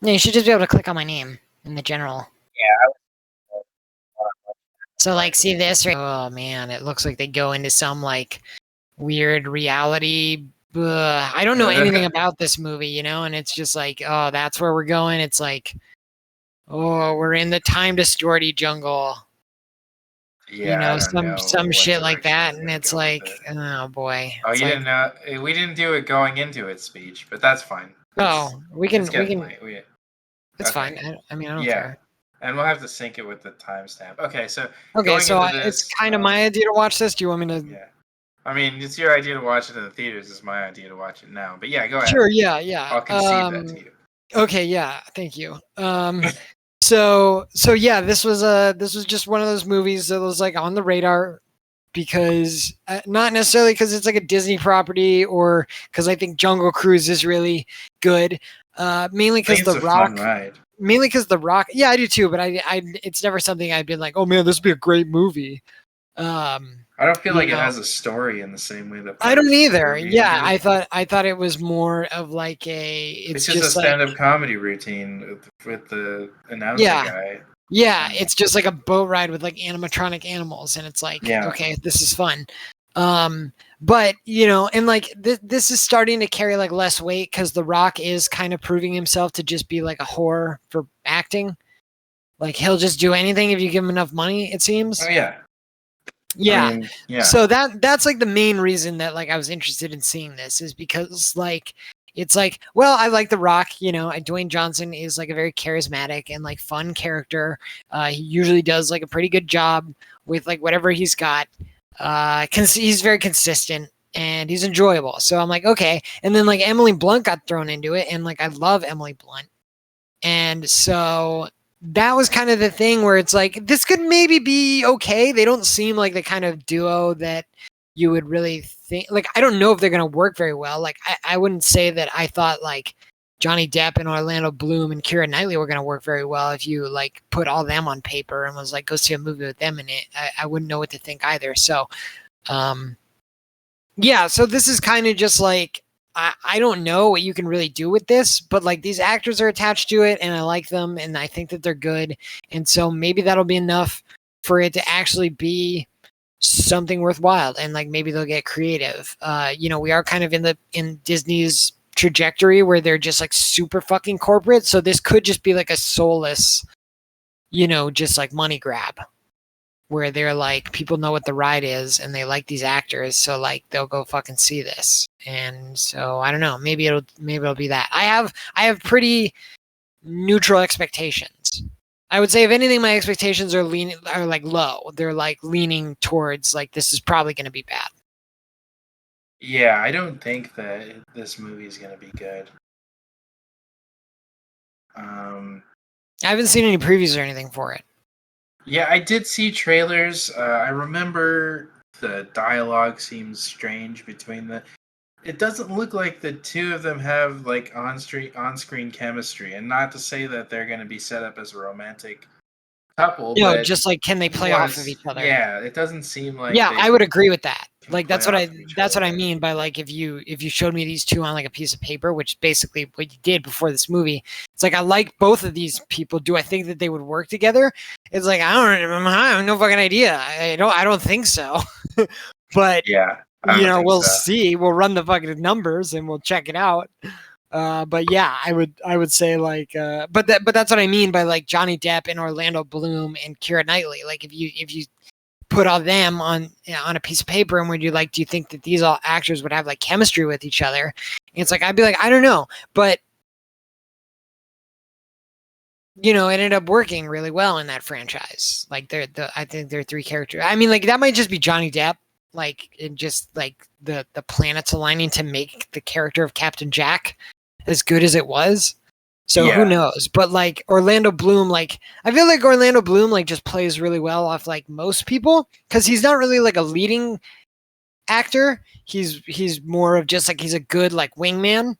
Yeah, you should just be able to click on my name in the general. Yeah. So like, see this? Right? Oh man, it looks like they go into some like weird reality. I don't know anything about this movie, you know, and it's just like, oh, that's where we're going. It's like, oh, we're in the time distorted jungle. Yeah, You know, I don't know some what shit like direction that, they're and gonna it's go with like, it. oh boy. Oh, It's you like, didn't know? We didn't do it going into it speech, but that's fine. oh, we It's can, getting late. it's Okay. fine. I mean, I don't Yeah, care. and we'll have to sync it with the timestamp. Okay, so Okay, going so into it's this, kind of my idea to watch this. Do you want me to? yeah. I mean, it's your idea to watch it in the theaters. It's my idea to watch it now. But yeah, go ahead. Sure, yeah. I'll concede that to you. Okay, yeah, thank you. So yeah, this was just one of those movies that was like on the radar because not necessarily because it's like a Disney property or because I think Jungle Cruise is really good. Mainly I think because it's The a Rock. fun ride. Mainly because The Rock. Yeah, I do too. But I it's never something I've been like, oh man, this would be a great movie. I don't feel like it has a story in the same way that I don't Pirates of the either. Caribbean Yeah, do. I thought it was more of like a. It's It's just a just like stand-up comedy routine with the announcer yeah. guy. Yeah, it's just like a boat ride with like animatronic animals, and it's like, Yeah. okay, this is fun. But you know, and like this is starting to carry like less weight because The Rock is kind of proving himself to just be like a whore for acting. Like he'll just do anything if you give him enough money. It seems. Oh yeah. Yeah. I mean, yeah. So that's like the main reason that like I was interested in seeing this is because like it's like, well, I like The Rock, you know, Dwayne Johnson is like a very charismatic and like fun character. He usually does like a pretty good job with like whatever he's got. He's very consistent and he's enjoyable. So I'm like, okay. And then like Emily Blunt got thrown into it, and like I love Emily Blunt. And so that was kind of the thing where it's like, this could maybe be okay. They don't seem like the kind of duo that you would really think. Like, I don't know if they're going to work very well. Like, I wouldn't say that I thought like Johnny Depp and Orlando Bloom and Keira Knightley were going to work very well if you like put all them on paper and was like, go see a movie with them in it. I wouldn't know what to think either. So, yeah, so this is kind of just like, I don't know what you can really do with this, but like these actors are attached to it and I like them and I think that they're good. And so maybe that'll be enough for it to actually be something worthwhile. And like maybe they'll get creative. You know, we are kind of in Disney's trajectory where they're just like super fucking corporate. So this could just be like a soulless, you know, just like money grab, where they're like, people know what the ride is and they like these actors, so like they'll go fucking see this. And so I don't know, maybe it'll be that. I have pretty neutral expectations. I would say if anything, my expectations are like low. They're like leaning towards like this is probably going to be bad. Yeah, I don't think that this movie is going to be good. I haven't seen any previews or anything for it. Yeah, I did see trailers. I remember the dialogue seems strange between the. It doesn't look like the two of them have like on-screen chemistry, and not to say that they're going to be set up as a romantic couple. No, but just like can they play off of each other? Yeah, it doesn't seem like. Yeah, I would agree with that. Like that's what I other. mean by like if you showed me these two on like a piece of paper, which basically what you did before this movie. It's like I like both of these people. Do I think that they would work together? It's like I have no fucking idea. I don't think so. But yeah, you know, we'll see. We'll run the fucking numbers and we'll check it out. But yeah, I would say like, but that's what I mean by like Johnny Depp and Orlando Bloom and Keira Knightley. Like if you put all them on a piece of paper and would you like, do you think that these all actors would have like chemistry with each other? And it's like, I'd be like, I don't know, but you know, it ended up working really well in that franchise. Like I think they're three characters. I mean, like that might just be Johnny Depp, like it just like the planets aligning to make the character of Captain Jack as good as it was. So who knows? But like Orlando Bloom, like I feel like Orlando Bloom like just plays really well off like most people because he's not really like a leading actor. He's more of just like he's a good like wingman.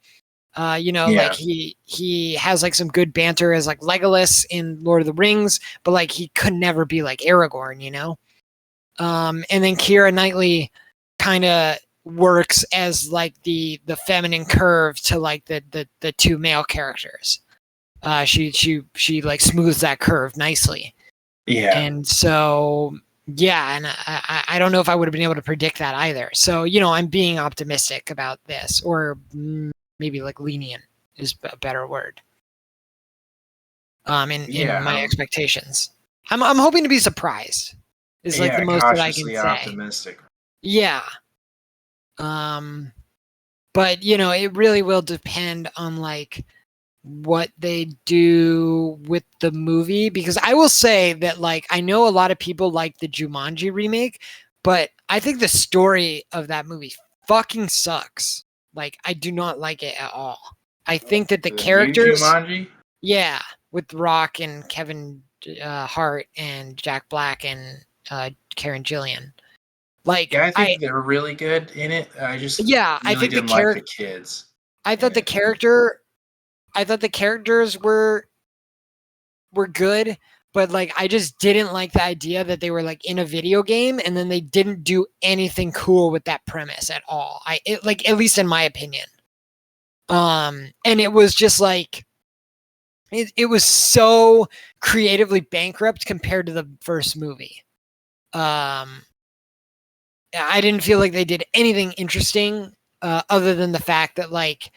You know, like he has like some good banter as like Legolas in Lord of the Rings, but like he could never be like Aragorn, you know. And then Keira Knightley kind of works as like the feminine curve to like the two male characters. She like smooths that curve nicely. Yeah. And so, yeah, and I don't know if I would have been able to predict that either. So, I'm being optimistic about this, or maybe like lenient is a better word. In my expectations, I'm hoping to be surprised. Is like the most that I can cautiously say. optimistic. Yeah. But it really will depend on like what they do with the movie, because I will say that like I know a lot of people like the Jumanji remake, but I think the story of that movie fucking sucks. Like I do not like it at all. I think that the The new characters, Jumanji? yeah, with Rock and Kevin Hart and Jack Black and Karen Gillian. Like Yeah, I think they're really good in it. I just I really think the didn't like the kids. I thought the characters were good, but like I just didn't like the idea that they were like in a video game and then they didn't do anything cool with that premise at all. Like at least in my opinion. And it was just like it was so creatively bankrupt compared to the first movie. I didn't feel like they did anything interesting other than the fact that like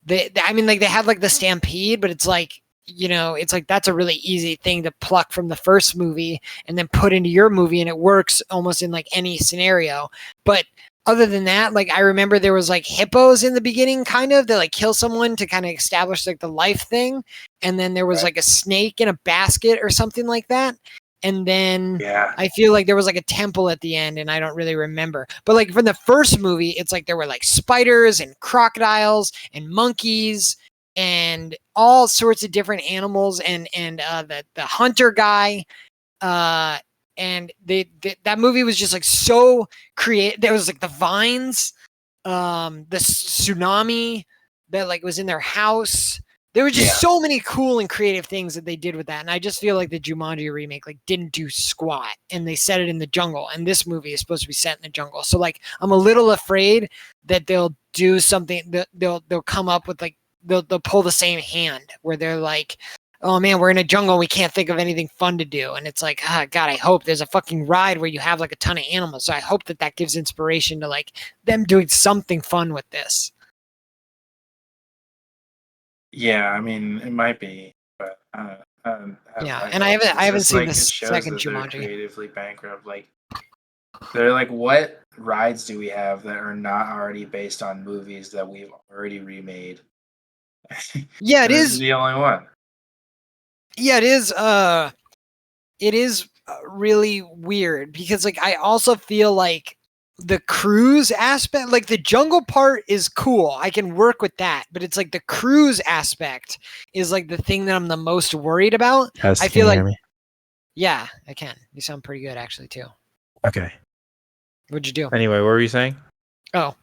they had like the stampede, but it's like it's like that's a really easy thing to pluck from the first movie and then put into your movie, and it works almost in like any scenario. But other than that, like I remember there was like hippos in the beginning, kind of that like kill someone to kind of establish like the life thing, and then there was like a snake in a basket or something like that. And then I feel like there was like a temple at the end, and I don't really remember. But like from the first movie, it's like there were like spiders and crocodiles and monkeys and all sorts of different animals, and the hunter guy. And that movie was just like so creative. There was like the vines, the tsunami that like was in their house. There were just so many cool and creative things that they did with that. And I just feel like the Jumanji remake like didn't do squat, and they set it in the jungle. And this movie is supposed to be set in the jungle. So like I'm a little afraid that they'll do something that they'll come up with like they'll pull the same hand where they're like, oh man, we're in a jungle, we can't think of anything fun to do. And it's like, God, I hope there's a fucking ride where you have like a ton of animals. So I hope that gives inspiration to like them doing something fun with this. Yeah, I mean, it might be, but yeah, and I haven't seen the second that Jumanji. They're creatively bankrupt. Like, they're like, what rides do we have that are not already based on movies that we've already remade? Yeah, it is the only one. Yeah, it is. It is really weird because, like, I also feel like the cruise aspect, like the jungle part is cool. I can work with that, but it's like the cruise aspect is like the thing that I'm the most worried about. I feel like, yeah, I can. You sound pretty good actually too. Okay. What'd you do? Anyway, what were you saying? Oh,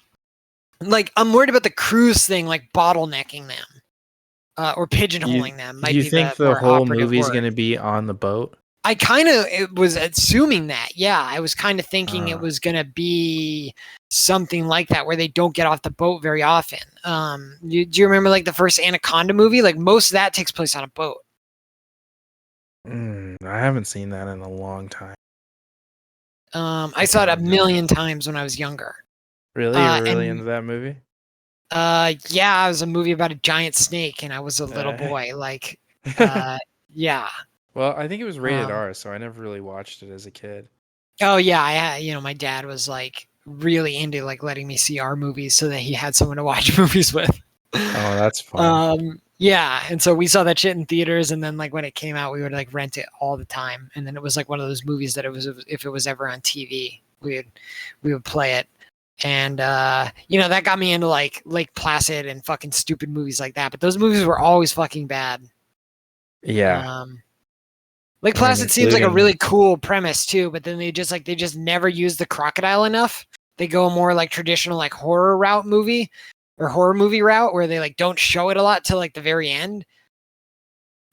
like I'm worried about the cruise thing, like bottlenecking them, or pigeonholing them. Might you be think the whole movie is going to be on the boat? I kind of was assuming that. Yeah, I was kind of thinking it was going to be something like that where they don't get off the boat very often. Do you remember like the first Anaconda movie? Like most of that takes place on a boat. I haven't seen that in a long time. I saw it a million times when I was younger. Really? You were really into that movie? Yeah, it was a movie about a giant snake and I was a little boy. Like, yeah. Well, I think it was rated R, so I never really watched it as a kid. Oh yeah, my dad was like really into like letting me see R movies so that he had someone to watch movies with. Oh, that's fun. Yeah, and so we saw that shit in theaters, and then like when it came out, we would like rent it all the time, and then it was like one of those movies that if it was ever on TV, we would play it. And that got me into like Lake Placid and fucking stupid movies like that. But those movies were always fucking bad. Yeah. Lake Placid seems like a really cool premise too, but then they just never use the crocodile enough. They go more like traditional like horror movie route where they like don't show it a lot till like the very end.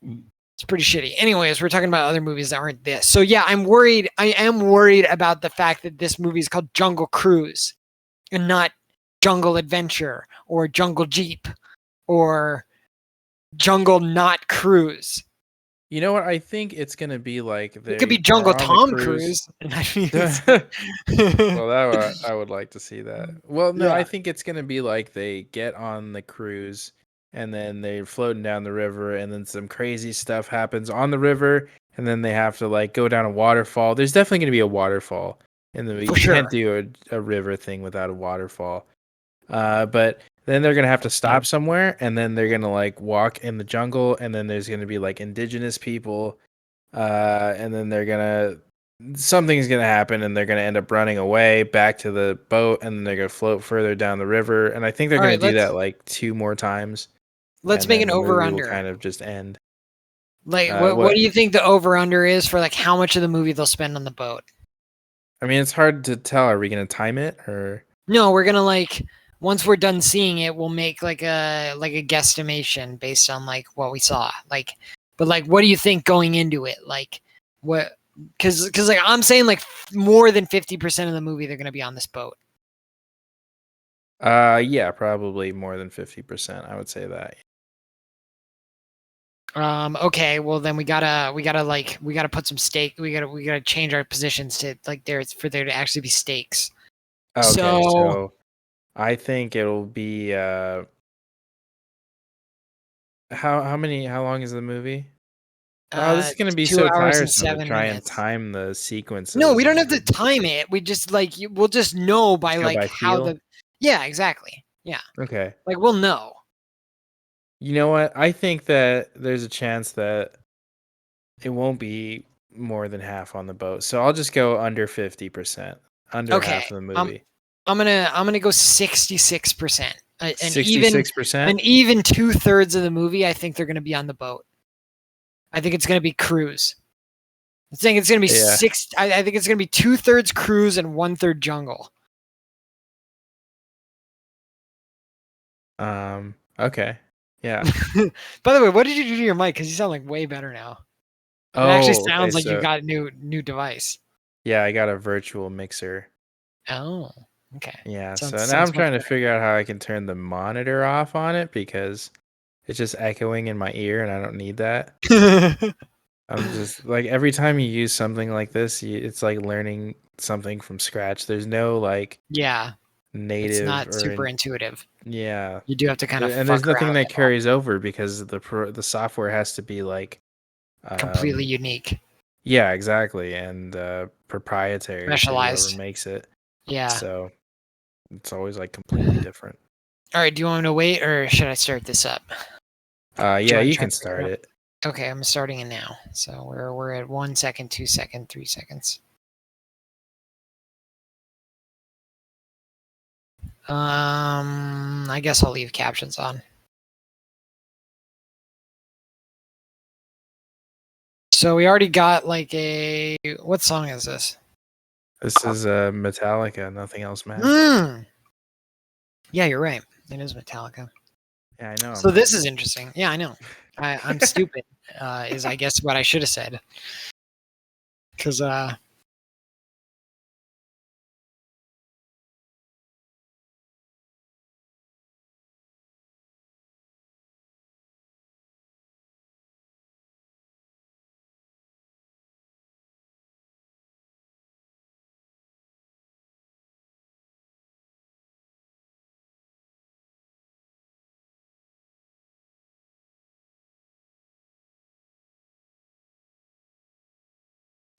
It's pretty shitty. Anyways, we're talking about other movies that aren't this. So yeah, I am worried about the fact that this movie is called Jungle Cruise and not Jungle Adventure or Jungle Jeep or Jungle, not Cruise. You know what? I think it's gonna be like It could be they Jungle are on the Tom cruise. Cruise. And I mean, Well, I would like to see that. Well, no, I yeah, think it's gonna be like they get on the cruise and then they're floating down the river and then some crazy stuff happens on the river and then they have to like go down a waterfall. There's definitely gonna be a waterfall in the movie. for You can't sure. do a river thing without a waterfall. But then they're gonna have to stop somewhere and then they're gonna like walk in the jungle and then there's gonna be like indigenous people and then something's gonna happen and they're gonna end up running away back to the boat and then they're gonna float further down the river and I think they're All gonna right, do that like 2 more times let's and make then an the movie over will under. kind of just end. Like, what What? do you think the over under is for like how much of the movie they'll spend on the boat? I mean, it's hard to tell. Are we gonna time it or? No, we're gonna like once we're done seeing it, we'll make like a guesstimation based on like what we saw. Like, but like, what do you think going into it? Like, what? Because like I'm saying like more than 50% of the movie they're gonna be on this boat. Yeah, probably more than 50%. I would say that. Okay, well then we gotta put some stake. We gotta change our positions to like for there to actually be stakes. Okay, So so I think it'll be how long is the movie? Oh, this is gonna be two so hours and tiresome to seven try and minutes. time the No, we sequences don't and have to everything. time it. We just like we'll just know by Just go like by how feel? the yeah, exactly. Yeah. Okay. Like we'll know. You know what? I think that there's a chance that it won't be more than half on the boat. So I'll just go under 50%. Under Okay. half of the movie. I'm gonna go 66%. An 66%? even 2/3 of the movie, I think they're gonna be on the boat. I think it's gonna be cruise. I think it's gonna be Yeah. I think it's gonna be 2/3 cruise and 1/3 jungle. Okay. Yeah. By the way, what did you do to your mic? Because you sound like way better now. It actually Oh, okay. sounds like you So got a new device. yeah, I got a virtual mixer. Oh, okay. Yeah, so now Sounds I'm much trying to figure out how I can turn the monitor off on it because it's just echoing in my ear and I don't need that. better. I'm just like every time you use something like this, it's like learning something from scratch. There's no like Yeah, it's native not or super intuitive. yeah, You do have to kind of and there's fuck around nothing with that it all. carries over because the software has to be like Completely um unique, yeah, exactly, and proprietary to whoever specialized. makes it. Yeah. So it's always like completely different. All right. Do you want me to wait or should I start this up? Do you Yeah, want to you try can and figure it start out? it. Okay, I'm starting it now. So we're at 1 second, 2 second, 3 seconds. I guess I'll leave captions on. So we already got like a what song is this? This is Metallica. Nothing else matters. Mm. Yeah, you're right. It is Metallica. Yeah, I know. I'm So this right. is interesting. Yeah, I know. I'm stupid. Is I guess what I should have said. Because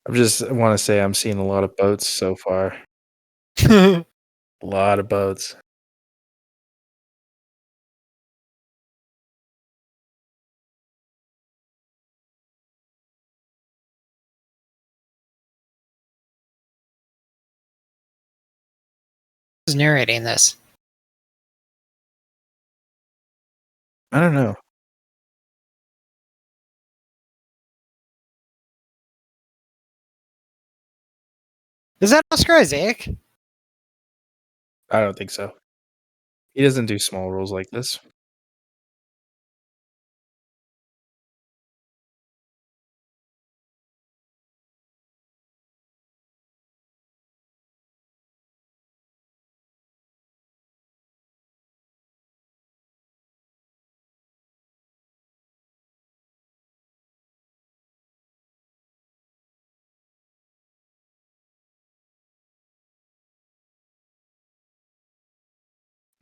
I just want to say I'm seeing a lot of boats so far. this A lot of boats. is narrating this. I don't know. Is that Oscar Isaac? I don't think so. He doesn't do small roles like this.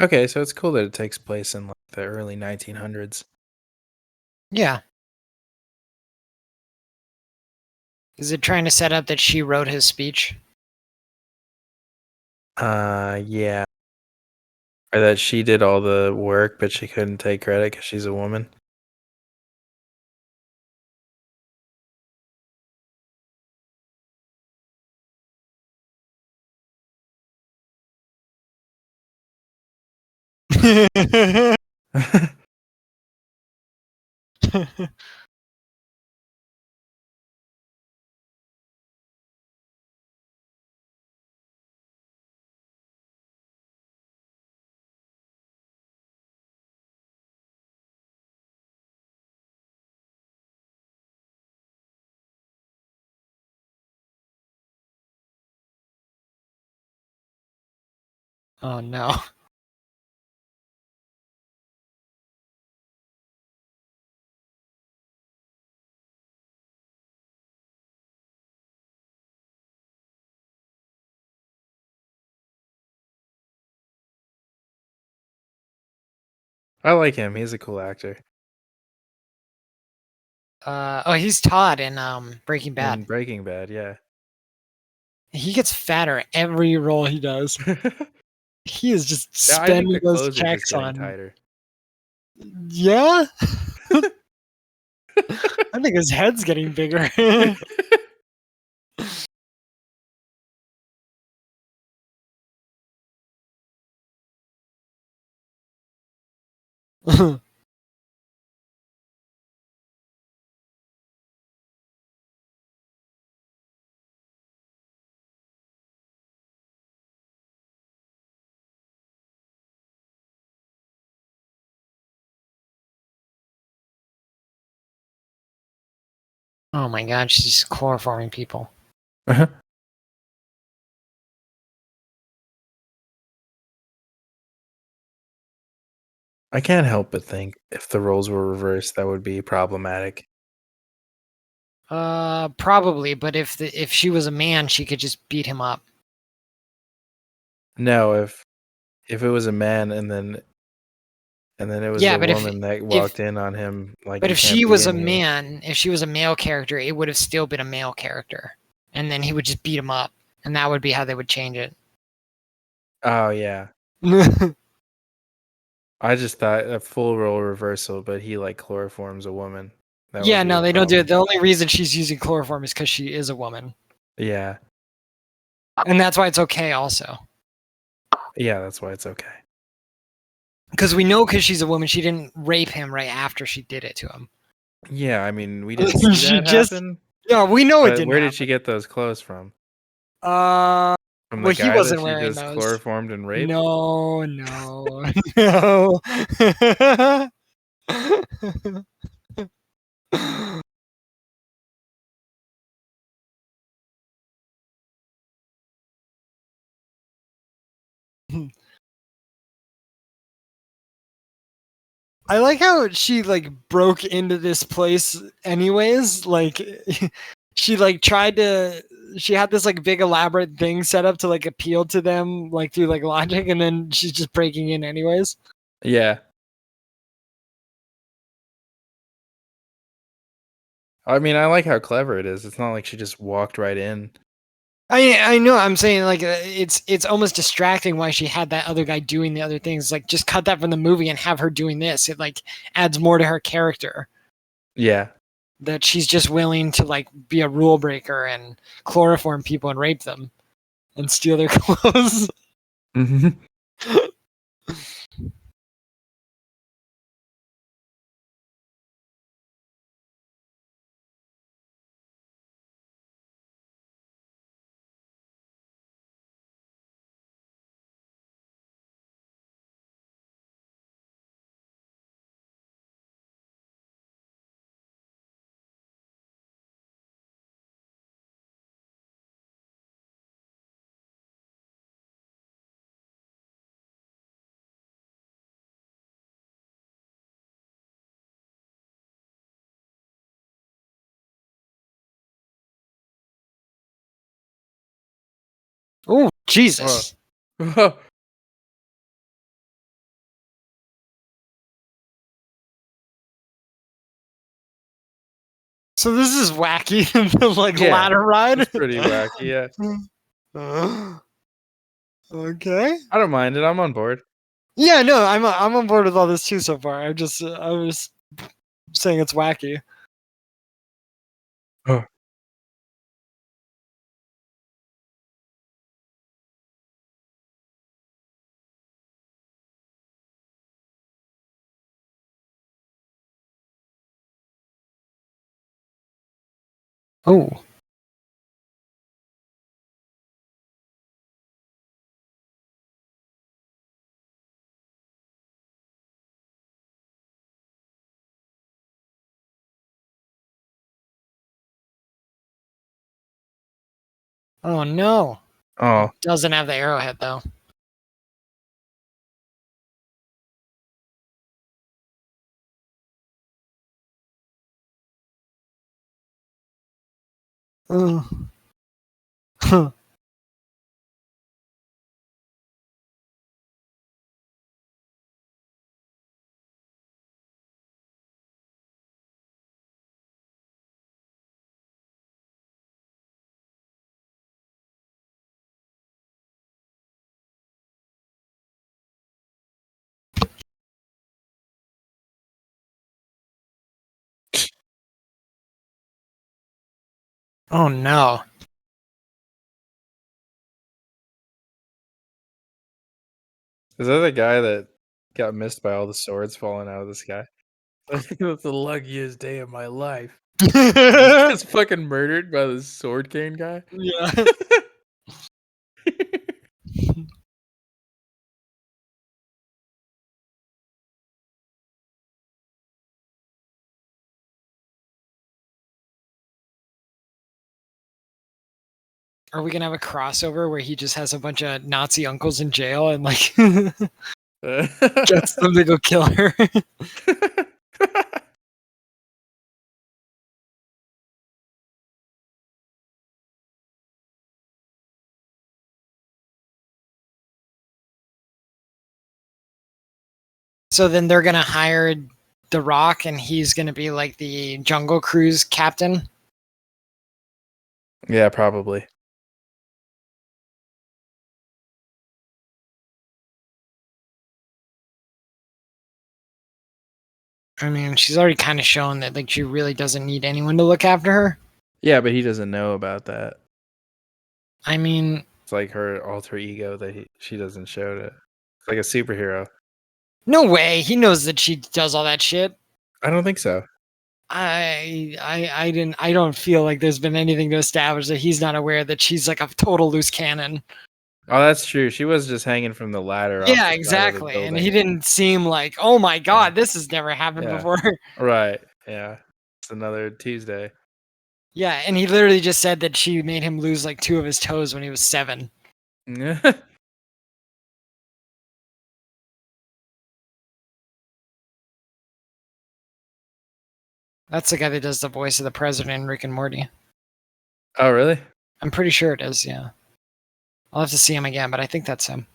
Okay, so it's cool that it takes place in like the early 1900s. Yeah. Is it trying to set up that she wrote his speech? Yeah. Or that she did all the work, but she couldn't take credit because she's a woman. Oh no. I like him. He's a cool actor. Oh, he's Todd in Breaking In Bad. Breaking Bad, yeah. He gets fatter every role he does. He is just Yeah, I think spending the those clothes are just checks getting on. tighter. Yeah, I think his head's getting bigger. Oh my god, she's chloroforming people. Uh-huh. I can't help but think if the roles were reversed, that would be problematic. Probably, but if she was a man, she could just beat him up. No, if it was a man and then it was Yeah, a woman that if walked in on him like but you if can't she be was a in here. man, if she was a male character, it would have still been a male character, and then he would just beat him up, and that would be how they would change it. Oh yeah. I just thought a full role reversal, but he like chloroforms a woman. That would Yeah, be no, a they don't do it. problem. The only reason she's using chloroform is because she is a woman, Yeah. and that's why it's okay. Also, Yeah, that's why it's okay. because we know because she's a woman, she didn't rape him right after she did it to him. Yeah, I mean, we didn't see She that just, happen, yeah, we know it but didn't where did she happen. get those clothes from? Uh, From the well, he guy that wasn't she wearing just those. chloroformed and raped? No, no, no. I like how she like broke into this place anyways. Like she like tried to she had this like big elaborate thing set up to like appeal to them like through like logic, and then she's just breaking in anyways. Yeah. I mean, I like how clever it is. It's not like she just walked right in. I know, I'm saying like it's almost distracting why she had that other guy doing the other things. Like just cut that from the movie and have her doing this. It like adds more to her character, Yeah. that she's just willing to like be a rule breaker and chloroform people and rape them and steal their clothes. Mhm. Oh, Whoa. Jesus. So this is wacky, the like Yeah, ladder ride. It's pretty wacky. Yeah, Okay. I don't mind it. I'm on board. Yeah, no, I'm on board with all this too so far. I was saying it's wacky. Oh. Oh. Oh no. Oh, Doesn't have the arrowhead though. Huh. Oh no. is that the guy that got missed by all the swords falling out of the sky? I think that's the luckiest day of my life. He gets fucking murdered by the sword cane guy. Yeah. Are we gonna have a crossover where he just has a bunch of Nazi uncles in jail and like gets them to go kill her? So then they're gonna hire The Rock, and he's gonna be like the Jungle Cruise captain. Yeah, probably. I mean, she's already kind of shown that like she really doesn't need anyone to look after her. Yeah, but he doesn't know about that. I mean, It's like her alter ego that she doesn't show it. It's like a superhero. no way. He knows that she does all that shit. I don't think so. I don't feel like there's been anything to establish that he's not aware that she's like a total loose cannon. Oh, that's true. She was just hanging from the ladder. Off Yeah, the side of the exactly. And he building. didn't seem like, oh my god, this has never happened Yeah. before. Right. Yeah. It's another Tuesday. Yeah, and he literally just said that she made him lose like 2 of his toes when he was 7. That's the guy that does the voice of the president in Rick and Morty. Oh, really? I'm pretty sure it is, yeah. I'll have to see him again, but I think that's him.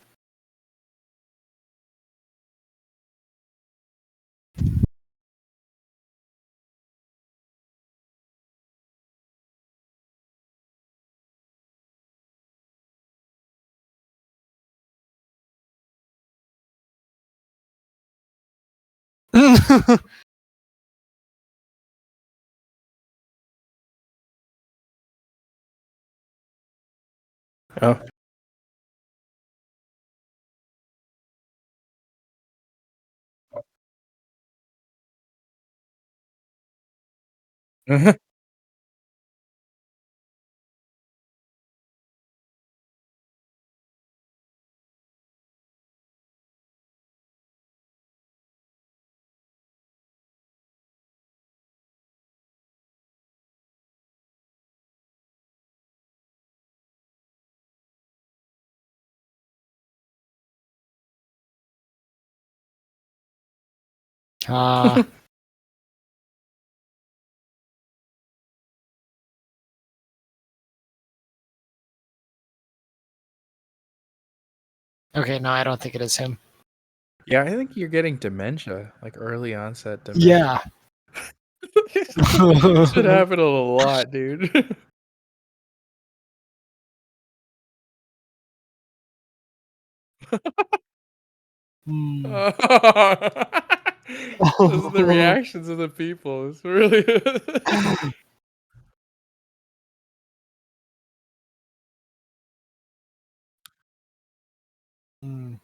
Oh. Okay, no, I don't think it is him. Yeah, I think you're getting dementia, like early onset dementia. Yeah. Should happen a lot, dude. Hmm. Those are the reactions of the people. It's really Hmm.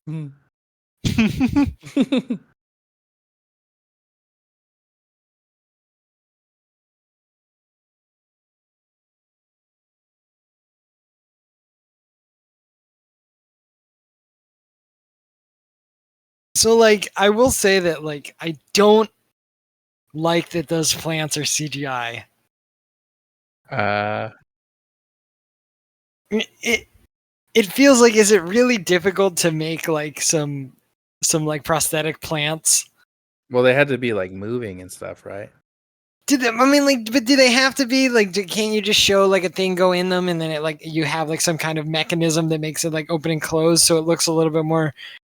Mm. So like I will say that like I don't like that those plants are CGI. Uh, It it feels like, is it really difficult to make like some like prosthetic plants? well, they had to be like moving and stuff, right? Did they, I mean like, but do they have to be like? Can't you just show like a thing go in them and then it like you have like some kind of mechanism that makes it like open and close so it looks a little bit more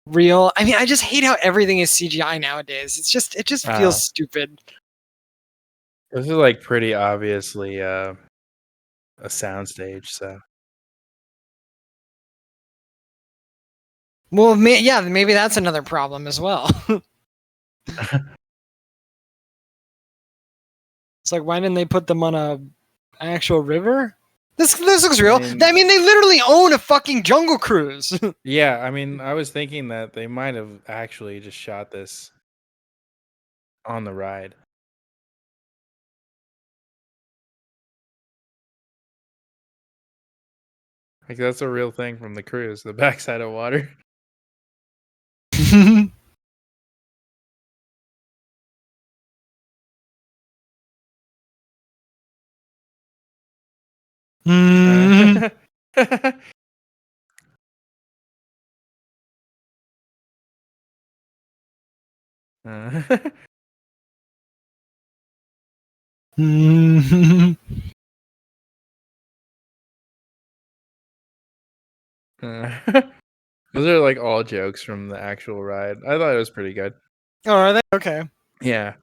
real? I mean, I just hate how everything is CGI nowadays. It just feels Uh, stupid. this is like pretty obviously a soundstage, so Well, yeah, maybe that's another problem as well. It's like, why didn't they put them on a actual river? This looks I real. mean, I mean, they literally own a fucking Jungle Cruise. yeah, I mean, I was thinking that they might have actually just shot this on the ride. Like that's a real thing from the cruise, the backside of water. Hmm. Uh, uh, Hmm. those are like all jokes from the actual ride. I thought it was pretty good. Oh, are they? Okay. Yeah.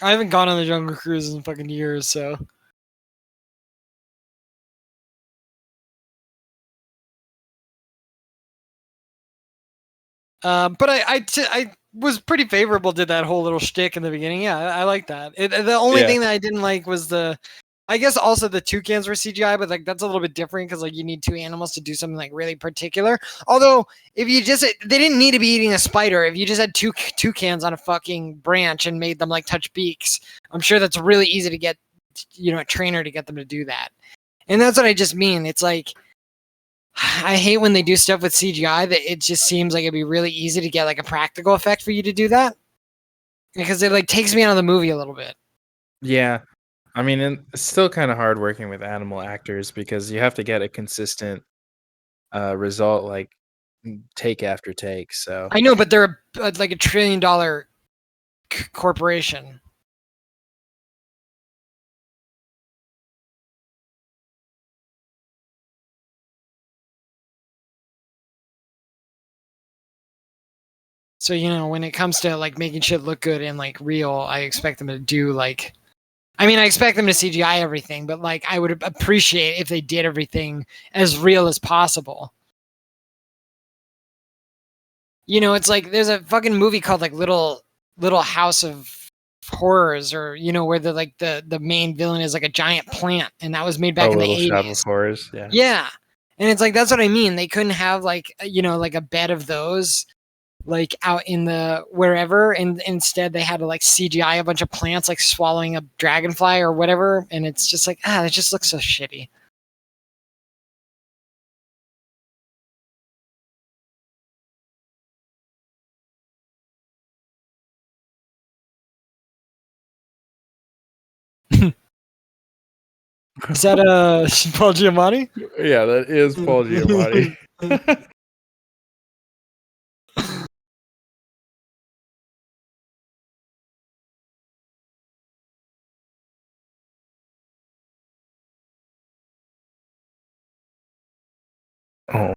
I haven't gone on the Jungle Cruise in fucking years, so. But I was pretty favorable to that whole little shtick in the beginning. Yeah, I like that. The only Yeah. thing that I didn't like was I guess also the toucans were CGI, but like that's a little bit different because like you need two animals to do something like really particular. Although if you just they didn't need to be eating a spider. If you just had two toucans on a fucking branch and made them like touch beaks, I'm sure that's really easy to get, a trainer to get them to do that. And that's what I just mean. It's like I hate when they do stuff with CGI that it just seems like it'd be really easy to get like a practical effect for you to do that because it like takes me out of the movie a little bit. Yeah. I mean, and it's still kind of hard working with animal actors because you have to get a consistent result like take after take. So, I know, but they're like $1 trillion corporation. So, when it comes to like making shit look good and like real, I expect them to do like, I mean, I expect them to CGI everything, but like I would appreciate if they did everything as real as possible. It's like there's a fucking movie called like Little House of Horrors, or where the main villain is like a giant plant, and that was made back oh, in the Little Shop of 80s. Horrors. Yeah. Yeah. And it's like that's what I mean. They couldn't have like like a bed of those like out in the wherever, and instead they had to like CGI a bunch of plants like swallowing a dragonfly or whatever, and it's just like it just looks so shitty. Is that Paul Giamatti? Yeah, that is Paul Giamatti. Oh.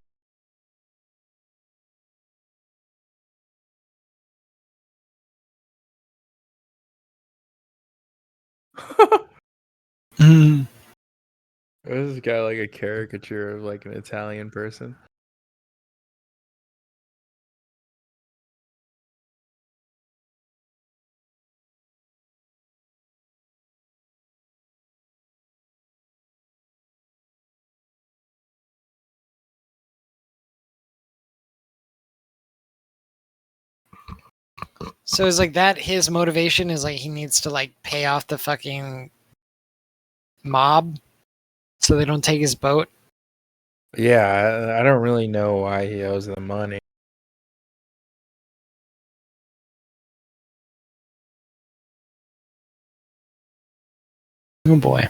Mm. This guy like a caricature of like an Italian person. So is like that his motivation is like he needs to like pay off the fucking mob so they don't take his boat? Yeah, I don't really know why he owes them money. Oh boy.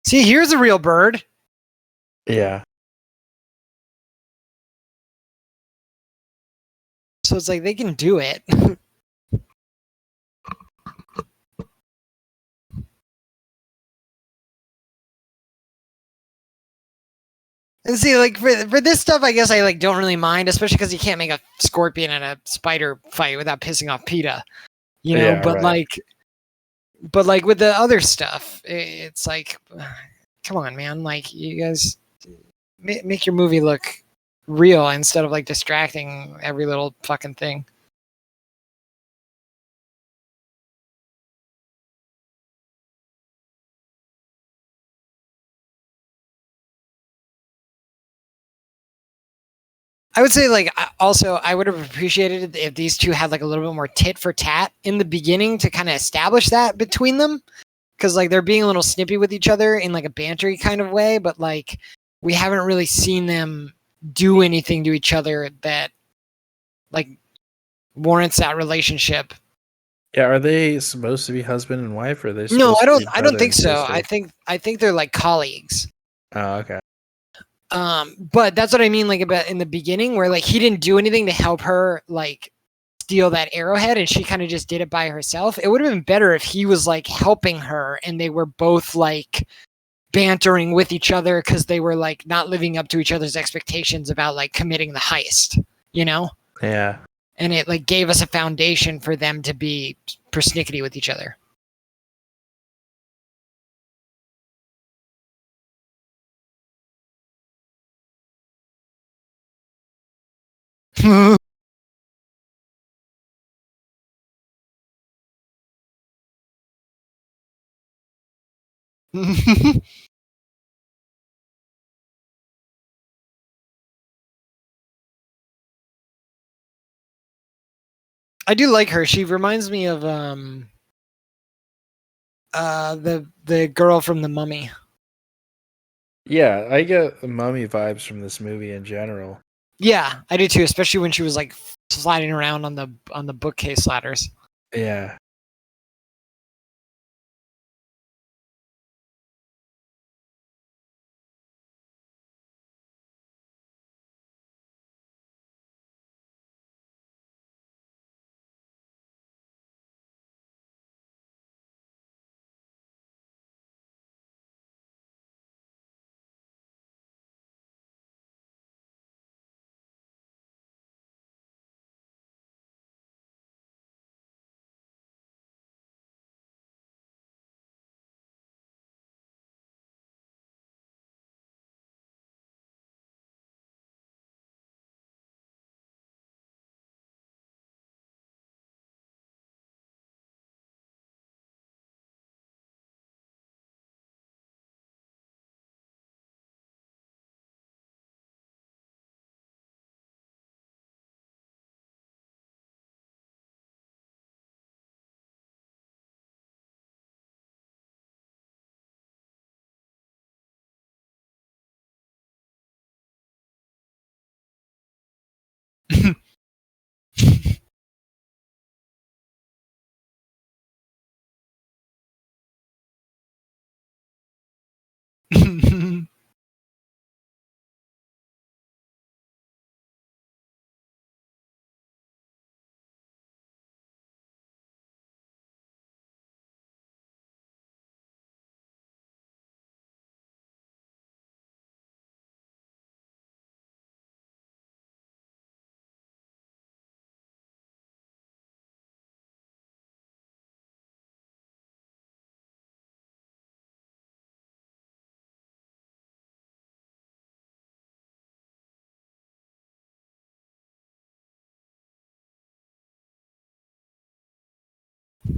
See, here's a real bird. Yeah. So it's like they can do it. And see, like for this stuff, I guess I like don't really mind, especially because you can't make a scorpion and a spider fight without pissing off PETA, you know. Yeah, But right. like with the other stuff, it's like, come on, man! Like you guys make your movie look real instead of like distracting every little fucking thing. I would say like also I would have appreciated it if these two had like a little bit more tit for tat in the beginning to kind of establish that between them, because like they're being a little snippy with each other in like a bantery kind of way, but like we haven't really seen them do anything to each other that like warrants that relationship. Yeah, are they supposed to be husband and wife, or are they No, supposed I to don't. be I don't brother think and so. sister? I think they're like colleagues. Oh, okay. But that's what I mean, like about in the beginning, where like he didn't do anything to help her like steal that arrowhead, and she kind of just did it by herself. It would have been better if he was like helping her, and they were both like bantering with each other because they were like not living up to each other's expectations about like committing the heist, you know? Yeah. And it like gave us a foundation for them to be persnickety with each other. I do like her. She reminds me of the girl from The Mummy. Yeah, I get mummy vibes from this movie in general. Yeah, I do too, especially when she was like sliding around on the bookcase ladders. Yeah.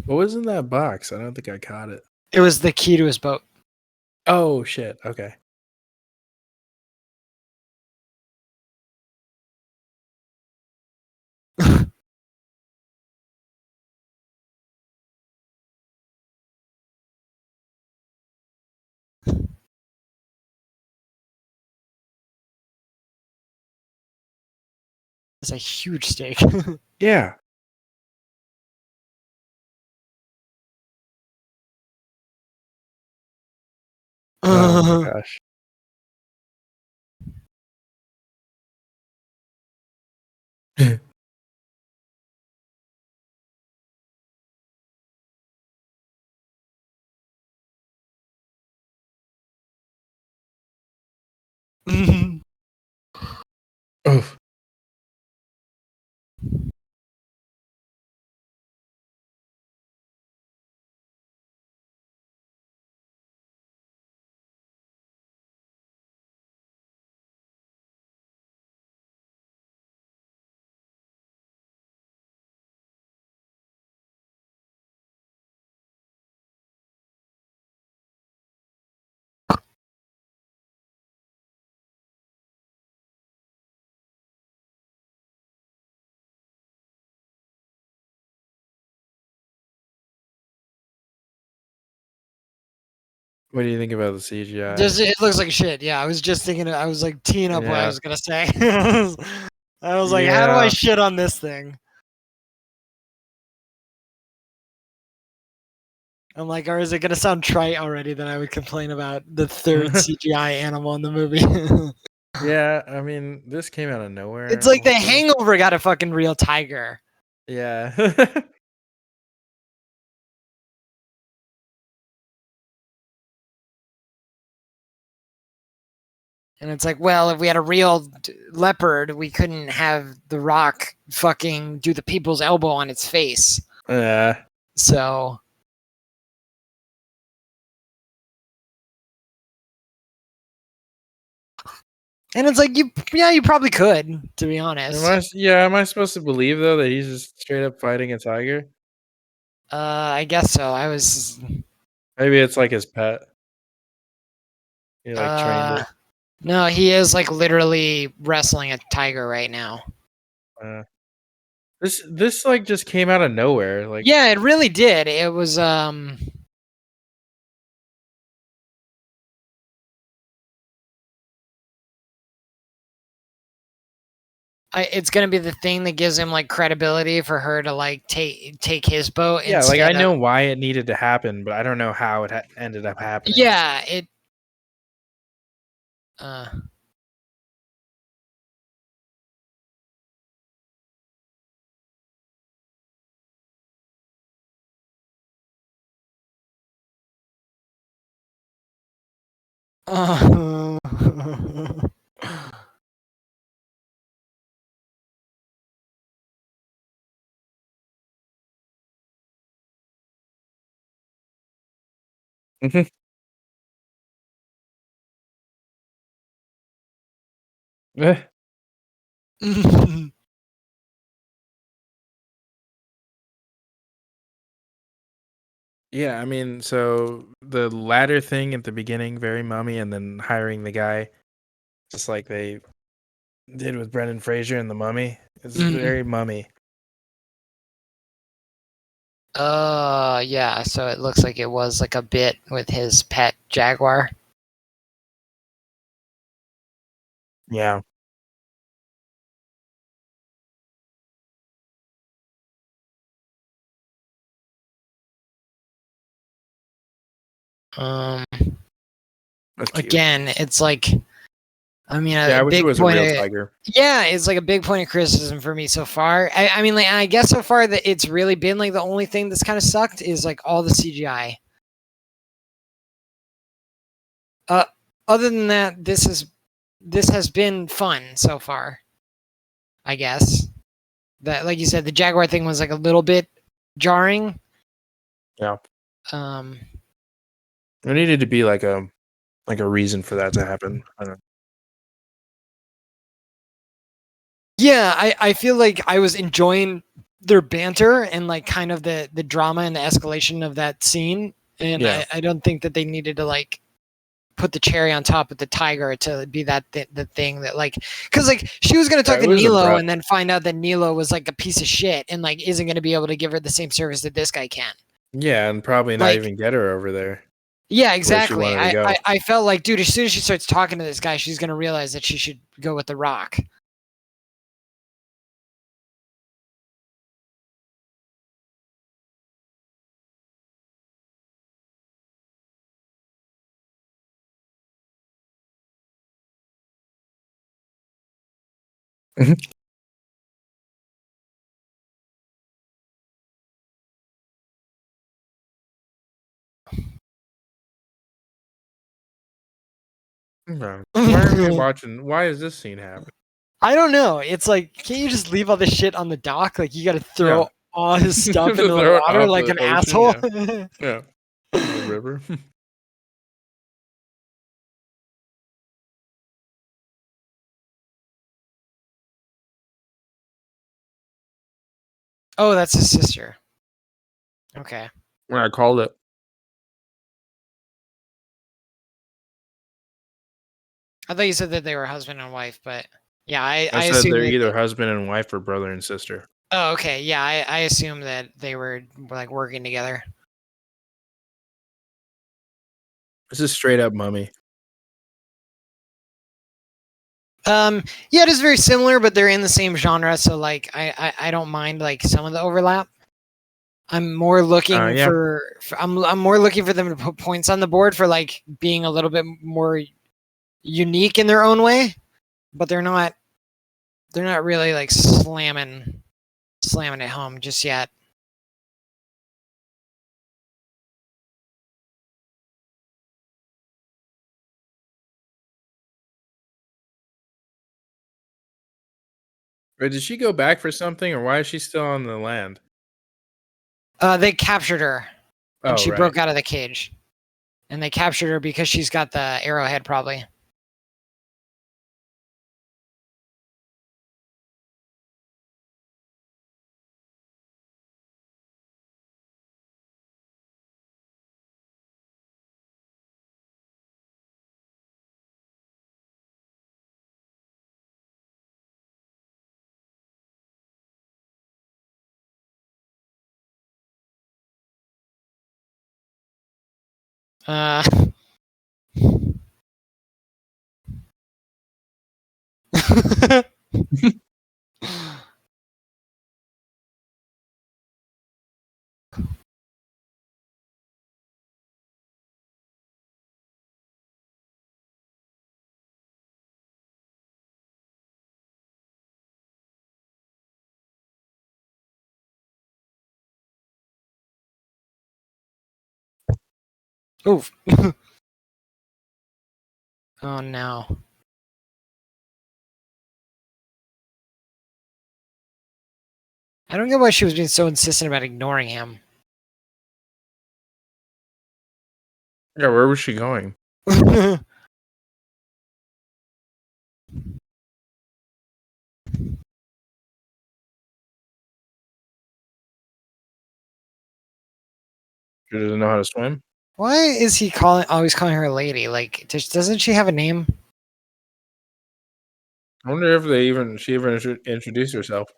What was in that box? I don't think I caught it. It was the key to his boat. Oh shit. Okay. It's a huge steak. Yeah. Oh my gosh. Oof. What do you think about the CGI? It looks like shit. Yeah, I was just thinking. I was like teeing up what I Yeah. was gonna say. I was like, how do I Yeah. shit on this thing? I'm like, or is it gonna sound trite already that I would complain about the third CGI animal in the movie? Yeah, I mean, this came out of nowhere. It's like The also. Hangover got a fucking real tiger. Yeah. And it's like, well, if we had a real leopard, we couldn't have The Rock fucking do the people's elbow on its face. Yeah. So. And it's like, you probably could, to be honest. Am I supposed to believe though that he's just straight up fighting a tiger? I guess so. I was. Maybe it's like his pet. He like trained it. No, he is like literally wrestling a tiger right now. This like just came out of nowhere. Like Yeah, it really did. It was it's gonna be the thing that gives him like credibility for her to like take his boat. yeah, like I know why it needed to happen, but I don't know how it ended up happening. Yeah, it. Mhm. Eh. Yeah, I mean, so the ladder thing at the beginning, very mummy, and then hiring the guy, just like they did with Brendan Fraser and the Mummy, it's very mummy. Yeah. So it looks like it was like a bit with his pet jaguar. Yeah. That's cute. Again, it's like, I mean, Yeah, I a wish it big was a point. real tiger. Yeah, it's like a big point of criticism for me so far. I mean, like, I guess so far that it's really been like the only thing that's kind of sucked is like all the CGI. Other than that, this has been fun so far. I guess that, like you said, the jaguar thing was like a little bit jarring. Yeah. Um. There needed to be like a reason for that to happen. I don't know. Yeah, I feel like I was enjoying their banter and like kind of the drama and the escalation of that scene. And Yeah. I don't think that they needed to like put the cherry on top of the tiger to be that the thing that like, because like she was gonna talk it to was Nilo abrupt. and then find out that Nilo was like a piece of shit and like isn't gonna be able to give her the same service that this guy can. Yeah, and probably not Like- even get her over there. Yeah, Where she exactly. wanted to go. I felt like, dude, as soon as she starts talking to this guy, she's gonna realize that she should go with the Rock. Okay. Why are we watching? Why is this scene happening? I don't know. It's like, can't you just leave all this shit on the dock? Like, you got to throw Yeah. all his stuff To into the throw it water off like the an ocean, asshole. Yeah. The river. Oh, that's his sister. Okay. When I called it. I thought you said that they were husband and wife, but yeah, I I said assume they're that either husband and wife or brother and sister. Oh, okay. Yeah, I assume that they were like working together. This is straight up Mummy. Yeah, it is very similar, but they're in the same genre, so like I don't mind like some of the overlap. I'm more looking Yeah. for I'm more looking for them to put points on the board for like being a little bit more unique in their own way, but they're not really like slamming it home just yet. Wait, did she go back for something, or why is she still on the land? They captured her and Oh, she right. broke out of the cage. And they captured her because she's got the arrowhead probably. Uh Oof. Oh no. I don't get why she was being so insistent about ignoring him. Yeah, where was she going? She doesn't know how to swim? Why is he always calling her a lady? Like, doesn't she have a name? I wonder if she even introduced herself.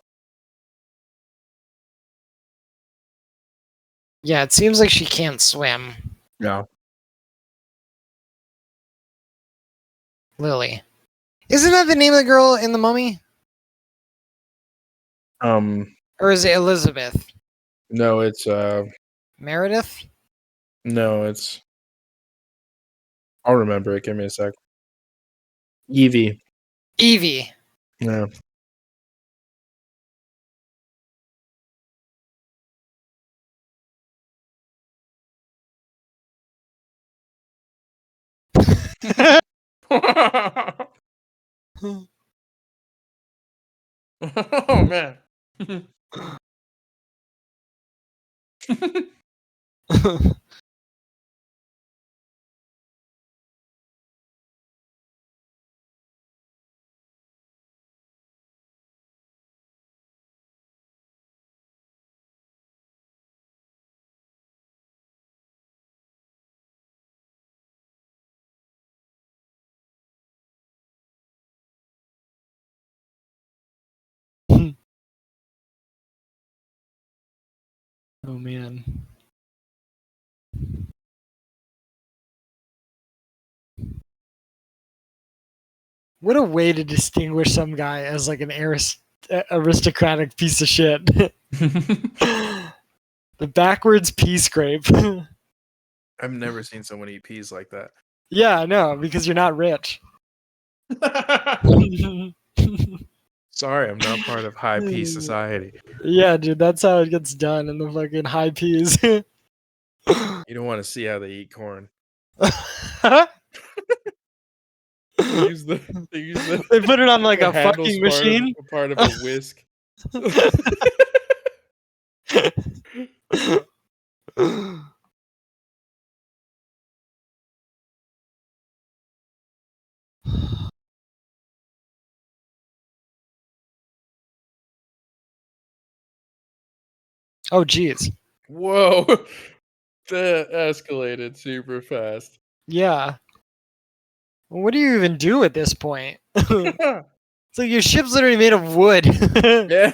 Yeah, it seems like she can't swim. No. Lily. Isn't that the name of the girl in the Mummy? Or is it Elizabeth? No, it's Meredith? no, it's I'll remember it. Give me a sec. Evie. Evie. No. Oh man. Oh man. What a way to distinguish some guy as like an aristocratic piece of shit. The backwards pea scrape. I've never seen someone eat peas like that. Yeah, I know, because you're not rich. Sorry, I'm not part of high pea society. Yeah, dude, that's how it gets done in the fucking high peas. You don't want to see how they eat corn. They use the They put it on like the a fucking handles machine. part of a whisk. Oh, geez. Whoa, that escalated super fast. Yeah. Well, what do you even do at this point? It's like your ship's literally made of wood. Yeah.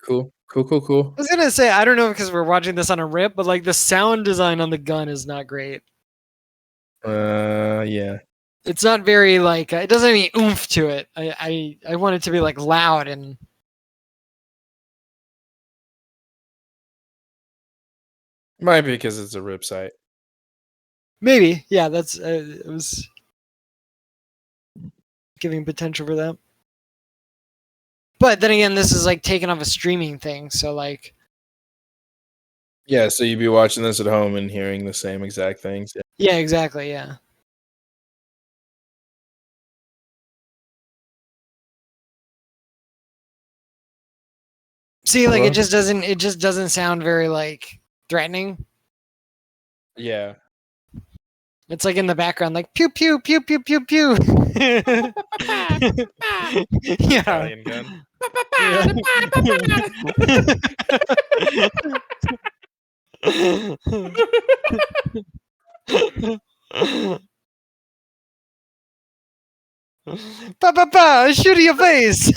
Cool. I was gonna say I don't know because we're watching this on a rip, but like the sound design on the gun is not great. Yeah. It's not very like it doesn't have any oomph to it. I want it to be like loud and Might be because it's a rip site. maybe that's it was giving potential for that. But then again, this is like taken off a streaming thing, so like Yeah, so you'd be watching this at home and hearing the same exact things. Yeah. yeah, exactly, yeah. See, like Hello? it just doesn't sound very like threatening. Yeah. It's like in the background, like pew pew pew pew pew pew. Yeah. Italian gun. Pa pa pa! Shoot in your face.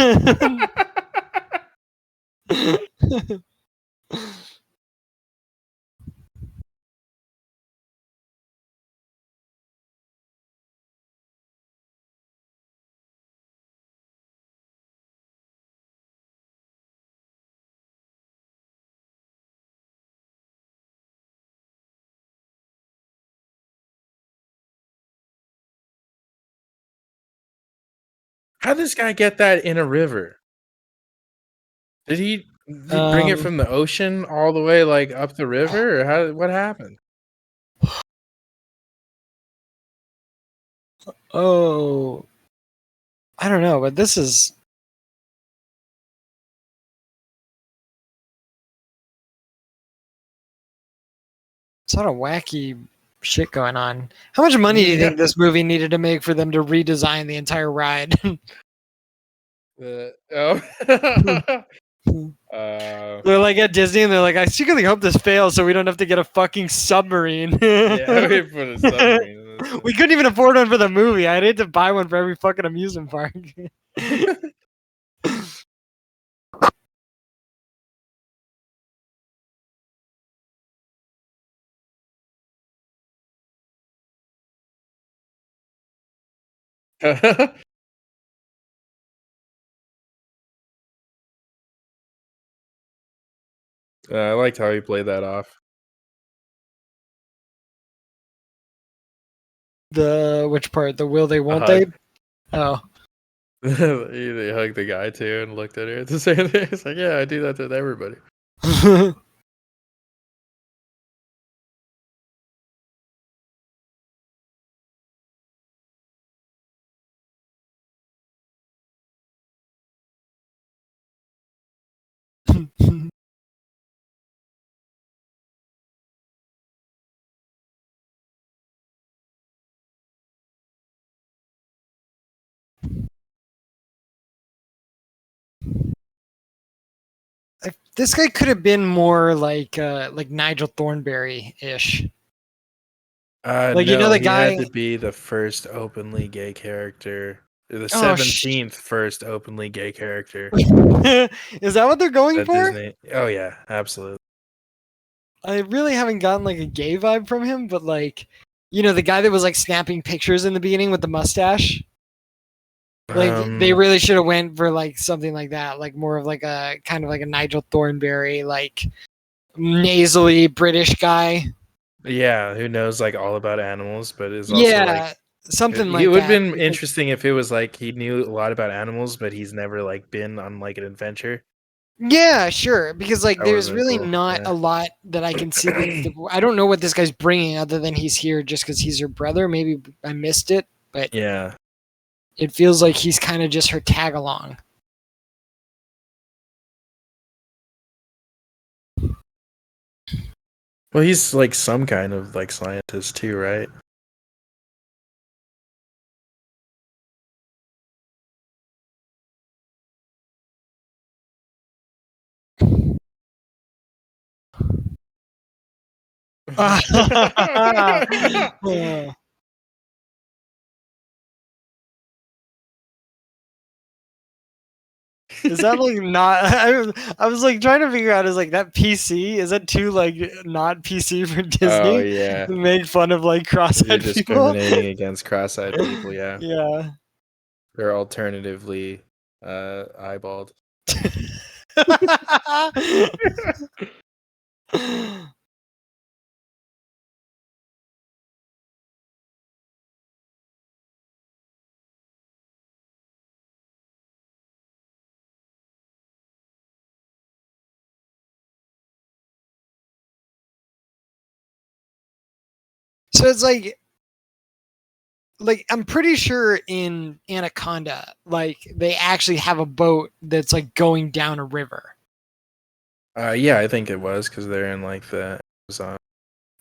How'd this guy get that in a river? Did he bring it from the ocean all the way like up the river, or what happened? Oh, I don't know, but this is sort of wacky shit going on. How much money do you think this movie needed to make for them to redesign the entire ride? They're like at Disney and they're like, I secretly hope this fails so we don't have to get a fucking submarine. Yeah, we put a submarine in this. We couldn't even afford one for the movie. I'd hate to buy one for every fucking amusement park. I liked how he played that off. The which part? The will they won't hug. they? Oh. They hugged the guy too and looked at her at the same thing. It's like, yeah, I do that to everybody. This guy could have been more like Nigel Thornberry ish. Like, no, you know, the he guy had to be the first openly gay character The Oh, 17th first openly gay character Is that what they're going at for? Disney. Oh yeah, absolutely. I really haven't gotten like a gay vibe from him, but like, the guy that was like snapping pictures in the beginning with the mustache. Like they really should have went for like something like that, like more of like a kind of like a Nigel Thornberry, like nasally British guy. Yeah, who knows like all about animals, but is also like Yeah, something he like would have that. been It's like, interesting if it was like he knew a lot about animals, but he's never like been on like an adventure. yeah, sure, because like That would have there's been really cool. not Yeah. a lot that I can see. I don't know what this guy's bringing other than he's here just because he's her brother. Maybe I missed it, but Yeah. it feels like he's kind of just her tag along. Well, he's like some kind of like scientist too, right? Is that like not? I was like trying to figure out is like that PC? Is that too like not PC for Oh Disney? yeah. To make fun of like You're cross-eyed people. discriminating against cross-eyed people, yeah. Yeah. They're alternatively eyeballed. So it's like I'm pretty sure in Anaconda, like they actually have a boat that's like going down a river. Yeah, I think it was because they're in like the Amazon,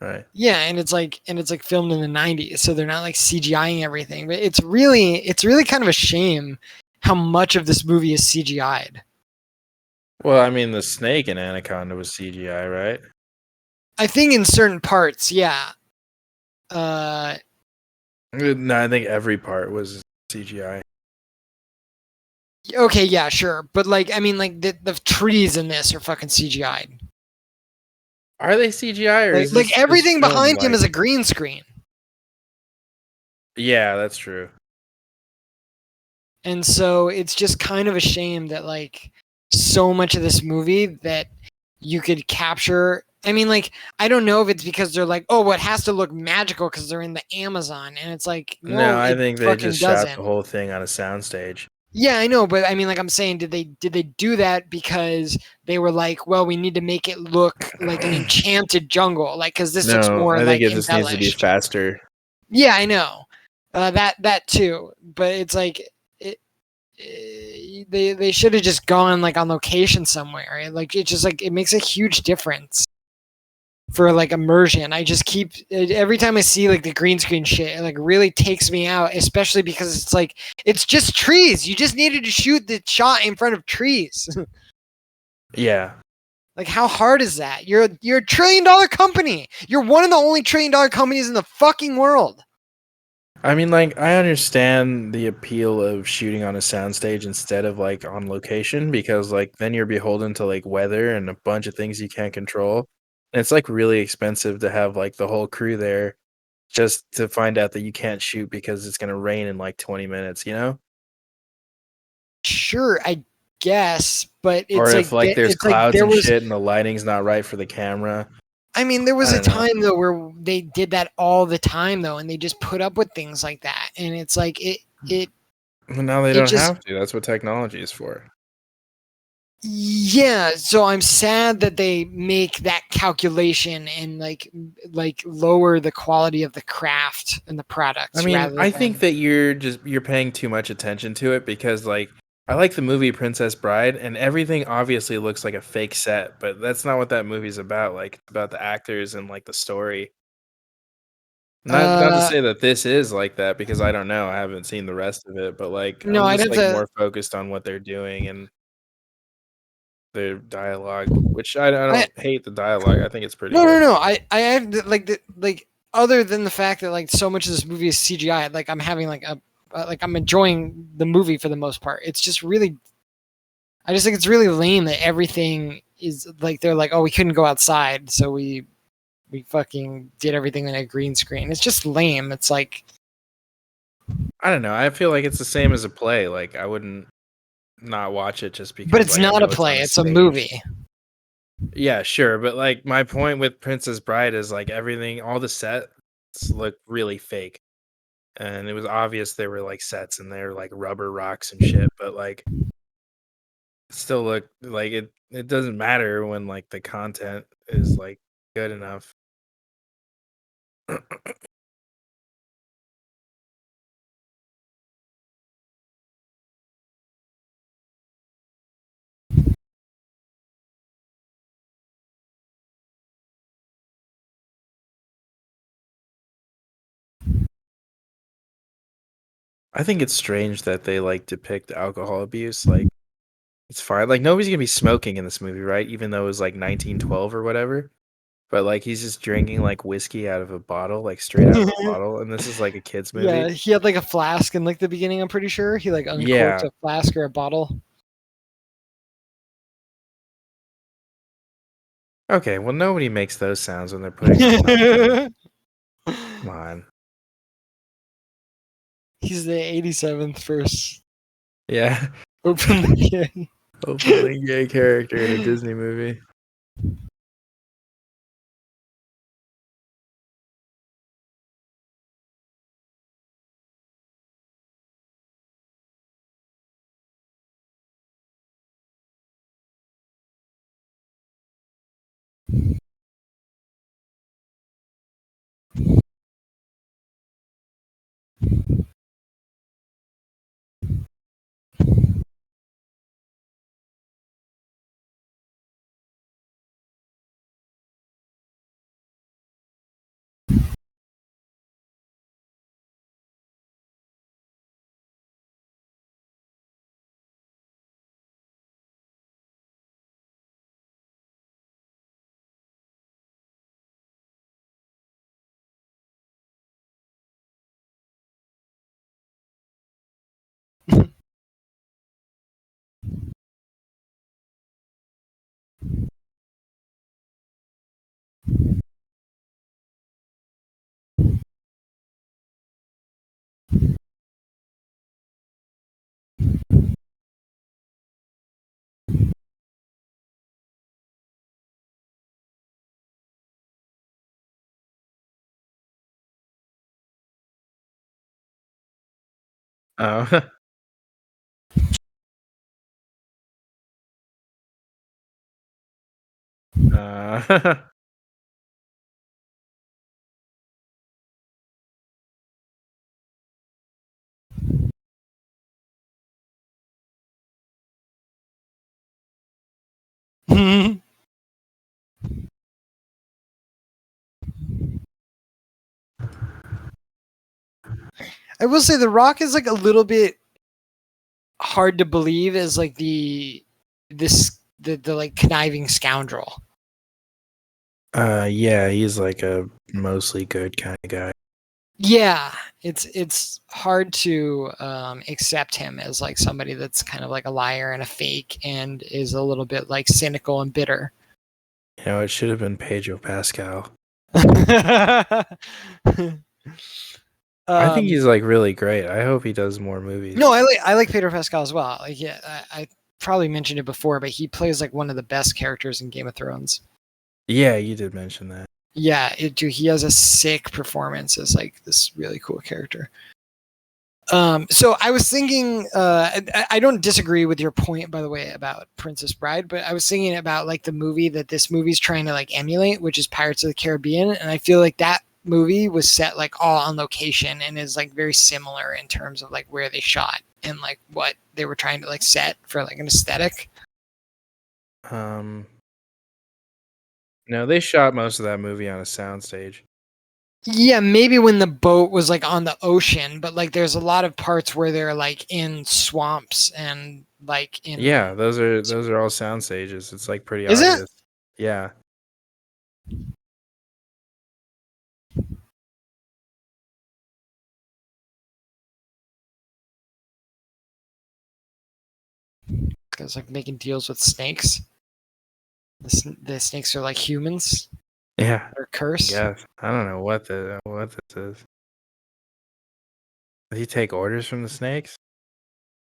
right? Yeah, and it's like filmed in the 90s, so they're not like CGIing everything. But it's really kind of a shame how much of this movie is CGI'd. Well, I mean, the snake in Anaconda was CGI, right? I think in certain parts, yeah. No, I think every part was CGI. Okay, yeah, sure. But like I mean like the trees in this are fucking CGI'd. Are they CGI or is Like this just everything film? behind him Like, is a green screen. yeah, that's true. And so it's just kind of a shame that like so much of this movie that you could capture. I mean, like, I don't know if it's because they're like, oh, well, it has to look magical because they're in the Amazon. And it's like, No, no, I it think they fucking just shot doesn't. the whole thing on a soundstage. Yeah, I know, but I mean, like I'm saying, did they do that because they were like, well, we need to make it look like an enchanted jungle, like because this looks No, more I like think it just needs to be embellished. faster. Yeah, I know, that too, but it's like they should have just gone like on location somewhere. Like it just like it makes a huge difference for like immersion. I just keep every time I see like the green screen shit, it like really takes me out, especially because it's like it's just trees. You just needed to shoot the shot in front of trees. Yeah. Like how hard is that? You're a $1 trillion company. You're one of the only $1 trillion companies in the fucking world. I mean, like, I understand the appeal of shooting on a soundstage instead of like on location because, like, then you're beholden to like weather and a bunch of things you can't control. And it's like really expensive to have like the whole crew there just to find out that you can't shoot because it's going to rain in like 20 minutes, you know? Sure, I guess, but Or it's if like like there's it's like clouds there and was. shit and the lighting's not right for the camera. I mean, there was I a don't know. time though where they did that all the time though, and they just put up with things like that, and it's like it Well, now they it don't just have to. That's what technology is for. yeah. So I'm sad that they make that calculation and like lower the quality of the craft and the products I mean, rather I than. think that you're paying too much attention to it because like I like the movie Princess Bride and everything obviously looks like a fake set, but that's not what that movie's about. Like it's about the actors and like the story. Not to Uh, say that this is like that because I don't know. I haven't seen the rest of it, but like no, I'm I'd just have like to. more focused on what they're doing and their dialogue, which I I don't hate the dialogue. I think it's pretty no no good. no. I have like other than the fact that like so much of this movie is CGI. Like I'm having like a like I'm enjoying the movie for the most part. It's just really, I just think it's really lame that everything is like they're like, oh, we couldn't go outside, so we fucking did everything in a green screen. It's just lame. It's like, I don't know. I feel like it's the same as a play. Like I wouldn't not watch it just because but it's like I not a know it's on play. a It's a stage. movie. Yeah, sure, but like my point with Princess Bride is like everything, all the sets look really fake, and it was obvious they were like sets and they're like rubber rocks and shit. But like, it still look like it. It doesn't matter when like the content is like good enough. I think it's strange that they like depict alcohol abuse. Like it's fine. Like nobody's gonna be smoking in this movie, right? Even though it was like 1912 or whatever. But like he's just drinking like whiskey out of a bottle, like straight out of a bottle, and this is like a kids Yeah, movie. he had like a flask in like the beginning. I'm pretty sure he like uncorked Yeah. a flask or a bottle. Okay. Well, nobody makes those sounds when they're putting on popcorn. Come on. He's the 87th first Yeah. openly gay. Openly gay character in a Disney movie. Oh. uh, I will say The Rock is like a little bit hard to believe as like the like conniving scoundrel. yeah, he's like a mostly good kind of guy. Yeah, it's hard to accept him as like somebody that's kind of like a liar and a fake and is a little bit like cynical and bitter. You know, it should have been Pedro Pascal. I think he's like really great. I hope he does more movies. No, I like Pedro Pascal as well. Like, yeah, I probably mentioned it before, but he plays like one of the best characters in Game of Thrones. Yeah, you did mention that. Yeah, he has a sick performance as like this really cool character. So I was thinking, I don't disagree with your point, by the way, about Princess Bride, but I was thinking about like the movie that this movie's trying to like emulate, which is Pirates of the Caribbean, and I feel like that movie was set like all on location and is like very similar in terms of like where they shot and like what they were trying to like set for like an aesthetic. No, they shot most of that movie on a soundstage. Yeah, maybe when the boat was like on the ocean, but like there's a lot of parts where they're like in swamps and like in. Yeah, those are all sound stages. It's like pretty Is it? obvious. Yeah. Because like making deals with snakes. The snakes are like humans. Yeah, They're I cursed. guess. I don't know what this is. Does he take orders from the snakes?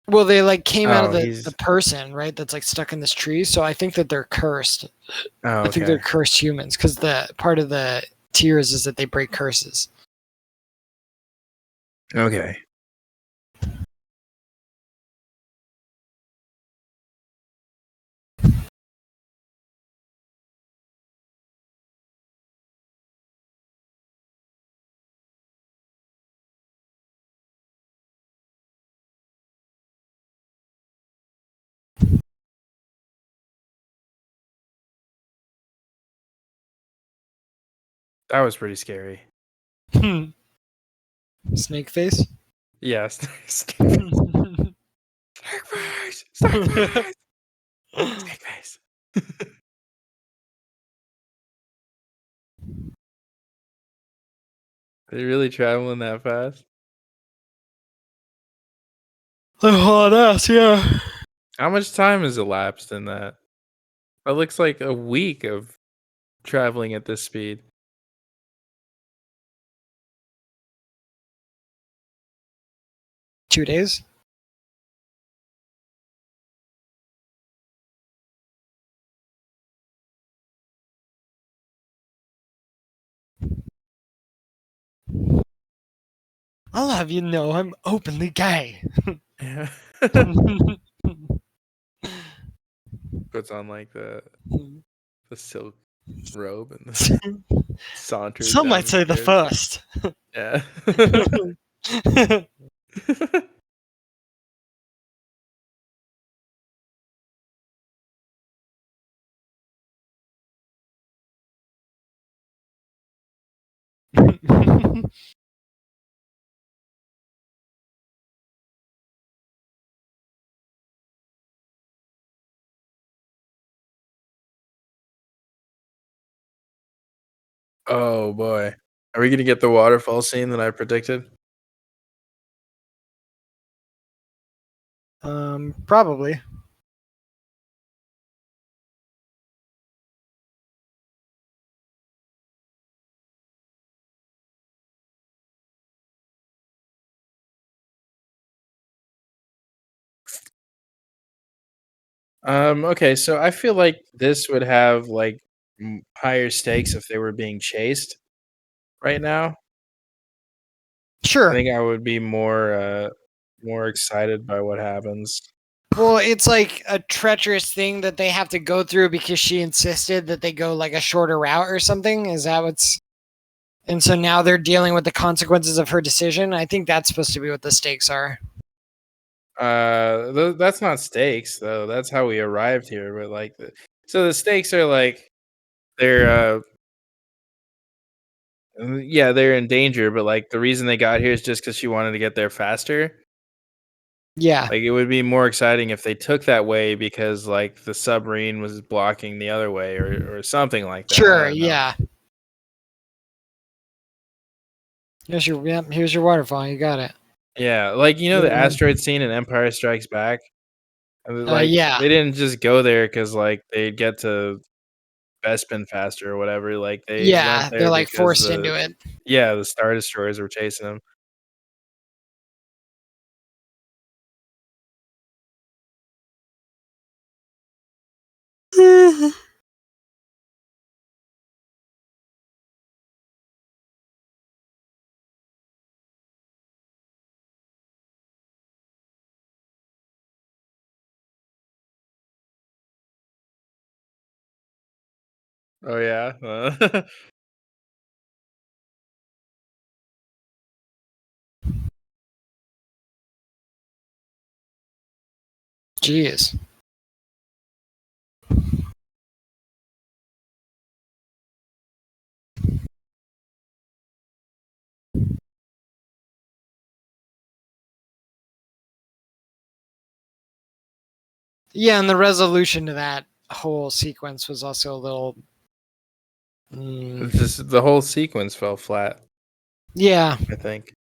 Well, they like came out of Oh, the he's person, right? That's like stuck in this tree. So I think that they're cursed. oh, I think they're okay. cursed humans because the part of the tears is that they break curses. Okay. That was pretty scary. Snake face. Yes. Snake face. Snake face. Snake face. They really traveling that fast? The hot ass, yeah. How much time has elapsed in that? That looks like a week of traveling at this speed. $2 days. I'll have you know I'm openly gay. Yeah. Puts on like the silk robe and saunters Some down might the say the stairs. first. Yeah. Oh boy. Are we gonna get the waterfall scene that I predicted? Probably. Okay, so I feel like this would have like higher stakes if they were being chased right now. I Sure. think I would be more excited by what happens. Well, it's like a treacherous thing that they have to go through because she insisted that they go like a shorter route or something. Is that what's. And so now they're dealing with the consequences of her decision. I think that's supposed to be what the stakes are. That's not stakes though. That's how we arrived here. But like, so the stakes are like they're yeah, they're in danger. But like the reason they got here is just because she wanted to get there faster. Yeah. Like it would be more exciting if they took that way because like the submarine was blocking the other way or something like that. I Sure. don't know. Yeah. Here's your waterfall. You got it. Yeah, like you know the Yeah. asteroid scene in Empire Strikes Back. Like Yeah. they didn't just go there because like they'd get to Bespin faster or whatever. Like they went Yeah. They're there like because forced into it. the Star Destroyers were chasing them. Oh yeah. Jeez. Yeah, and the resolution to that whole sequence was also a little. Just the whole sequence fell flat. Yeah. I think.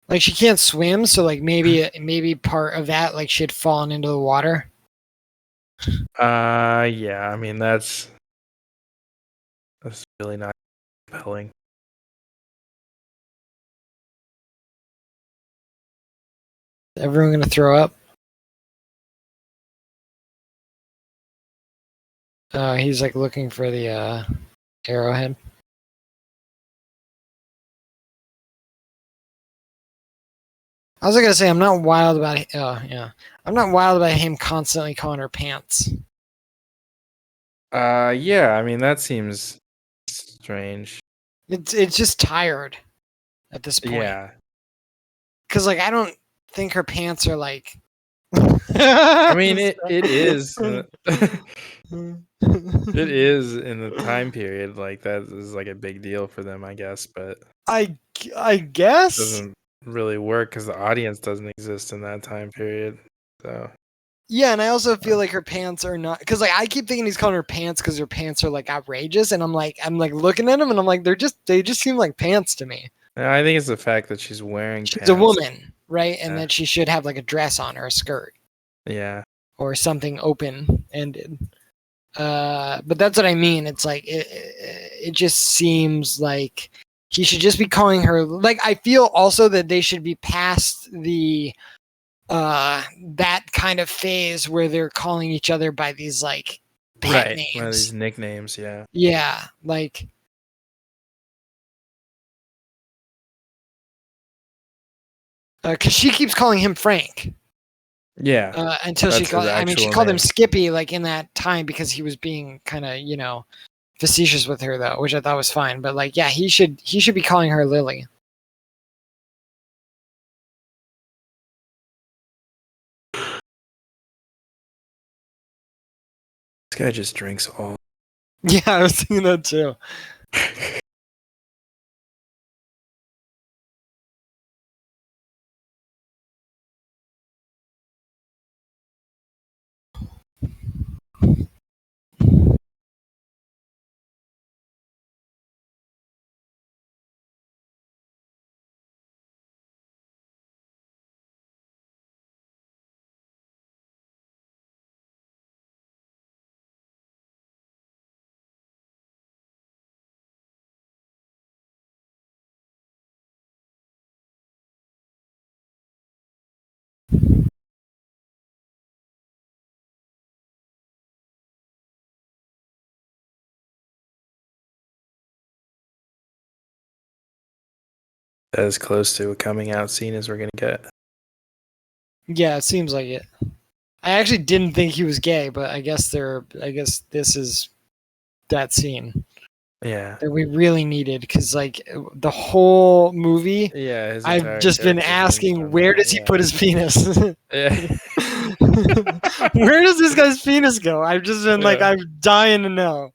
Like she can't swim, so like maybe part of that like she had fallen into the water. Yeah. I mean, that's really not compelling. Everyone gonna throw up? He's like looking for the arrowhead. I was gonna say I'm not wild about I'm not wild about him constantly calling her pants. Yeah. I mean, that seems strange. It's just tired at this point. Yeah. Because like I don't think her pants are like. I mean, it is. It is in the time period, like that is like a big deal for them, I guess, but I guess. doesn't really work because the audience doesn't exist in that time period. So Yeah, and I also feel like her pants are not because like I keep thinking he's calling her pants because her pants are like outrageous, and I'm like looking at him and I'm like they just seem like pants to me. I think it's the fact that she's wearing She's pants. a woman, right? And Yeah. that she should have like a dress on or a skirt Yeah. or something open ended. But that's what I mean. It's like it just seems like he should just be calling her. Like I feel also that they should be past the that kind of phase where they're calling each other by these like pet Right. names. One of these nicknames, yeah. Yeah, like because she keeps calling him Frank. Yeah. Until she That's called. his I mean, she actual called him name. Skippy like in that time because he was being kind of facetious with her though, which I thought was fine. But like, yeah, he should be calling her Lily. This guy just drinks all. Yeah, I was thinking that too. As close to a coming out scene as we're gonna get. Yeah, it seems like it. I actually didn't think he was gay, but I guess this is that scene Yeah. that we really needed because like the whole movie Yeah, his I've entire just been character hinged asking on where that, does he yeah. put his penis? Yeah. Where does this guy's penis go? I've just been like Yeah. I'm dying to know.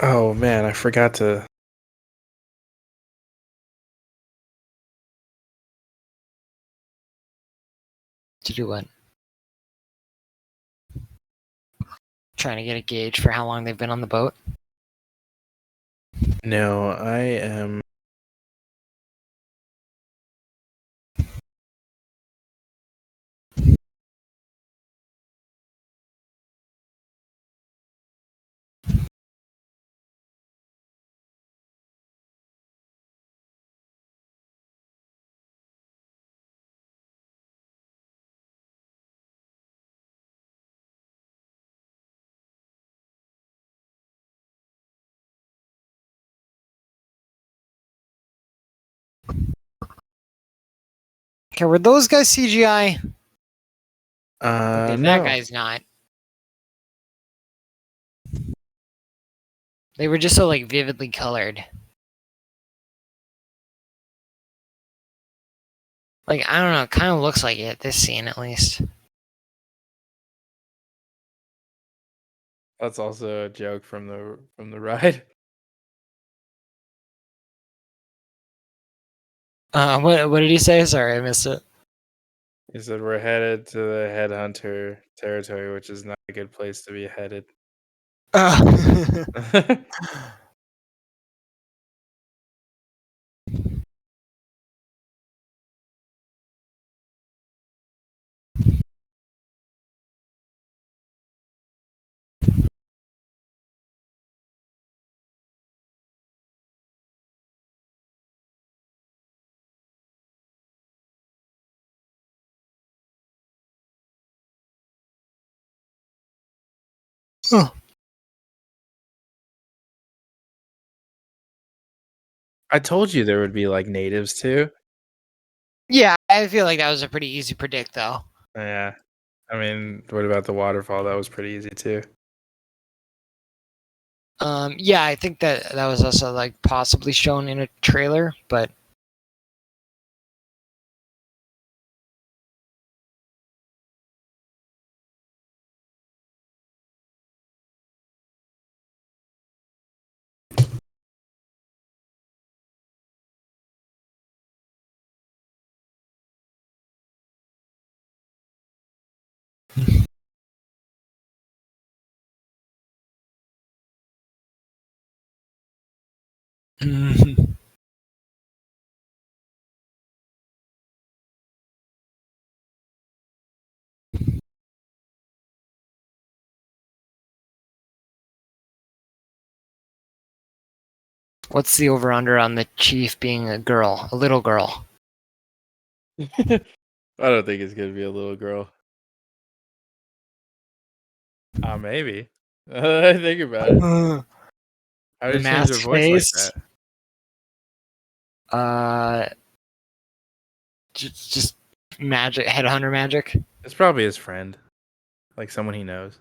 Oh man, I forgot to. To do what? Trying to get a gauge for how long they've been on the boat. No, I am. Okay, were those guys CGI? Okay, that No. guy's not. They were just so like vividly colored. Like, I don't know, it kind of looks like it, this scene at least. That's also a joke from the ride. What did he say? Sorry, I missed it. He said we're headed to the headhunter territory, which is not a good place to be headed. Oh. I told you there would be like natives too. Yeah, I feel like that was a pretty easy predict, though. Yeah. I mean, what about the waterfall? That was pretty easy too. Yeah, I think that was also like possibly shown in a trailer, but what's the over under on the chief being a girl, a little girl? I don't think it's gonna be a little girl. Maybe. I think about it. How do The you change their masked voice like face. that? Just magic, headhunter magic. It's probably his friend, like someone he knows.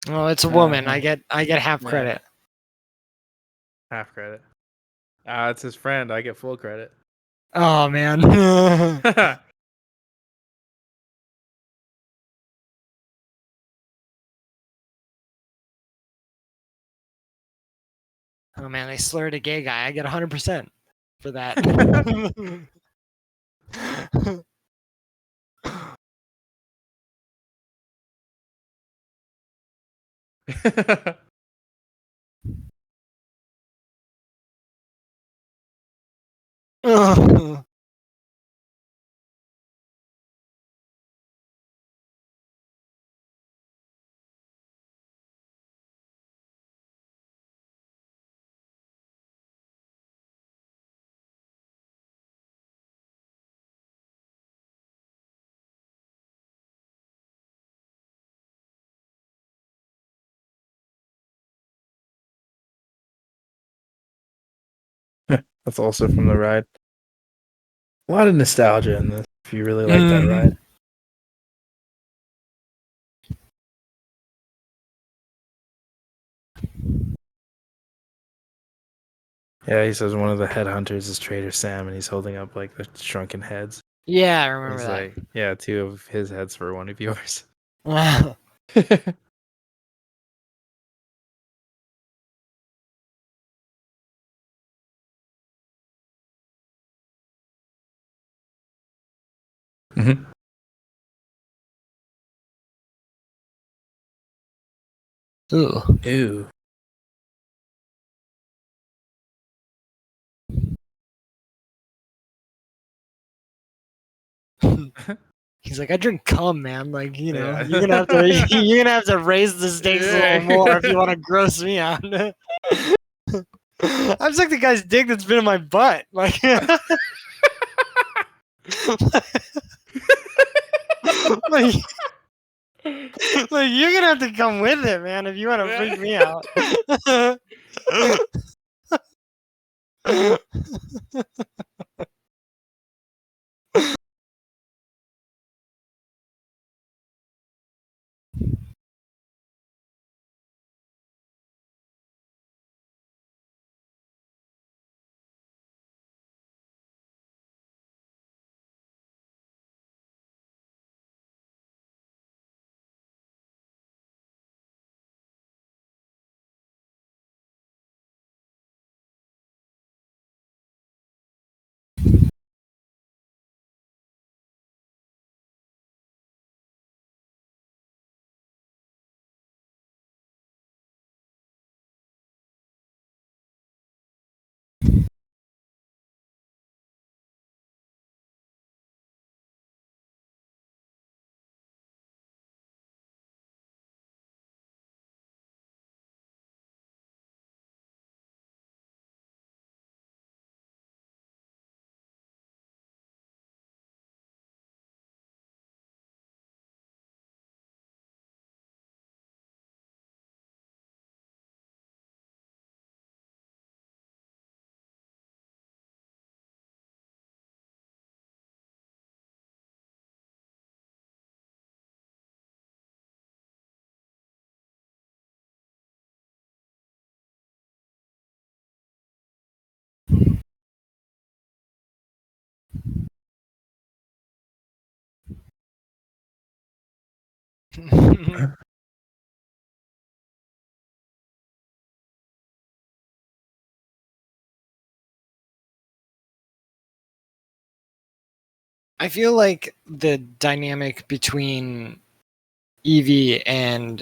Oh, it's a woman. Uh-huh. I get half Yeah. credit. Half credit. It's his friend. I get full credit. Oh man. Oh man, they slurred a gay guy. I get 100% for that. Oh. That's also from the ride. A lot of nostalgia in this. If you really like that ride. Yeah, he says one of the headhunters is Trader Sam, and he's holding up like the shrunken heads. Yeah, I remember He's that. like, yeah, 2 of his heads for 1 of yours. Wow. Mhm. Ooh. Ew. He's like, I drink cum, man. Like, you know, Yeah. you're gonna have to you're gonna have to raise the stakes a little more if you want to gross me out. I'm like the guy's dick that's been in my butt. Like, like, like you're gonna have to come with it, man, if you want to freak me out. I feel like the dynamic between Evie and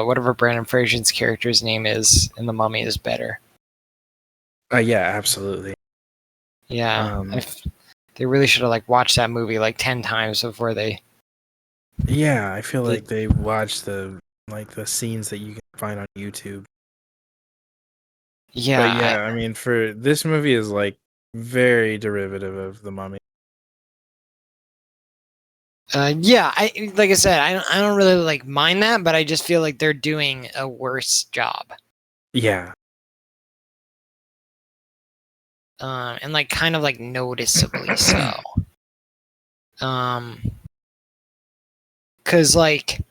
whatever Brandon Fraser's character's name is in The Mummy is better. Yeah, absolutely. Yeah, they really should have like watched that movie like 10 times before they. Yeah, I feel like they watched the scenes that you can find on YouTube. Yeah, But yeah, I mean, for this movie is like very derivative of The Mummy. yeah. Like I said, I don't really like mind that, but I just feel like they're doing a worse job. Yeah. And like kind of like noticeably so. Cause like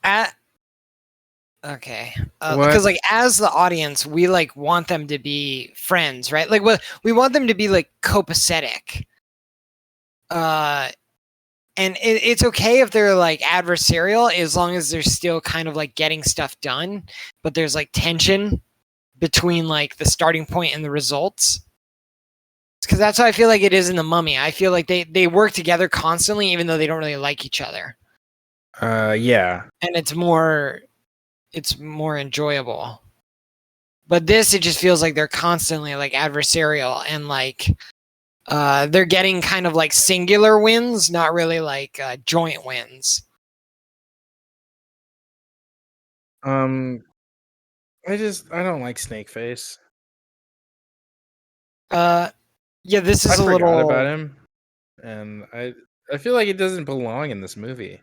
because like as the audience, we like want them to be friends, right? Like we want them to be like copacetic. And it's okay if they're like adversarial as long as they're still kind of like getting stuff done, but there's like tension between like the starting point and the results. Because that's how I feel like it is in The Mummy. I feel like they work together constantly, even though they don't really like each other. Yeah. And it's more enjoyable. But this, it just feels like they're constantly like adversarial and like they're getting kind of like singular wins, not really like joint wins. I don't like Snakeface. Yeah, this is I a forgot little about him, and I feel like it doesn't belong in this movie.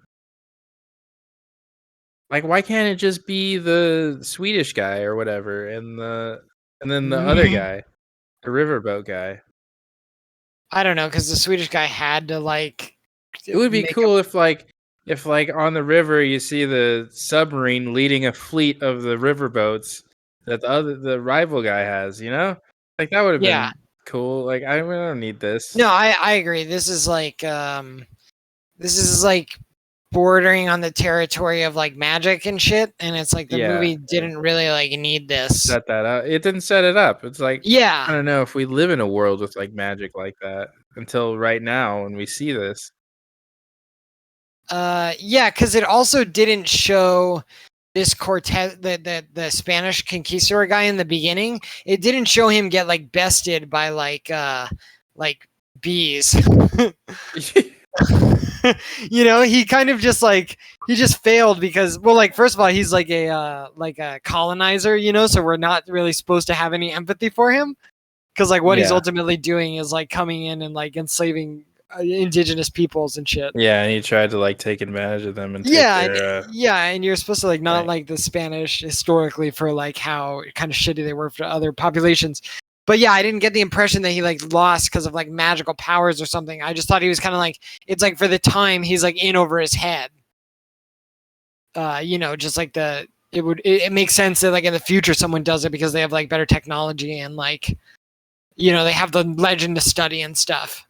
Like, why can't it just be the Swedish guy or whatever, and then the other guy? The riverboat guy. I don't know, because the Swedish guy had to like It would be make cool if like on the river you see the submarine leading a fleet of the riverboats that the rival guy has, you know? Like that would have yeah. been cool. Like I don't need this. No, I agree. This is like bordering on the territory of like magic and shit, and it's like the Yeah. movie didn't really like need this. Set that up. It didn't set it up. It's like Yeah. I don't know if we live in a world with like magic like that until right now when we see this. Yeah, because it also didn't show this Cortez, the Spanish conquistador guy in the beginning. It didn't show him get like bested by like bees. You know, he kind of just like he just failed because well, like first of all, he's like a colonizer, you know, so we're not really supposed to have any empathy for him because like what he's Yeah. ultimately doing is like coming in and like enslaving indigenous peoples and shit. Yeah, and he tried to like take advantage of them and take Yeah, their and you're supposed to like not right. like the Spanish historically for like how kind of shitty they were for other populations. But yeah, I didn't get the impression that he like lost because of like magical powers or something. I just thought he was kind of like it's like for the time he's like in over his head. You know, just like it makes sense that like in the future someone does it because they have like better technology and like you know they have the legend to study and stuff.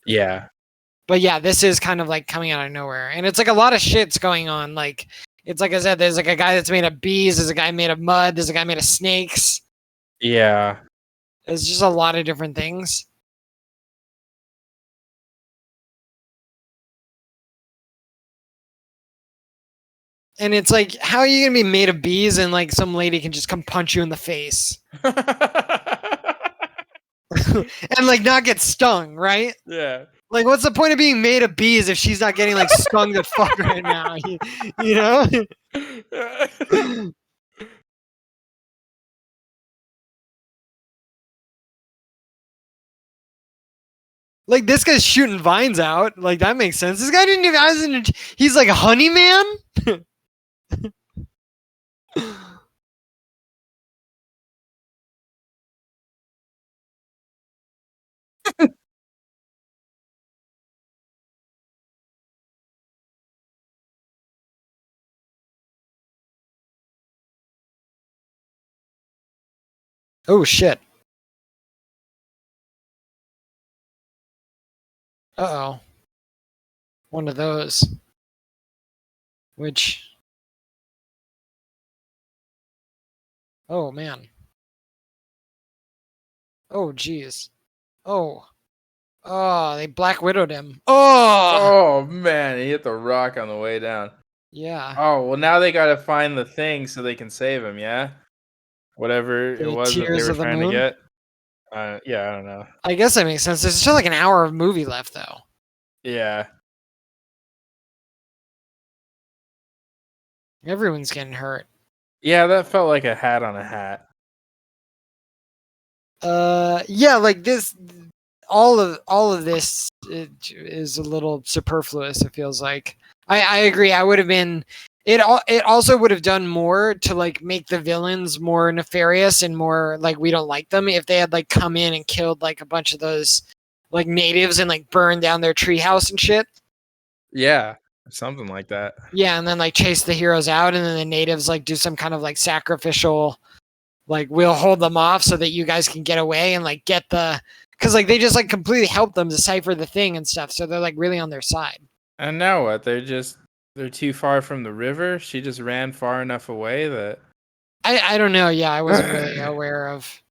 Yeah. But yeah, this is kind of like coming out of nowhere, and it's like a lot of shit's going on. Like it's like I said, there's like a guy that's made of bees, there's a guy made of mud, there's a guy made of snakes. Yeah. There's just a lot of different things. And it's like, how are you gonna be made of bees and like some lady can just come punch you in the face and like not get stung, right? Yeah. Like, what's the point of being made of bees if she's not getting like stung the fuck right now? You know? Like this guy's shooting vines out. Like that makes sense. This guy didn't even. He's like a honey man. Oh shit. Uh oh. One of those. Which. Oh man. Oh jeez. Oh. Oh, they Black Widowed him. Oh. Oh man, he hit the rock on the way down. Yeah. Oh, well now they gotta find the thing so they can save him, yeah? Whatever it The was that they Tears were of the trying to Moon. get. Yeah, I don't know. I guess that makes sense. There's still like an hour of movie left though. Yeah. Everyone's getting hurt. Yeah, that felt like a hat on a hat. Yeah, like this all of this is a little superfluous, it feels like. I agree. I would have been it also would have done more to like make the villains more nefarious and more like we don't like them if they had like come in and killed like a bunch of those like natives and like burned down their treehouse and shit. Yeah, something like that. Yeah, and then like chase the heroes out and then the natives like do some kind of like sacrificial like we'll hold them off so that you guys can get away and like get the because like they just like completely help them decipher the thing and stuff, so they're like really on their side. And now what? They're too far from the river. She just ran far enough away that I don't know. Yeah, I wasn't really aware of.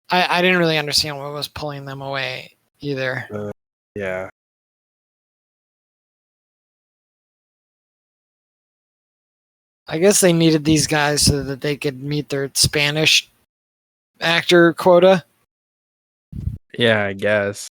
I didn't really understand what was pulling them away either. yeah. I guess they needed these guys so that they could meet their Spanish actor quota. Yeah, I guess.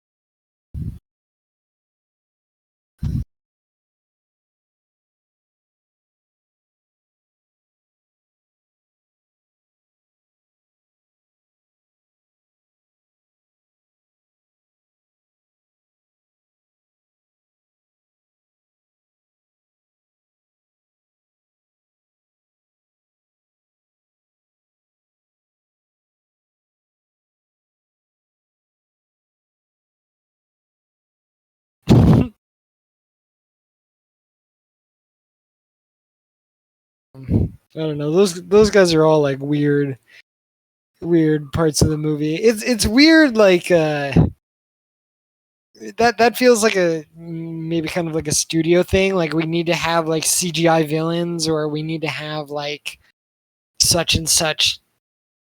I don't know. Those guys are all like weird parts of the movie. It's weird, like that feels like a maybe kind of like a studio thing. Like we need to have like CGI villains, or we need to have like such and such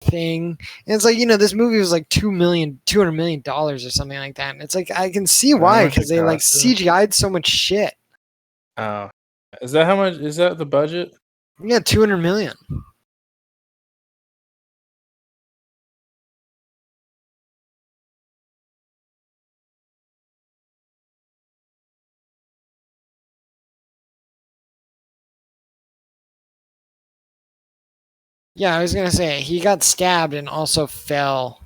thing. And it's like, this movie was like $200 million or something like that. And it's like I can see How why, much because it they like cost? CGI'd so much shit. Oh, is that how much? Is that the budget? Yeah, 200 million. Yeah, I was gonna say he got stabbed and also fell.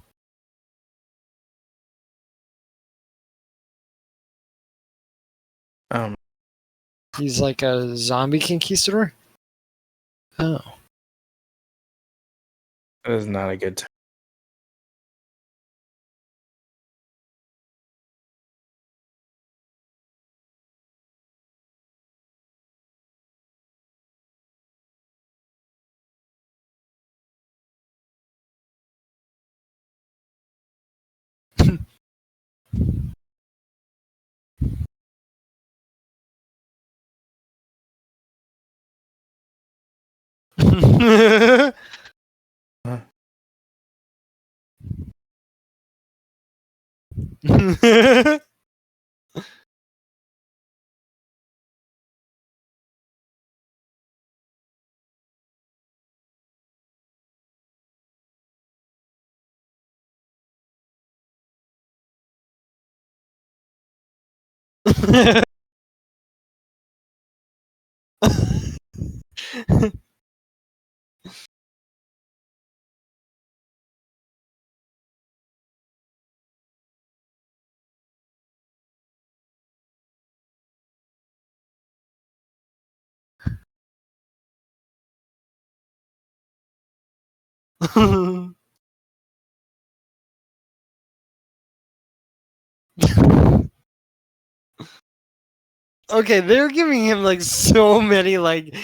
He's like a zombie conquistador. Oh. That is not a good time. Okay, they're giving him like so many like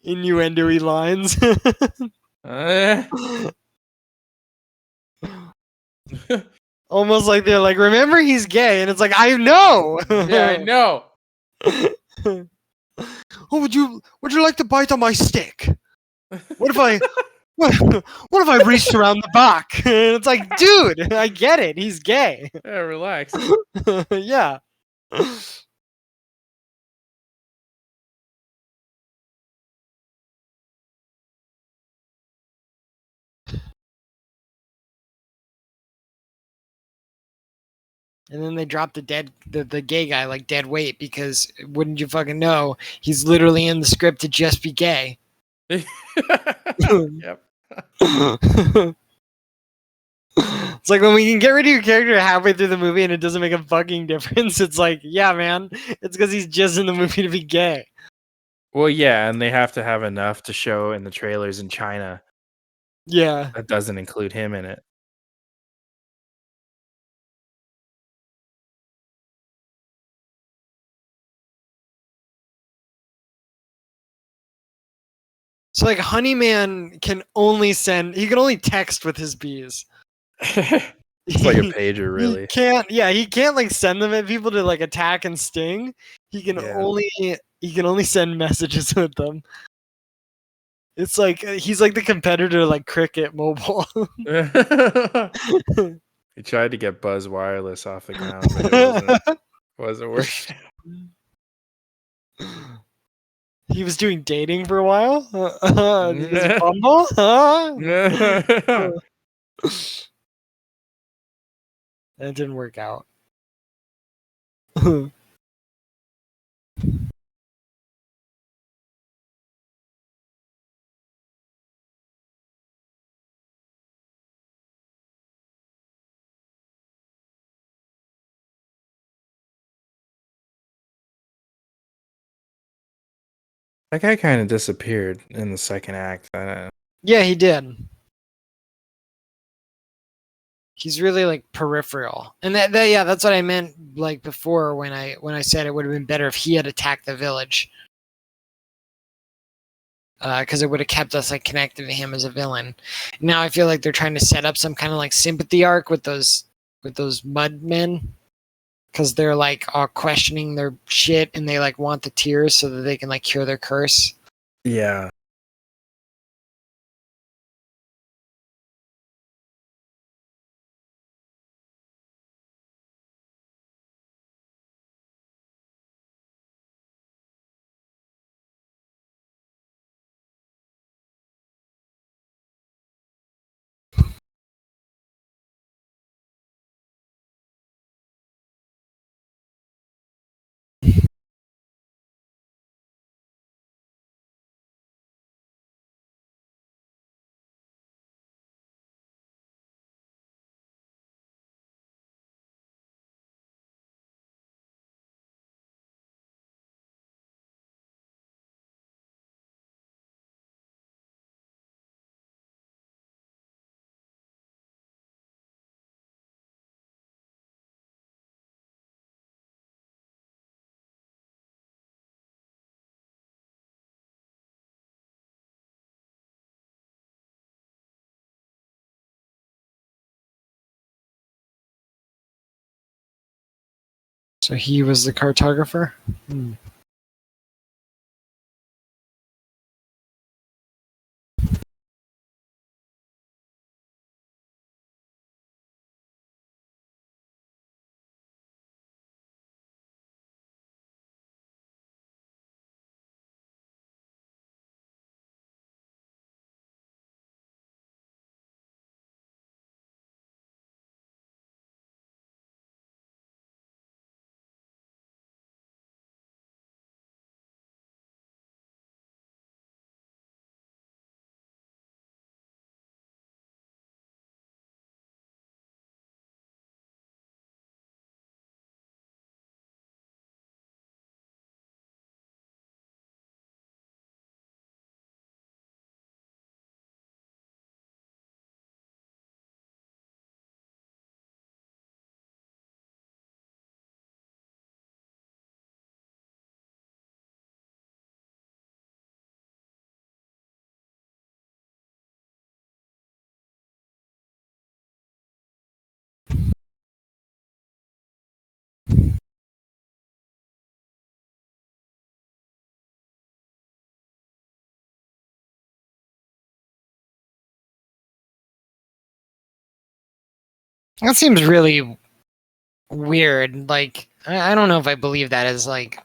innuendo-y lines. Almost like they're like, remember he's gay, and it's like, I know. Yeah, I know. Oh, would you like to bite on my stick? What if I what if I reached around the back? And it's like, dude, I get it. He's gay. Yeah, relax. Yeah. And then they dropped the gay guy like dead weight, because wouldn't you fucking know, he's literally in the script to just be gay. Yep. It's like when we can get rid of your character halfway through the movie and it doesn't make a fucking difference. It's like, yeah, man, it's because he's just in the movie to be gay. Well, yeah, and they have to have enough to show in the trailers in China. Yeah. That doesn't include him in it. So like Honeyman can only text with his bees. It's like a pager, really. He can't like send them at people to like attack and sting. He can only send messages with them. It's like he's like the competitor to like Cricket Mobile. He tried to get Buzz Wireless off the ground, but it wasn't working. He was doing dating for a while. Bumble? That didn't work out. That guy kind of disappeared in the second act. Yeah, he did. He's really like peripheral, and that's what I meant like before when I said it would have been better if he had attacked the village. because it would have kept us like connected to him as a villain. Now I feel like they're trying to set up some kind of like sympathy arc with those mud men, because they're like all questioning their shit and they like want the tears so that they can like cure their curse. Yeah. So he was the cartographer. That seems really weird. Like, I don't know if I believe that as like.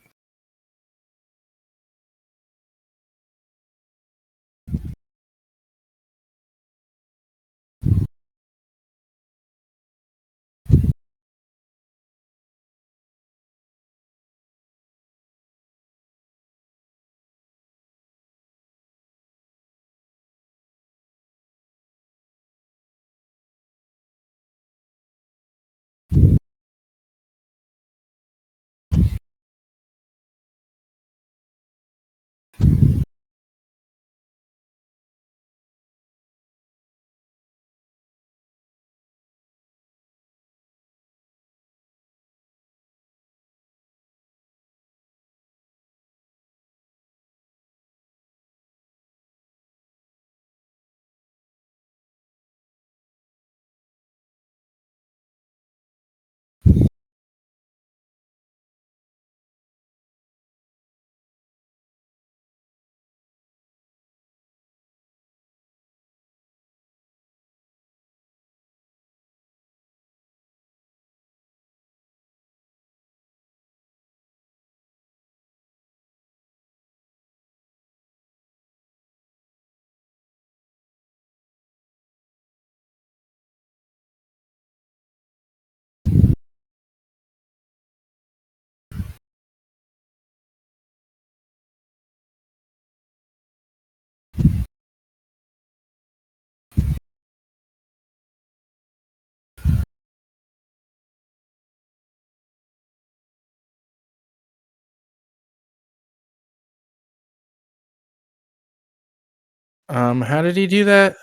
How did he do that?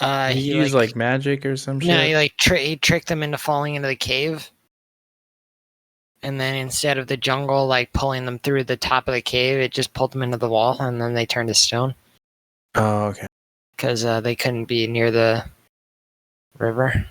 Did he He use like magic or some no, shit? he tricked them into falling into the cave. And then instead of the jungle like pulling them through the top of the cave, it just pulled them into the wall, and then they turned to stone Oh, okay. because they couldn't be near the river.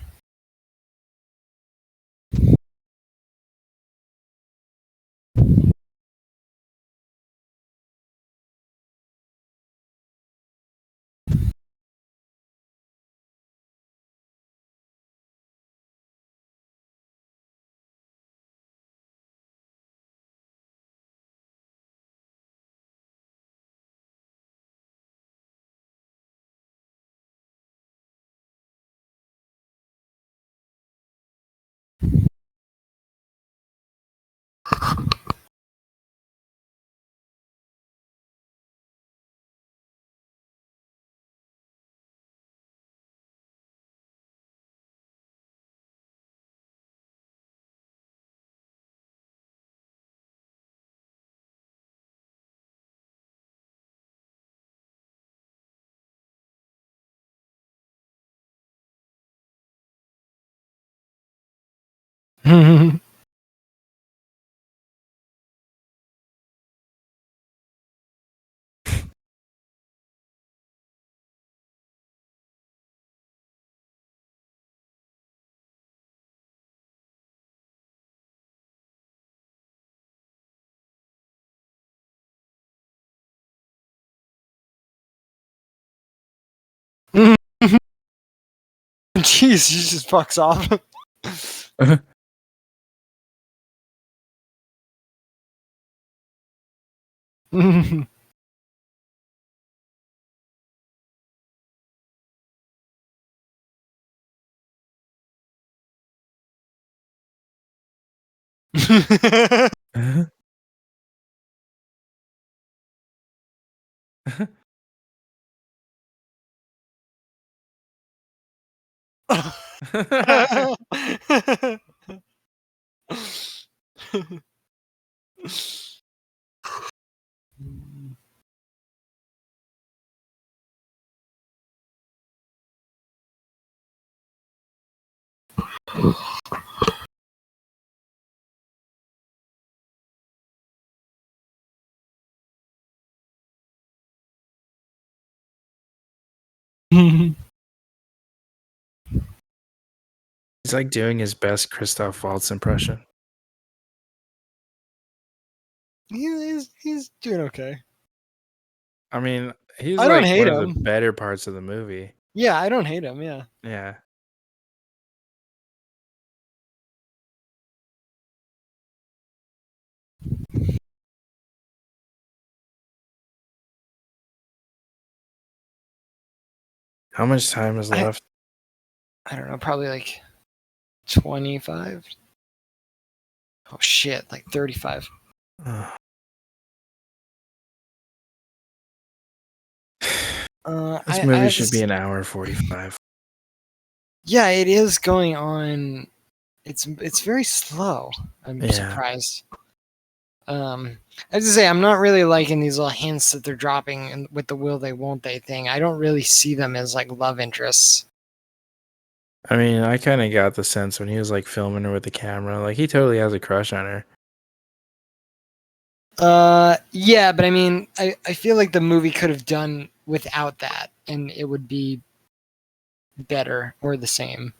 Jeez, he just fucks off. He's like doing his best Christoph Waltz impression. He's doing okay. I mean, he's I don't like hate one of the him. better parts of the movie. Yeah, I don't hate him. Yeah. Yeah. How much time is left? I don't know, probably like 25. Oh shit, like 35. This I movie have should to be an hour 45. Yeah, it is going on. It's very slow. I'm Yeah. surprised. I have to say, I'm not really liking these little hints that they're dropping with the will they won't they thing. I don't really see them as like love interests. I mean, I kind of got the sense when he was like filming her with the camera, like he totally has a crush on her. Yeah, but I mean, I feel like the movie could have done without that, and it would be better or the same.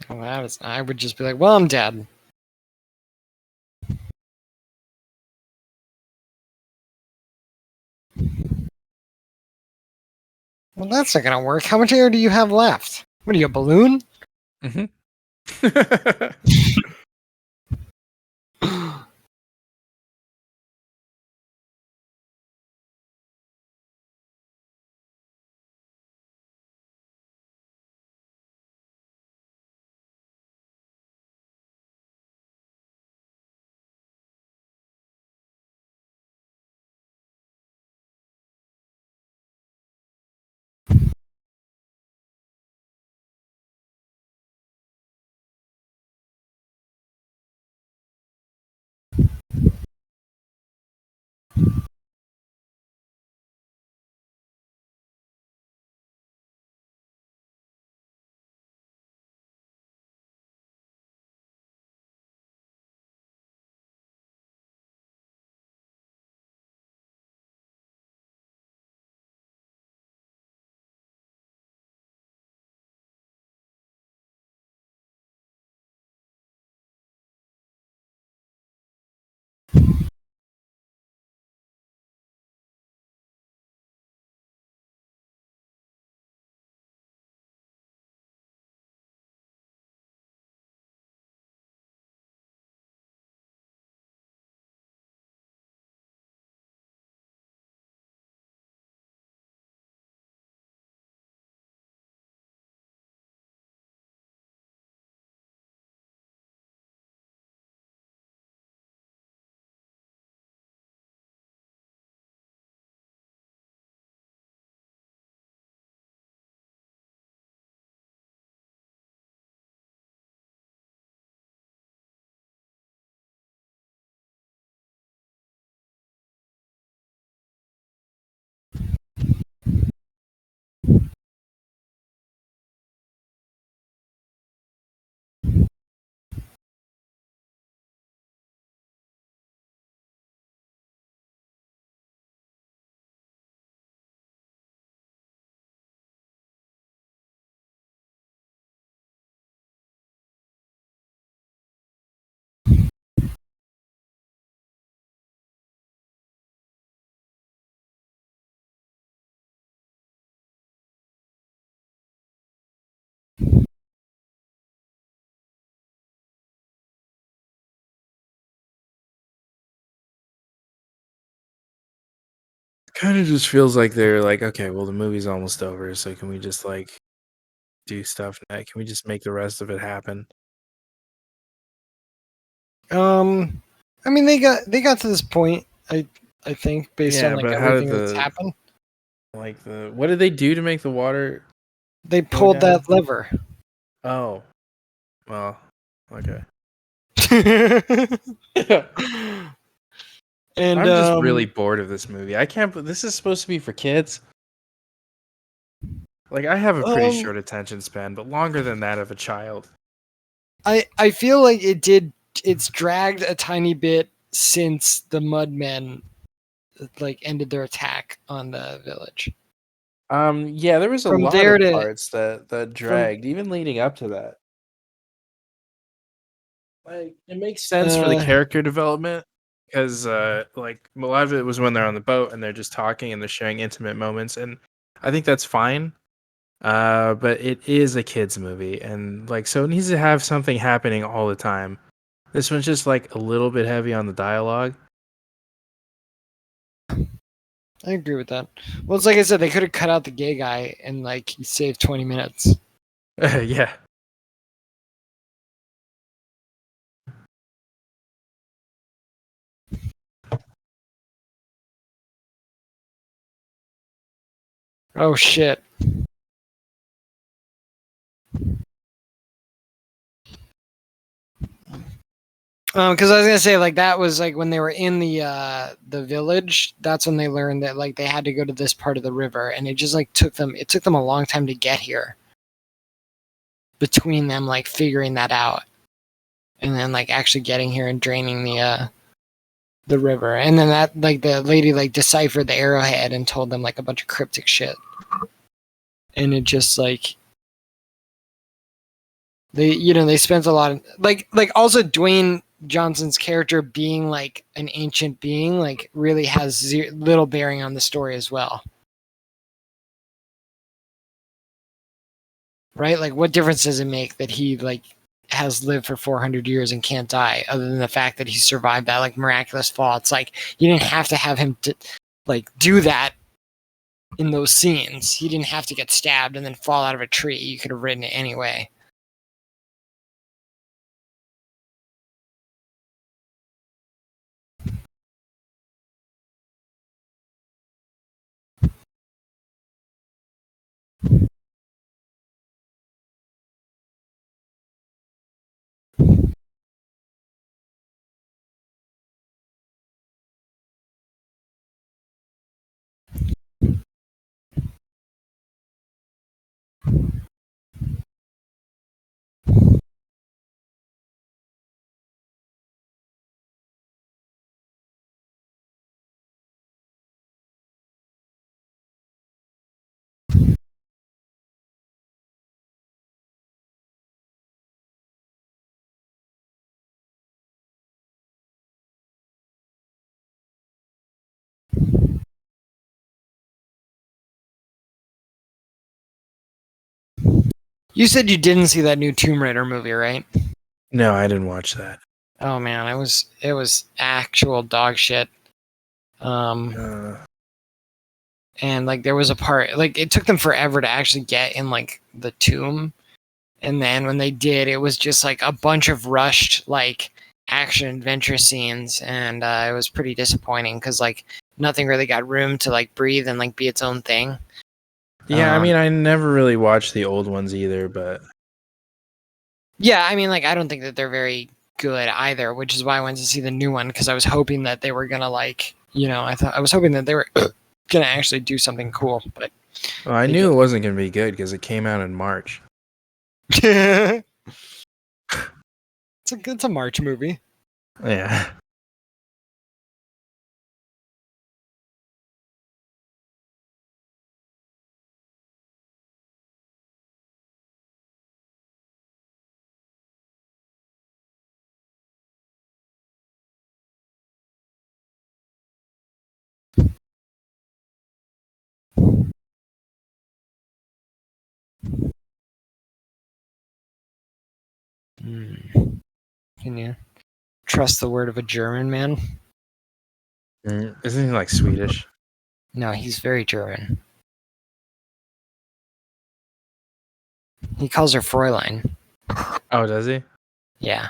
Well, I would just be like, well, I'm dead. Well, that's not gonna work. How much air do you have left? What are you, a balloon? Mm-hmm. Kind of just feels like they're like, okay, well, the movie's almost over, so can we just like do stuff now? Can we just make the rest of it happen? I mean, they got to this point. I think based on Yeah, like but how did everything that's happened, what did they do to make the water they go pulled down? that lever. Oh, well, okay. And I'm just really bored of this movie. I can't. This is supposed to be for kids. Like I have a pretty short attention span, but longer than that of a child. I feel like it's dragged a tiny bit since the Mudmen like ended their attack on the village. Yeah, there was a From lot there of to parts that dragged, even leading up to that. Like it makes sense for the character development because like a lot of it was when they're on the boat and they're just talking and they're sharing intimate moments, and I think that's fine. But it is a kids movie, and like so it needs to have something happening all the time. This one's just like a little bit heavy on the dialogue. I agree with that. Well, it's like I said, they could have cut out the gay guy and like he saved 20 minutes. Yeah. Oh shit. Because I was gonna say like that was like when they were in the village. That's when they learned that like they had to go to this part of the river, and it just like took them. It took them a long time to get here. Between them, like figuring that out, and then like actually getting here and draining the river, and then that like the lady like deciphered the arrowhead and told them like a bunch of cryptic shit, and it just like they spent a lot of like also Dwayne Johnson's character being like an ancient being like really has little bearing on the story as well, right? Like what difference does it make that he like has lived for 400 years and can't die, other than the fact that he survived that like miraculous fall? It's like you didn't have to have him like do that in those scenes. He didn't have to get stabbed and then fall out of a tree. You could have written it anyway. You said you didn't see that new Tomb Raider movie, right? No, I didn't watch that. Oh man, it was actual dog shit. Uh, And like there was a part like it took them forever to actually get in like the tomb, and then when they did, it was just like a bunch of rushed like action adventure scenes, and it was pretty disappointing because like nothing really got room to like breathe and like be its own thing. yeah, I mean, I never really watched the old ones either, but Yeah, I mean, like I don't think that they're very good either, which is why I went to see the new one because I was hoping that they were gonna like, I was hoping that they were gonna actually do something cool, but well, I they knew it didn't. wasn't going to be good because it came out in March. it's a March movie. Yeah. Can you trust the word of a German man? Isn't he like Swedish? No, he's very German. He calls her Fräulein. Oh, does he? Yeah.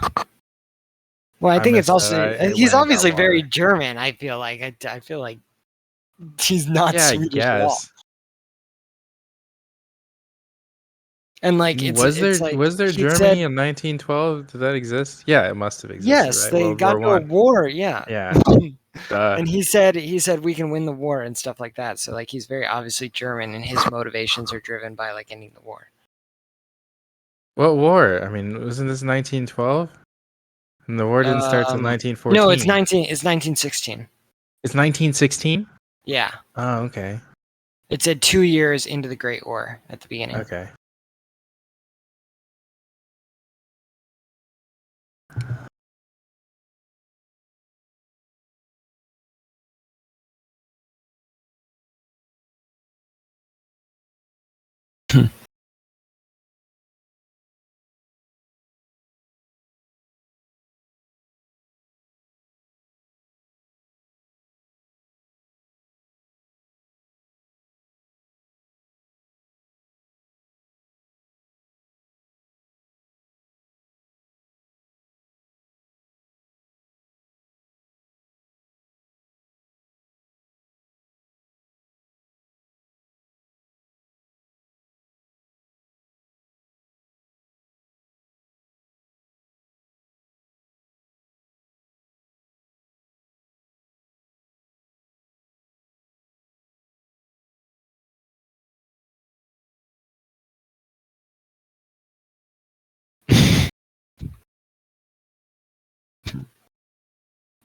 Well, I I think it's missed also that. It he's went in that obviously very water. German. I feel like I feel like he's not Yeah, I Swedish at all. guess. And like it's like Was there he Germany said, in 1912? Did that exist? Yeah, it must have existed, yes, right? they World got War into a One. war. Yeah. Yeah. Duh. And he said we can win the war and stuff like that. So like he's very obviously German, and his motivations are driven by like ending the war. What war? I mean, wasn't this 1912? And the war didn't start till Um, no, 1914. it's 1916. It's 1916? Yeah, Oh, okay. it said 2 years into the Great War at the beginning. Okay.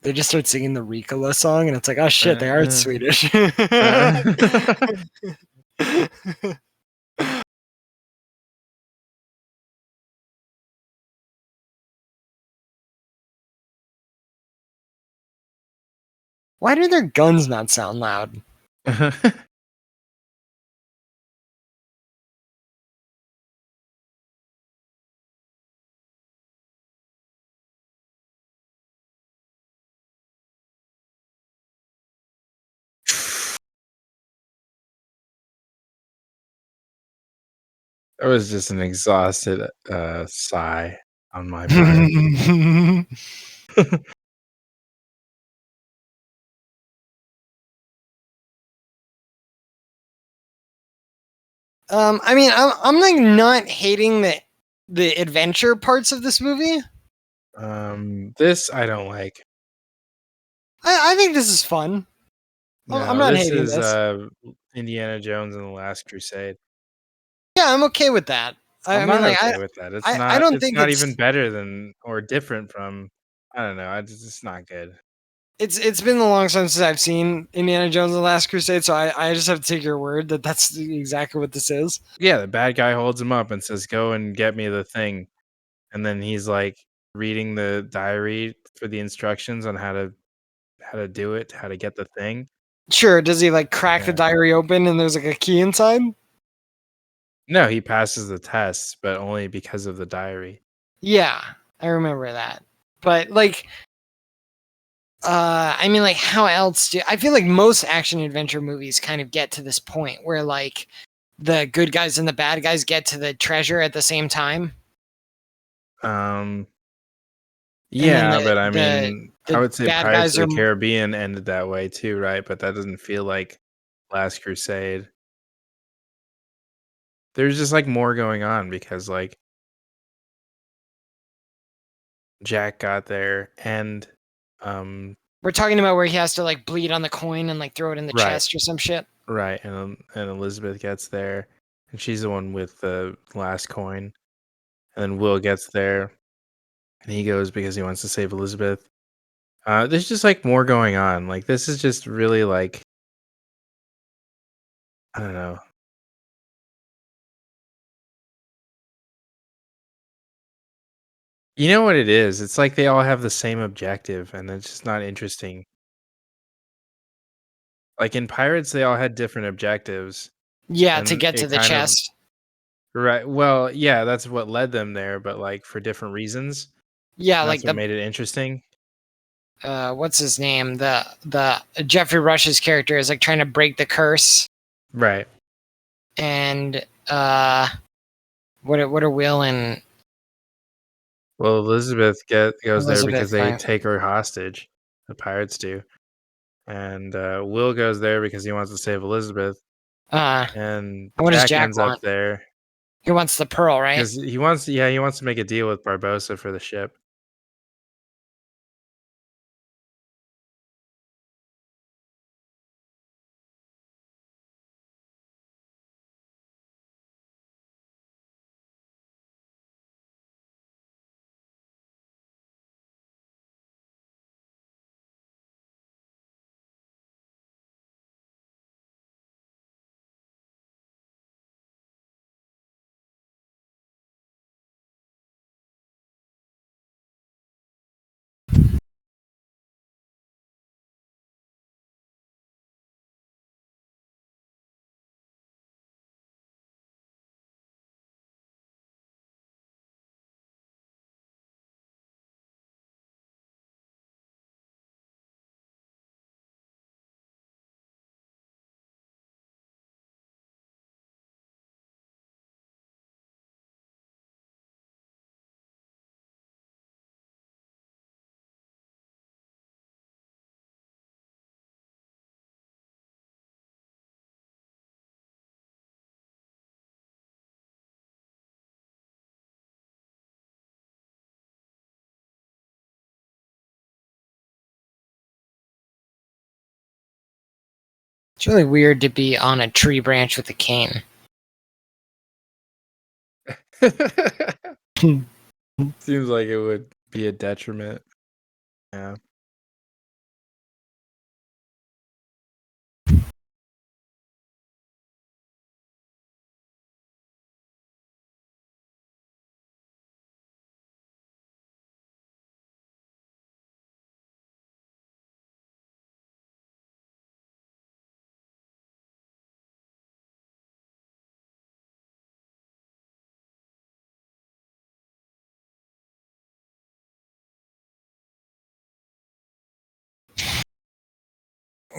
They just start singing the Ricola song, and it's like, oh shit, they are Uh, Swedish. Why do their guns not sound loud? That was just an exhausted sigh on my part. I mean, I'm like not hating the adventure parts of this movie. This I don't like. I think this is fun. I'm No, not this hating is this. Indiana Jones and the Last Crusade. Yeah, I'm okay with that. I I'm mean, not like, okay with that. I don't It's think not even better than or different from I don't know. It's not good. it's been a long time since I've seen Indiana Jones and the Last Crusade, so I just have to take your word that that's exactly what this is. Yeah, the bad guy holds him up and says, "Go and get me the thing." And then he's like reading the diary for the instructions on how to do it, how to get the thing. Sure, does he like crack the Yeah. diary open and there's like a key inside? No, he passes the test, but only because of the diary. Yeah, I remember that. But like I mean, like, how else do I feel like most action adventure movies kind of get to this point where like the good guys and the bad guys get to the treasure at the same time, Um, and then yeah, but I mean, I the would say bad Pirates guys of are the Caribbean ended that way too, right? But that doesn't feel like Last Crusade. There's just like more going on because like Jack got there and um we're talking about where he has to like bleed on the coin and like throw it in the right, chest or some shit. right, and Elizabeth gets there and she's the one with the last coin. And then Will gets there and he goes because he wants to save Elizabeth. There's just like more going on. Like this is just really like I don't know. You know what it is? It's like they all have the same objective and it's just not interesting. Like in Pirates, they all had different objectives Yeah, to and get to it the kind of chest. right. Well, yeah, that's what led them there, but like for different reasons. Yeah, And like that's what made it interesting. what's his name? The Jeffrey Rush's character is like trying to break the curse, Right. and what are Will and Well, Elizabeth goes there because Elizabeth they going? take her hostage. The pirates do. And Will goes there because he wants to save Elizabeth. Uh, And what does Jack Jack ends up want? there He wants the pearl, right? because he wants, yeah, he wants to make a deal with Barbossa for the ship. It's really weird to be on a tree branch with a cane. Seems like it would be a detriment. Yeah.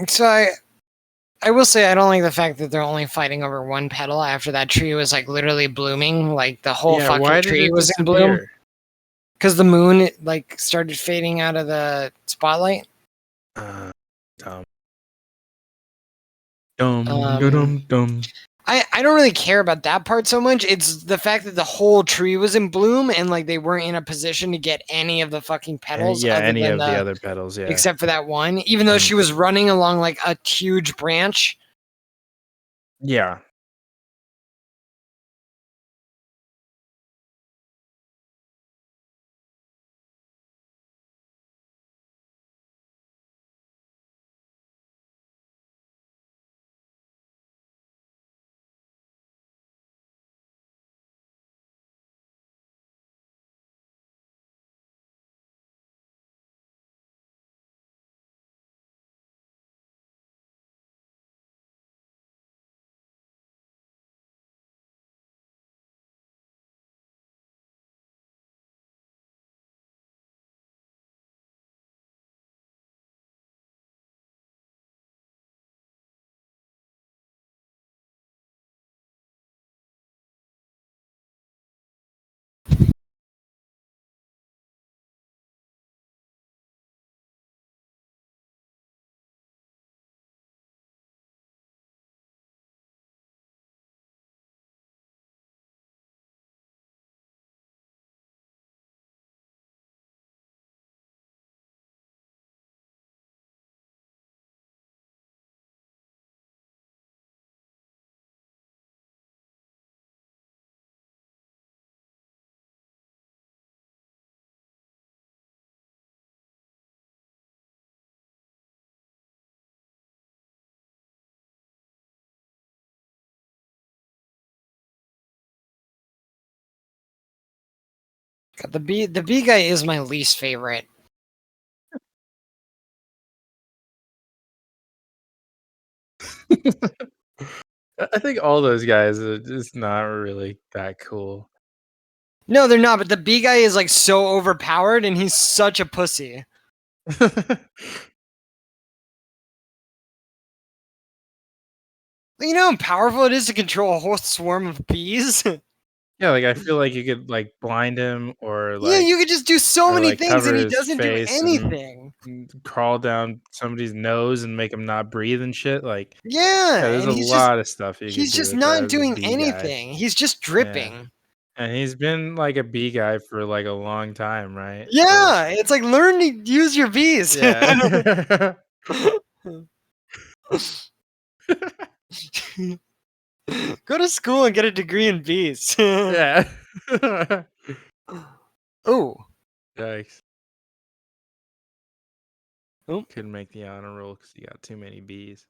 So I will say I don't like the fact that they're only fighting over one petal after that tree was like literally blooming. Like the whole Yeah, fucking why did tree it was in bloom disappear? because the moon like started fading out of the spotlight. Dumb. Dum Um, dum dum. I don't really care about that part so much. It's the fact that the whole tree was in bloom and like they weren't in a position to get any of the fucking petals Yeah, other any than of the other petals, yeah. except for that one. Even though And she was running along like a huge branch. yeah. The bee guy is my least favorite. I think all those guys are just not really that cool. No, they're not, but the bee guy is like so overpowered and he's such a pussy. You know how powerful it is to control a whole swarm of bees? Yeah, like I feel like you could like blind him Yeah, you could just do so many things and cover he his doesn't do face and anything. crawl down somebody's nose and make him not breathe and shit. Like, Yeah, yeah, there's and a lot of stuff you could he's do just with not the doing bee guy. anything. He's just Yeah, dripping. and he's been like a bee guy for like a long time, right? So Yeah, it's like learn to use your bees. yeah. Go to school and get a degree in bees. Yeah. Oh. Yikes. Oh. Couldn't make the honor roll because you got too many bees.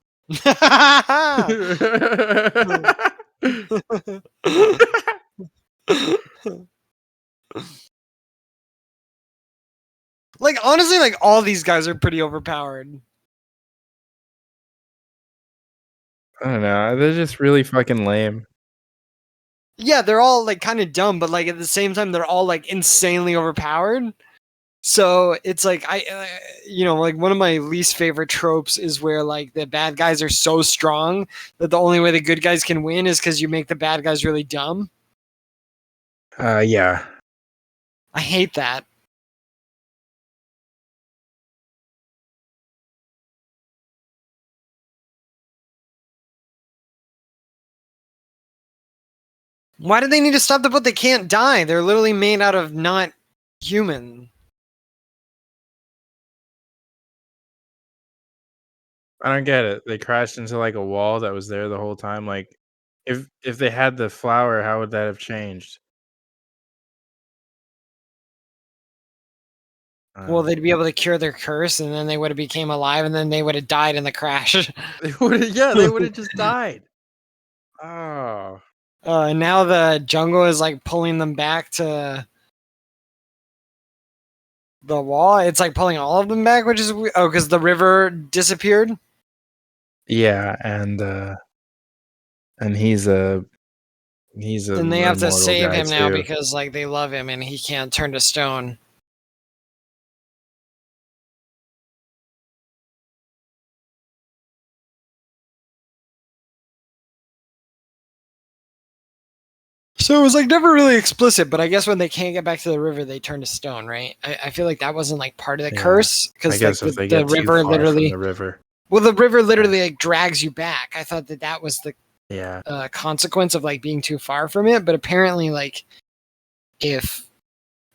Like honestly, like all these guys are pretty overpowered. I don't know. They're just really fucking lame. Yeah, they're all like kind of dumb, but like at the same time, they're all like insanely overpowered. So it's like like one of my least favorite tropes is where like the bad guys are so strong that the only way the good guys can win is because you make the bad guys really dumb. Yeah. I hate that. Why do they need to stop the boat? They can't die. They're literally made out of not human. I don't get it. They crashed into like a wall that was there the whole time. Like, if they had the flower, how would that have changed? Well, they'd be able to cure their curse, and then they would have became alive, and then they would have died in the crash. They would have. Yeah, they would have just died. Oh. And now the jungle is like pulling them back to the wall. It's like pulling all of them back, which is because the river disappeared. Yeah, and he's a And they have to immortal save guy him now too. because like they love him and he can't turn to stone. So it was like never really explicit, but I guess when they can't get back to the river, they turn to stone, right? I feel like that wasn't like part of the Yeah. curse I because like guess if they the get too river far literally, from the river. well, the river literally like drags you back. I thought that that was the Yeah. consequence of like being too far from it, but apparently like if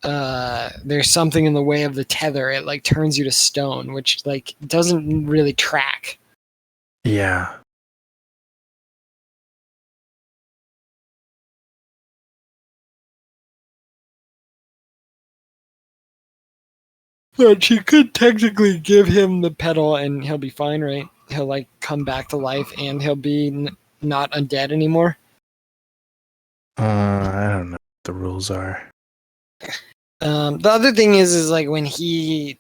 there's something in the way of the tether, it like turns you to stone, which like doesn't really track. Yeah. But she could technically give him the pedal and he'll be fine, right? He'll like come back to life and he'll be not undead anymore. I don't know what the rules are. The other thing is like when he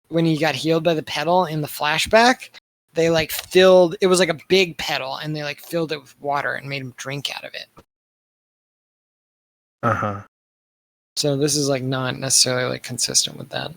when he got healed by the pedal in the flashback, they like filled it was like a big pedal and they like filled it with water and made him drink out of it. Uh-huh. So this is like not necessarily like consistent with that.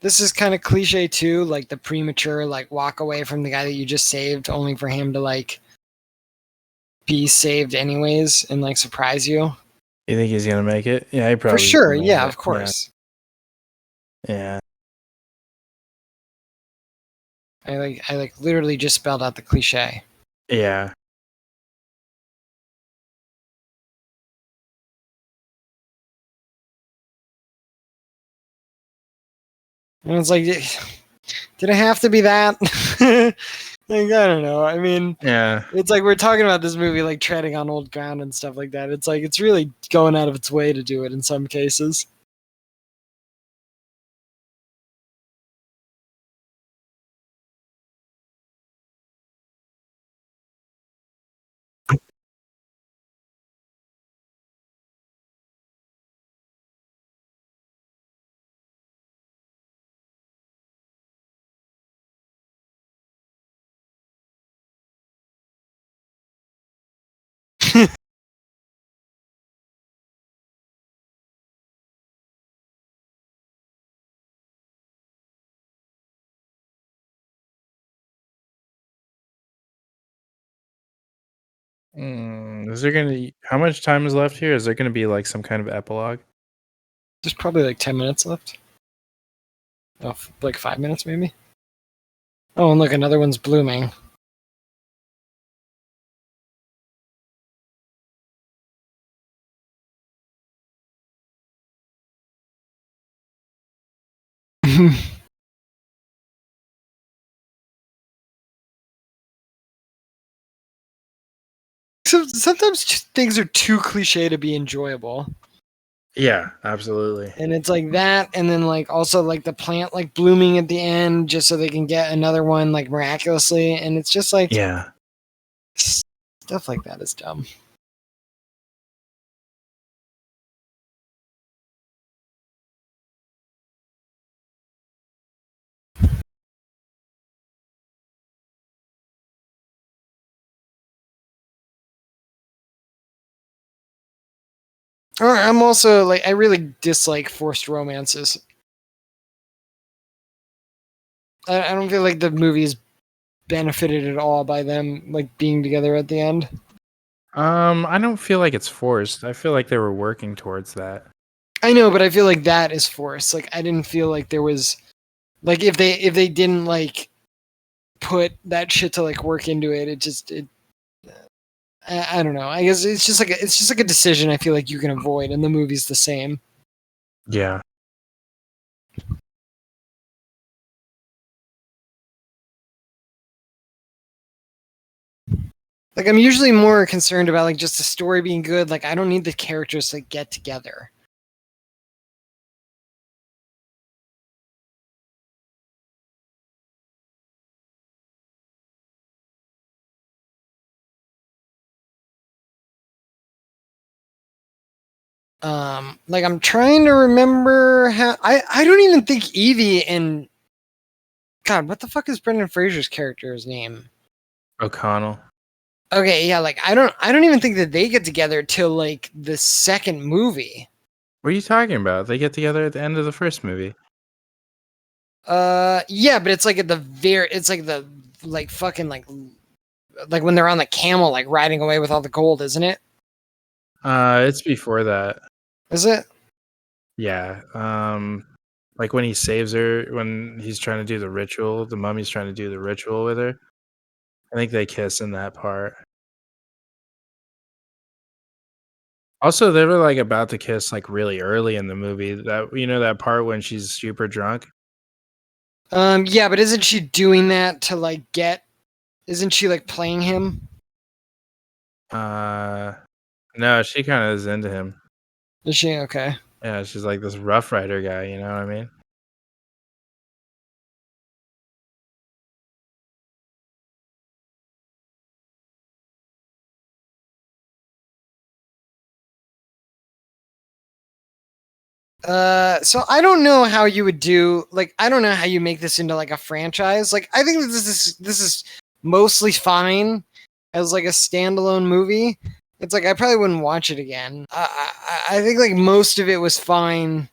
This is kind of cliche too, like the premature like walk away from the guy that you just saved only for him to like be saved anyways and like surprise you. You think he's gonna make it? Yeah, he probably For sure, will make yeah, it. of course. Yeah. I like literally just spelled out the cliche. Yeah. And it's like did it have to be that? Like I don't know. I mean, Yeah. it's like we're talking about this movie like treading on old ground and stuff like that. It's like it's really going out of its way to do it in some cases. Is there gonna how much time is left here? Is there gonna be like some kind of epilogue? There's probably like 10 minutes left. Oh, like 5 minutes maybe. Oh, and look, another one's blooming. Sometimes things are too cliche to be enjoyable. Yeah, absolutely. And it's like that, and then like also like the plant like blooming at the end just so they can get another one like miraculously. And it's just like Yeah. stuff like that is dumb. I'm also like I really dislike forced romances. I don't feel like the movie's benefited at all by them like being together at the end. I don't feel like it's forced. I feel like they were working towards that. I know, but I feel like that is forced. Like I didn't feel like there was like if they didn't like put that shit to like work into it, I don't know. I guess it's just like a decision I feel like you can avoid, and the movie's the same. Yeah. Like I'm usually more concerned about like just the story being good. Like I don't need the characters to get together. Like I'm trying to remember how I don't even think Evie and God, what the fuck is Brendan Fraser's character's name? O'Connell. Okay, yeah, like I don't even think that they get together till like the second movie. What are you talking about? They get together at the end of the first movie. Yeah, but it's like at the it's like the fucking like when they're on the camel like riding away with all the gold, isn't it? It's before that. Is it? Yeah. Like when he saves her, when he's trying to do the ritual, the mummy's trying to do the ritual with her. I think they kiss in that part. Also, they were like about to kiss like really early in the movie. That that part when she's super drunk. Yeah, but isn't she doing that to like get? Isn't she like playing him? No, she kind of is into him. Is she okay? Yeah, she's like this Rough Rider guy. You know what I mean? So I don't know how you would do like I don't know how you make this into like a franchise. Like I think that this is mostly fine as like a standalone movie. It's like I probably wouldn't watch it again. I think like most of it was fine.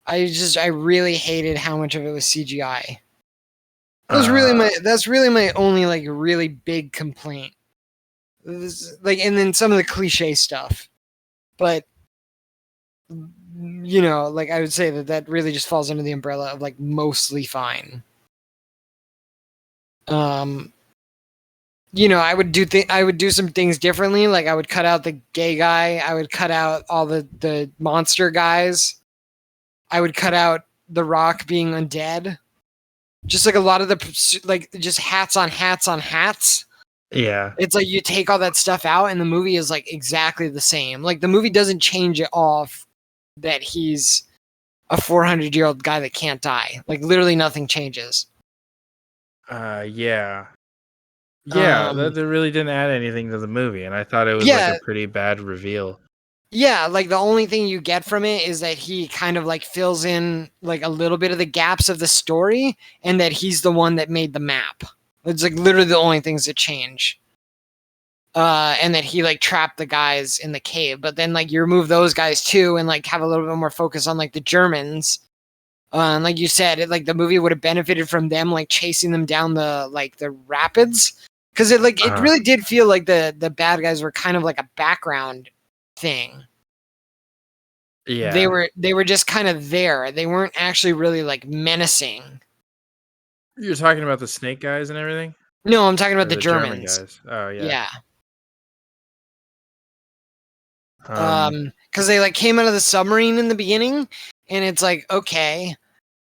I really hated how much of it was CGI. That's really my only like really big complaint. Like and then some of the cliche stuff. But like I would say that really just falls under the umbrella of like mostly fine. I would do some things differently. Like I would cut out the gay guy. I would cut out all the monster guys. I would cut out The Rock being undead. Just like a lot of the like just hats on hats on hats. Yeah. It's like you take all that stuff out and the movie is like exactly the same. Like the movie doesn't change it off that he's a 400-year-old guy that can't die. Like literally nothing changes. Yeah. Yeah, that really didn't add anything to the movie, and I thought it was like a pretty bad reveal. Yeah, like the only thing you get from it is that he kind of like fills in like a little bit of the gaps of the story and that he's the one that made the map. It's like literally the only things that change. And that he like trapped the guys in the cave, but then like you remove those guys too and like have a little bit more focus on like the Germans. And like you said, like the movie would have benefited from them like chasing them down the rapids. Because it really did feel like the bad guys were kind of like a background thing. Yeah. They were just kind of there. They weren't actually really like menacing. You're talking about the snake guys and everything? No, I'm talking about the German Germans. guys. Oh yeah. Yeah. Because they like came out of the submarine in the beginning, and it's like okay.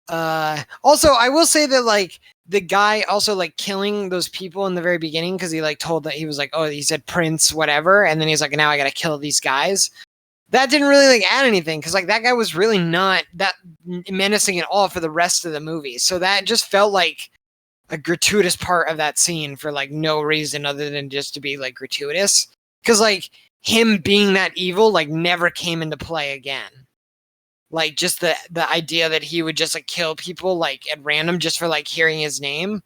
Also, I will say that like the guy also like killing those people in the very beginning because he like told that he was like, oh, he said Prince whatever, and then he's like, now I gotta kill these guys. That didn't really like add anything because like that guy was really not that menacing at all for the rest of the movie. So that just felt like a gratuitous part of that scene for like no reason other than just to be like gratuitous. Because like him being that evil like never came into play again. Like just the idea that he would just like kill people like at random just for like hearing his name.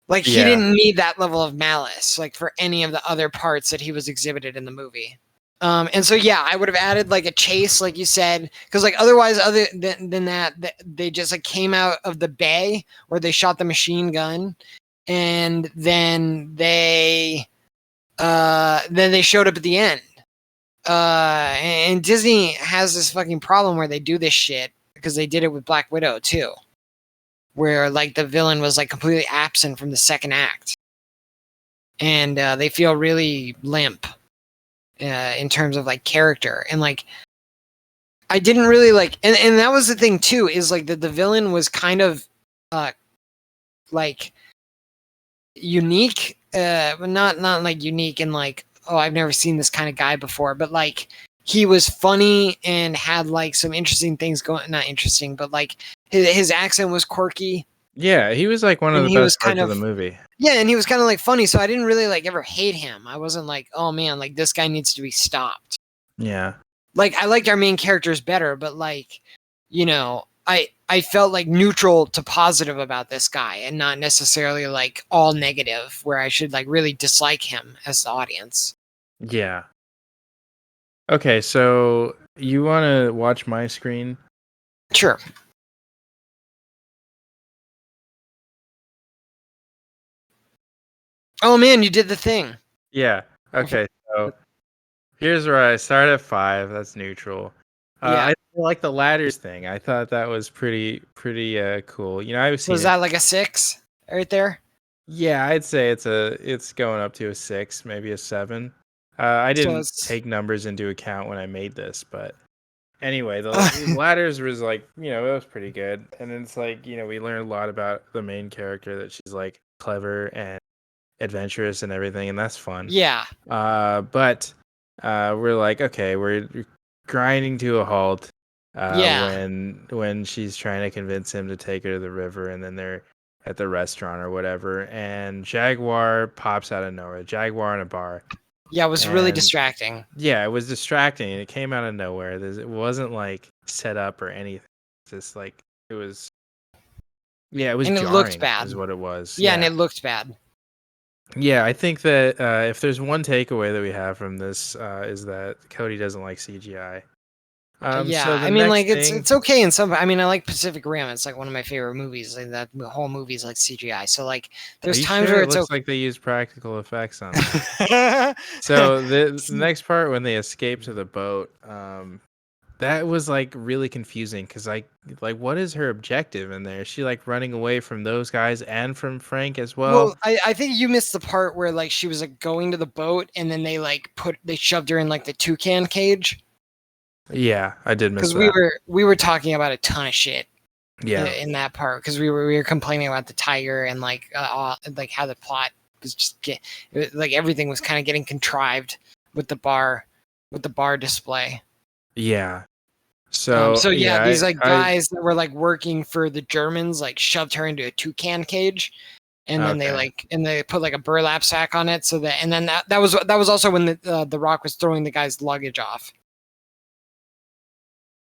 Like he didn't need that level of malice like for any of the other parts that he was exhibited in the movie. And so yeah, I would have added like a chase, like you said, because like otherwise, other than that, they just like came out of the bay where they shot the machine gun, and then they showed up at the end. And Disney has this fucking problem where they do this shit because they did it with Black Widow too, where like the villain was like completely absent from the second act, and they feel really limp. In terms of like character and like I didn't really like and that was the thing too is like the villain was kind of like unique not like unique and like oh I've never seen this kind of guy before but like he was funny and had like some interesting things going not interesting but like his accent was quirky. Yeah, he was like one of the best parts of the movie. Yeah, and he was kind of like funny, so I didn't really like ever hate him. I wasn't like, oh man, like this guy needs to be stopped. Yeah. like I liked our main characters better, but like, you know, I felt like neutral to positive about this guy and not necessarily like all negative where I should like really dislike him as the audience. Yeah. Okay, so you want to watch my screen? Sure. Oh man, you did the thing. Yeah. Okay, so here's where I start at 5. That's neutral. Yeah. I like the ladders thing. I thought that was pretty cool. You know, I've So seen is it. that like a 6 right there? Yeah, I'd say it's going up to a 6, maybe a 7. I So didn't it's take numbers into account when I made this, but anyway, the ladders was like, you know, it was pretty good. And it's like, you know, we learned a lot about the main character, that she's like clever and adventurous and everything, and that's fun. yeah. But we're like, okay, we're grinding to a halt Yeah. when she's trying to convince him to take her to the river, and then they're at the restaurant or whatever, and Jaguar pops out of nowhere. Jaguar in a bar. Yeah, it was really And distracting. yeah, it was distracting. It came out of nowhere. It wasn't like set up or anything. It's just like it was. Yeah, it was And it looked jarring, bad. is what it was. Yeah, and it looked bad. Yeah, I think that if there's one takeaway that we have from this, is that Cody doesn't like CGI. Yeah, So the I mean, like next thing, it's okay in some. I mean, I like Pacific Rim. It's like one of my favorite movies. Like that whole movie's like CGI. So like, are there's you times sure? where It it's looks okay. like they use practical effects on it. So the next part, when they escape to the boat, that was like really confusing because like what is her objective in there? Is she like running away from those guys and from Frank as well? Well, I think you missed the part where like she was like going to the boat and then they shoved her in like the toucan cage Yeah, I did miss because that. we were talking about a ton of shit Yeah, in that part because we were complaining about the tiger and like how the plot was like everything was kind of getting contrived with the bar display. yeah. So So yeah, yeah, these like I guys that were like working for the Germans like shoved her into a toucan cage, and then okay. they put like a burlap sack on it so that, and then that was also when the Rock was throwing the guy's luggage off.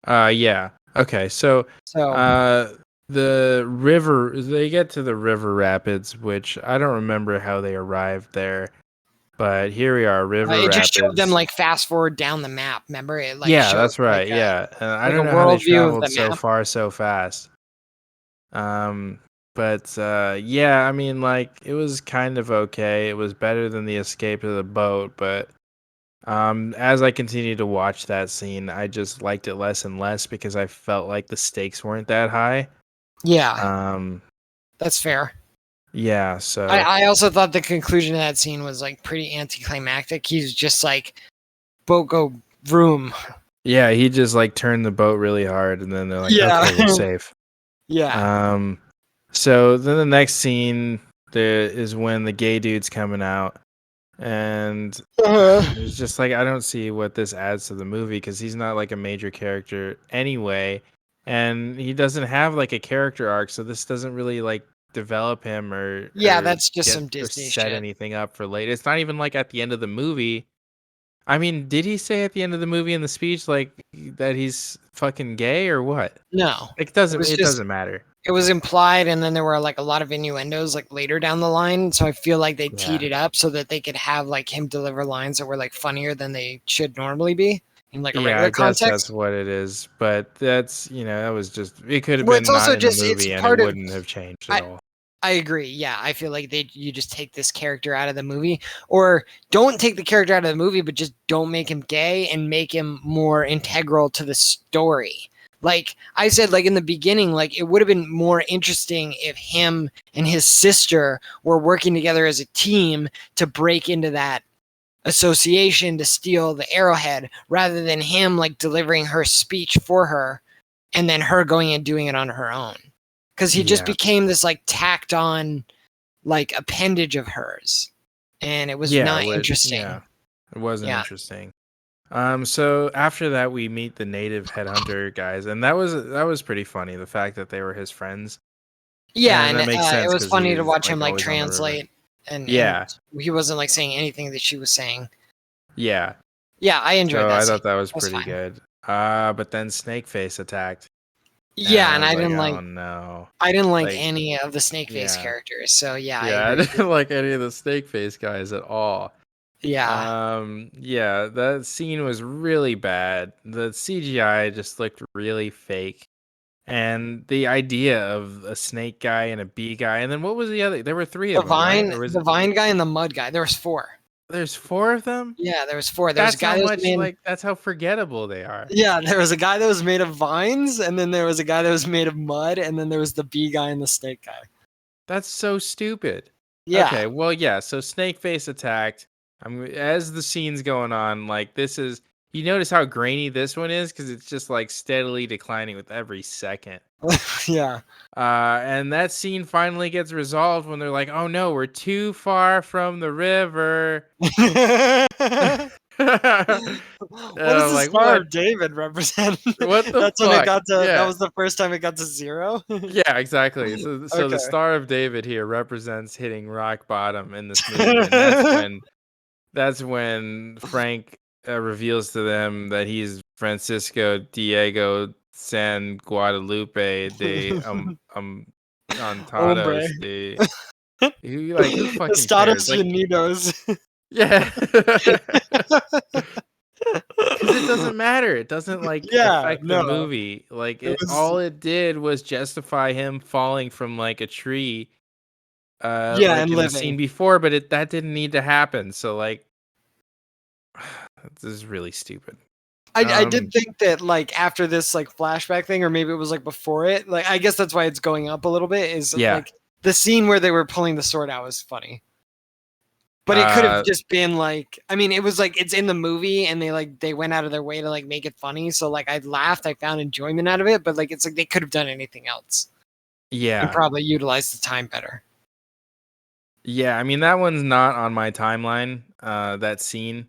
Yeah. Okay. So, So the river, they get to the river rapids, which I don't remember how they arrived there, but here we are, river it just showed them rapids. like fast forward down the map. Remember, it like Yeah, showed that's right. Yeah. I like a don't know how they world view of traveled the so map. far so fast. Um, but yeah, I mean, like it was kind of okay. It was better than the escape of the boat, but as I continued to watch that scene, I just liked it less and less because I felt like the stakes weren't that high. Yeah, Um, that's fair. yeah, so I also thought the conclusion of that scene was like pretty anticlimactic. He's just like boat go vroom. yeah, he just like turned the boat really hard, and then they're like, Yeah, okay, we're safe. yeah. Um, so then the next scene there is when the gay dude's coming out, and it's just like I don't see what this adds to the movie because he's not like a major character anyway, and he doesn't have like a character arc, so this doesn't really like develop him Yeah, or that's just get some or Disney set shit. anything up for later. It's not even like at the end of the movie. I mean, did he say at the end of the movie in the speech like that he's fucking gay or what? No, It it doesn't was it just doesn't matter. it was implied, and then there were like a lot of innuendos like later down the line. So I feel like they teed Yeah. it up so that they could have like him deliver lines that were like funnier than they should normally be in like a Yeah, I regular guess that's context. what it is, but that's, you know, that was just it could have Well, it's been not also in the just it's movie and it part of. wouldn't have changed at I all. I agree. Yeah, I feel like you just take this character out of the movie, or don't take the character out of the movie, but just don't make him gay and make him more integral to the story. Like I said, like in the beginning, like it would have been more interesting if him and his sister were working together as a team to break into that association to steal the arrowhead, rather than him like delivering her speech for her and then her going and doing it on her own. Because he just Yeah. became this like tacked on like appendage of hers, and it was Yeah, not interesting. it wasn't Yeah, interesting. So after that we meet the native headhunter guys, and that was pretty funny, the fact that they were his friends. yeah, And and that makes it sense was because funny to he's watch him like like always on the river. translate, and Yeah, he wasn't like saying anything that she was saying. yeah. Yeah, I enjoyed So that I scene. thought that was That's pretty fine. good. But then Snakeface attacked, and Yeah, I and was I like, didn't like oh no. Like, any of the snake face yeah. characters. So yeah, I Yeah, I agree with you. didn't like any of the Snakeface guys at all. Yeah. Yeah, that scene was really bad. The CGI just looked really fake. And the idea of a snake guy and a bee guy, and then what was the other? There were three of them, right? Or was The it? vine guy and the mud guy. There was four. There's four of them. Yeah, there was four. There was a That's guy how that was much made. like that's how forgettable they are. Yeah, there was a guy that was made of vines, and then there was a guy that was made of mud, and then there was the bee guy and the snake guy. That's so stupid. Yeah. Okay, well, yeah. So Snakeface attacked. As the scene's going on, like this is. You notice how grainy this one is because it's just like steadily declining with every second. Yeah. And that scene finally gets resolved when they're like, "Oh no, we're too far from the river." And What does I'm the like, Star "What? of David represent? What the That's when it fuck?" got to. That Yeah, was the first time it got to 0. yeah, exactly. So the Okay. Star of David here represents hitting rock bottom in this movie, and that's when Frank reveals to them that he's Francisco Diego San Guadalupe de Hombre. Antados de. Who fucking cares? Estados Like, Unidos. yeah. Because it doesn't matter. It doesn't like Yeah, affect the no. movie. Like It it was all it did was justify him falling from like a tree yeah, like and in the scene living. before, but that didn't need to happen. So like this is really stupid. I did think that like after this like flashback thing, or maybe it was like before it, like I guess that's why it's going up a little bit, is Yeah. like the scene where they were pulling the sword out was funny. But it could have Uh just been like, I mean, it was like it's in the movie and they went out of their way to like make it funny. So like I laughed, I found enjoyment out of it, but like it's like they could have done anything else and yeah. probably utilized the time better. Yeah, I mean that one's not on my timeline, that scene,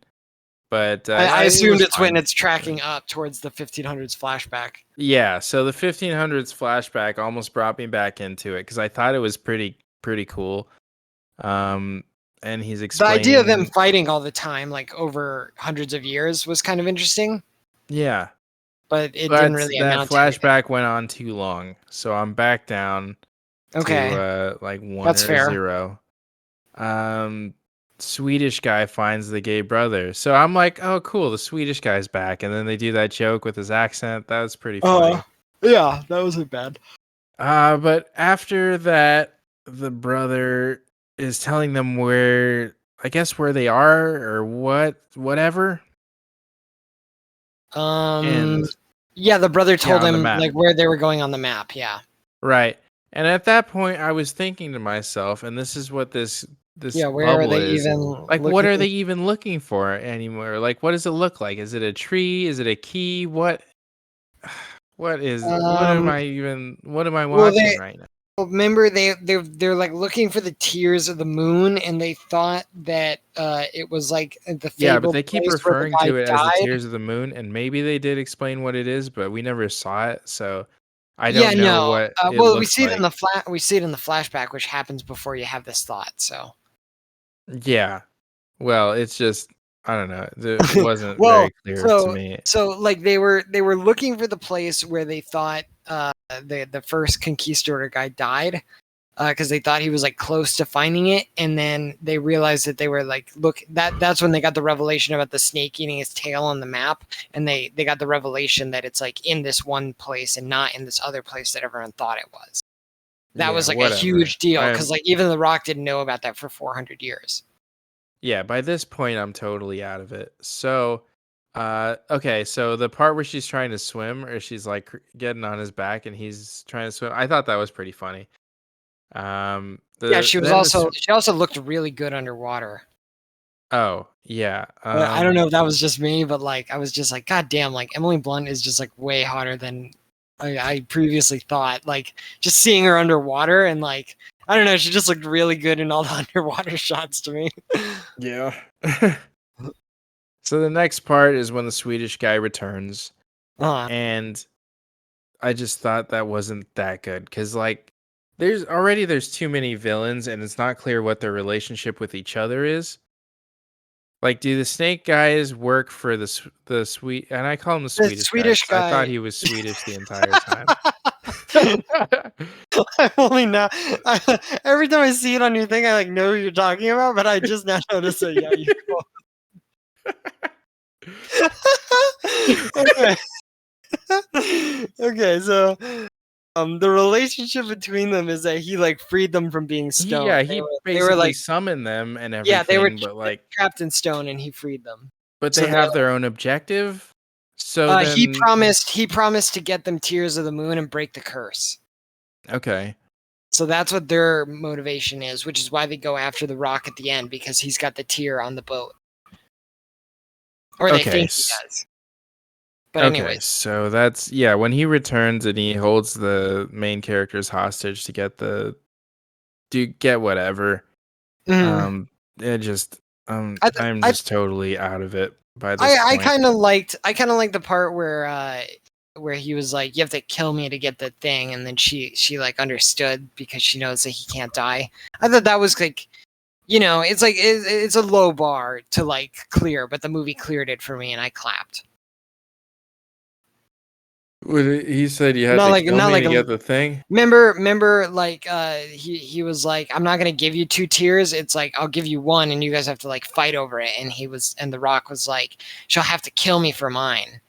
but I it assumed was it's when fine. it's tracking up towards the 1500s flashback. Yeah, so the 1500s flashback almost brought me back into it because I thought it was pretty cool. Um, and he's The idea of them explaining, fighting all the time, like over hundreds of years, was kind of interesting, yeah, but it didn't but really that amount to anything. flashback went on too long, so I'm back down to Okay, like one that's or a fair. zero. Um, Swedish guy finds the gay brother, so I'm like, oh, cool, the Swedish guy's back, and then they do that joke with his accent. That was pretty Uh, funny. yeah, that wasn't bad. But after that, the brother is telling them where, I guess, where they are or whatever. Um, And yeah, the brother yeah, told on the him map. like where they were going on the map. Yeah, Right. And at that point, I was thinking to myself, and this is what this yeah. Where are bubble they is. even Like, what looking? are they even looking for anymore? Like, what does it look like? Is it a tree? Is it a key? Um, what am I well, watching right now? remember they're like looking for the tears of the moon, and they thought that it was like the Yeah, but fabled they keep place where the referring guy to it as the died. Tears of the Moon, and maybe they did explain what it is, but we never saw it, so I Yeah, don't know no. what it Well, we looks see it in like. the we see it in the flashback, which happens before you have this thought. So, Yeah. Well, it's just I don't know. It wasn't well, very clear to so me. like they were looking for the place where they thought the first conquistador guy died, because they thought he was like close to finding it, and then they realized that they were like, look, that's when they got the revelation about the snake eating his tail on the map, and they got the revelation that it's like in this one place and not in this other place that everyone thought it was. That Yeah, was like a whatever. huge deal because like even The Rock didn't know about that for 400 years. Yeah, by this point I'm totally out of it. So, okay, so the part where she's trying to swim or she's like getting on his back and he's trying to swim, I thought that was pretty funny. Yeah, The then this she also looked really good underwater. Oh, yeah. I don't know if that was just me, but like I was just like, God damn, like Emily Blunt is just like way hotter than I previously thought. Like just seeing her underwater and like I don't know, she just looked really good in all the underwater shots to me. Yeah. So the next part is when the Swedish guy returns, uh, and I just thought that wasn't that good because like there's too many villains and it's not clear what their relationship with each other is. Like, do the snake guys work for the sweet? And I call him the The Swedish guy Swedish 'cause I thought guy. he was Swedish the entire time. I'm only now. Every time I see it on your thing, I like know who you're talking about, but I just now noticed that. Yeah, you call. Okay. Okay, so the relationship between them is that he like freed them from being stoned. He They were basically like, summoned them and yeah, they were everything, but trapped in stone, and he freed them. but So they they have their own objective. So he then, promised to get them Tears of the Moon and break the curse. okay, So that's what their motivation is, which is why they go after the Rock at the end, because he's got the tear on the boat, or they okay, think he does. But okay. anyways, So that's when he returns and he holds the main characters hostage to get whatever. mhm. It just I I'm I just totally out of it by this I point. kind of liked the part where he was like, you have to kill me to get the thing, and then she like understood because she knows that he can't die. I thought that was like, it's like it's a low bar to like clear, but the movie cleared it for me, and I clapped. He said you had Not to like kill not me like to a get the thing. remember like he was like, I'm not gonna give you 2 tears, it's like I'll give you 1 and you guys have to like fight over it, and the Rock was like, she'll have to kill me for mine.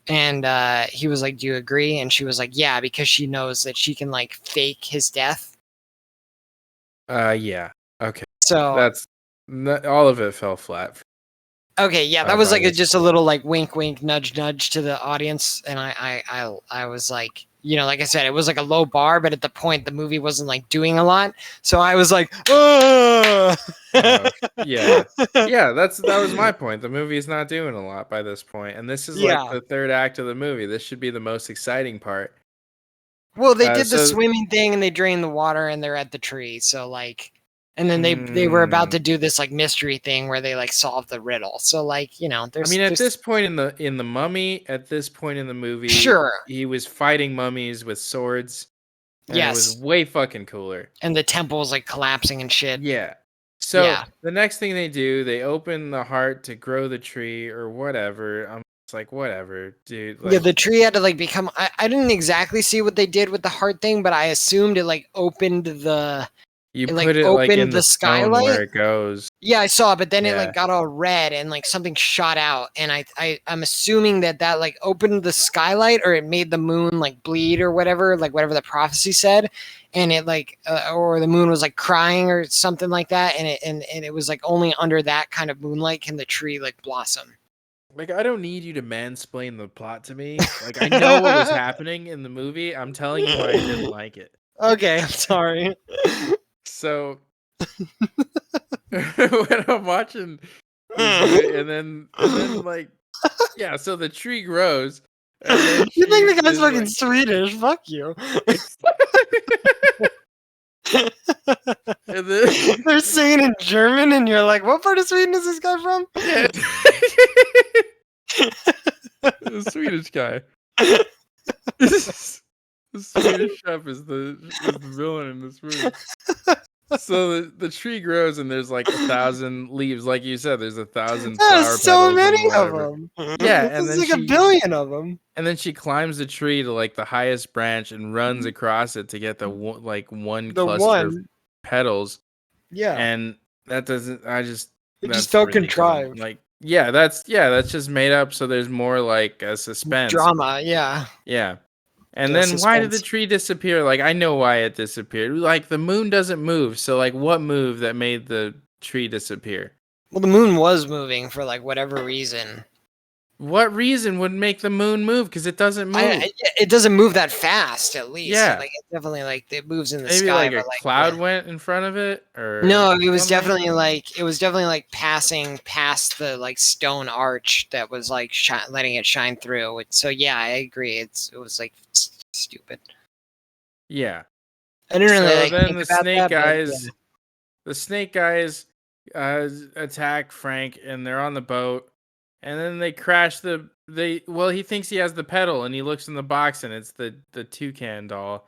And he was like, do you agree? And she was like, yeah, because she knows that she can like fake his death. Yeah. Okay. So That's all of it fell flat. okay, yeah, that was By like this just a point. little like wink, wink, nudge, nudge to the audience, and I was like, like I said, it was like a low bar, but at the point the movie wasn't like doing a lot, so I was like, oh, Yeah. Yeah, that was my point. The movie is not doing a lot by this point, and this is like yeah. the third act of the movie. This should be the most exciting part. Well, they did the So swimming thing, and they drained the water, and they're at the tree, so like. And then they were about mm, to do this like mystery thing where they like solve the riddle. So like, I mean, at there's this point in the Mummy, at this point in the movie, sure. he was fighting mummies with swords, and it was Yes. way fucking cooler. And the temple's like collapsing and shit. Yeah. So Yeah. the next thing they do, they open the heart to grow the tree or whatever. I'm just like, whatever, dude. Yeah, Like, the tree had to like become I didn't exactly see what they did with the heart thing, but I assumed it like you it like put it like in opened the the stone where skylight. it goes. Yeah, I saw, but then it Yeah. like got all red and like something shot out, and I'm assuming that like opened the skylight, or it made the moon like bleed or whatever, like whatever the prophecy said, and it like or the moon was like crying or something like that, and it was like only under that kind of moonlight can the tree like blossom. Like, I don't need you to mansplain the plot to me. Like, I know what was happening in the movie. I'm telling you why I didn't like it. Okay, I'm sorry. So when I'm watching this movie, and then like, yeah, so the tree grows, and then You think she the guy's is fucking like, Swedish? Fuck you. and then They're singing in German, and you're like, what part of Sweden is this guy from? yeah, the Swedish guy. The Swedish chef is the villain in this movie. So the tree grows and there's like 1,000 leaves, like you said. There's 1,000 There's flower so petals and many of whatever. them. Yeah, and There's then like a billion of them. she climbs the tree to like the highest branch and runs across it to get the one The cluster of one, petals. yeah, And that doesn't. it just That's felt really dumb. contrived. Like, that's just made up. So there's more like a suspense. Drama, yeah. Yeah. And Yeah, then why did the suspense. tree disappear? Like, I know why it disappeared. Like, the moon doesn't move. So, like, what moved that made the tree disappear? Well, the moon was moving for like whatever reason. What reason would make the moon move? Because it doesn't move. It doesn't move that fast, at least. Yeah. Like it definitely like it moves in the Maybe sky, like a but like cloud went in front of it, or no, it was something? definitely like passing past the like stone arch that was like letting it shine through. So yeah, I agree. It was like stupid. Yeah. I didn't really So like then think about that, but yeah. the snake guys attack Frank, and they're on the boat, and then they crash he thinks he has the pedal, and he looks in the box, and it's the toucan doll,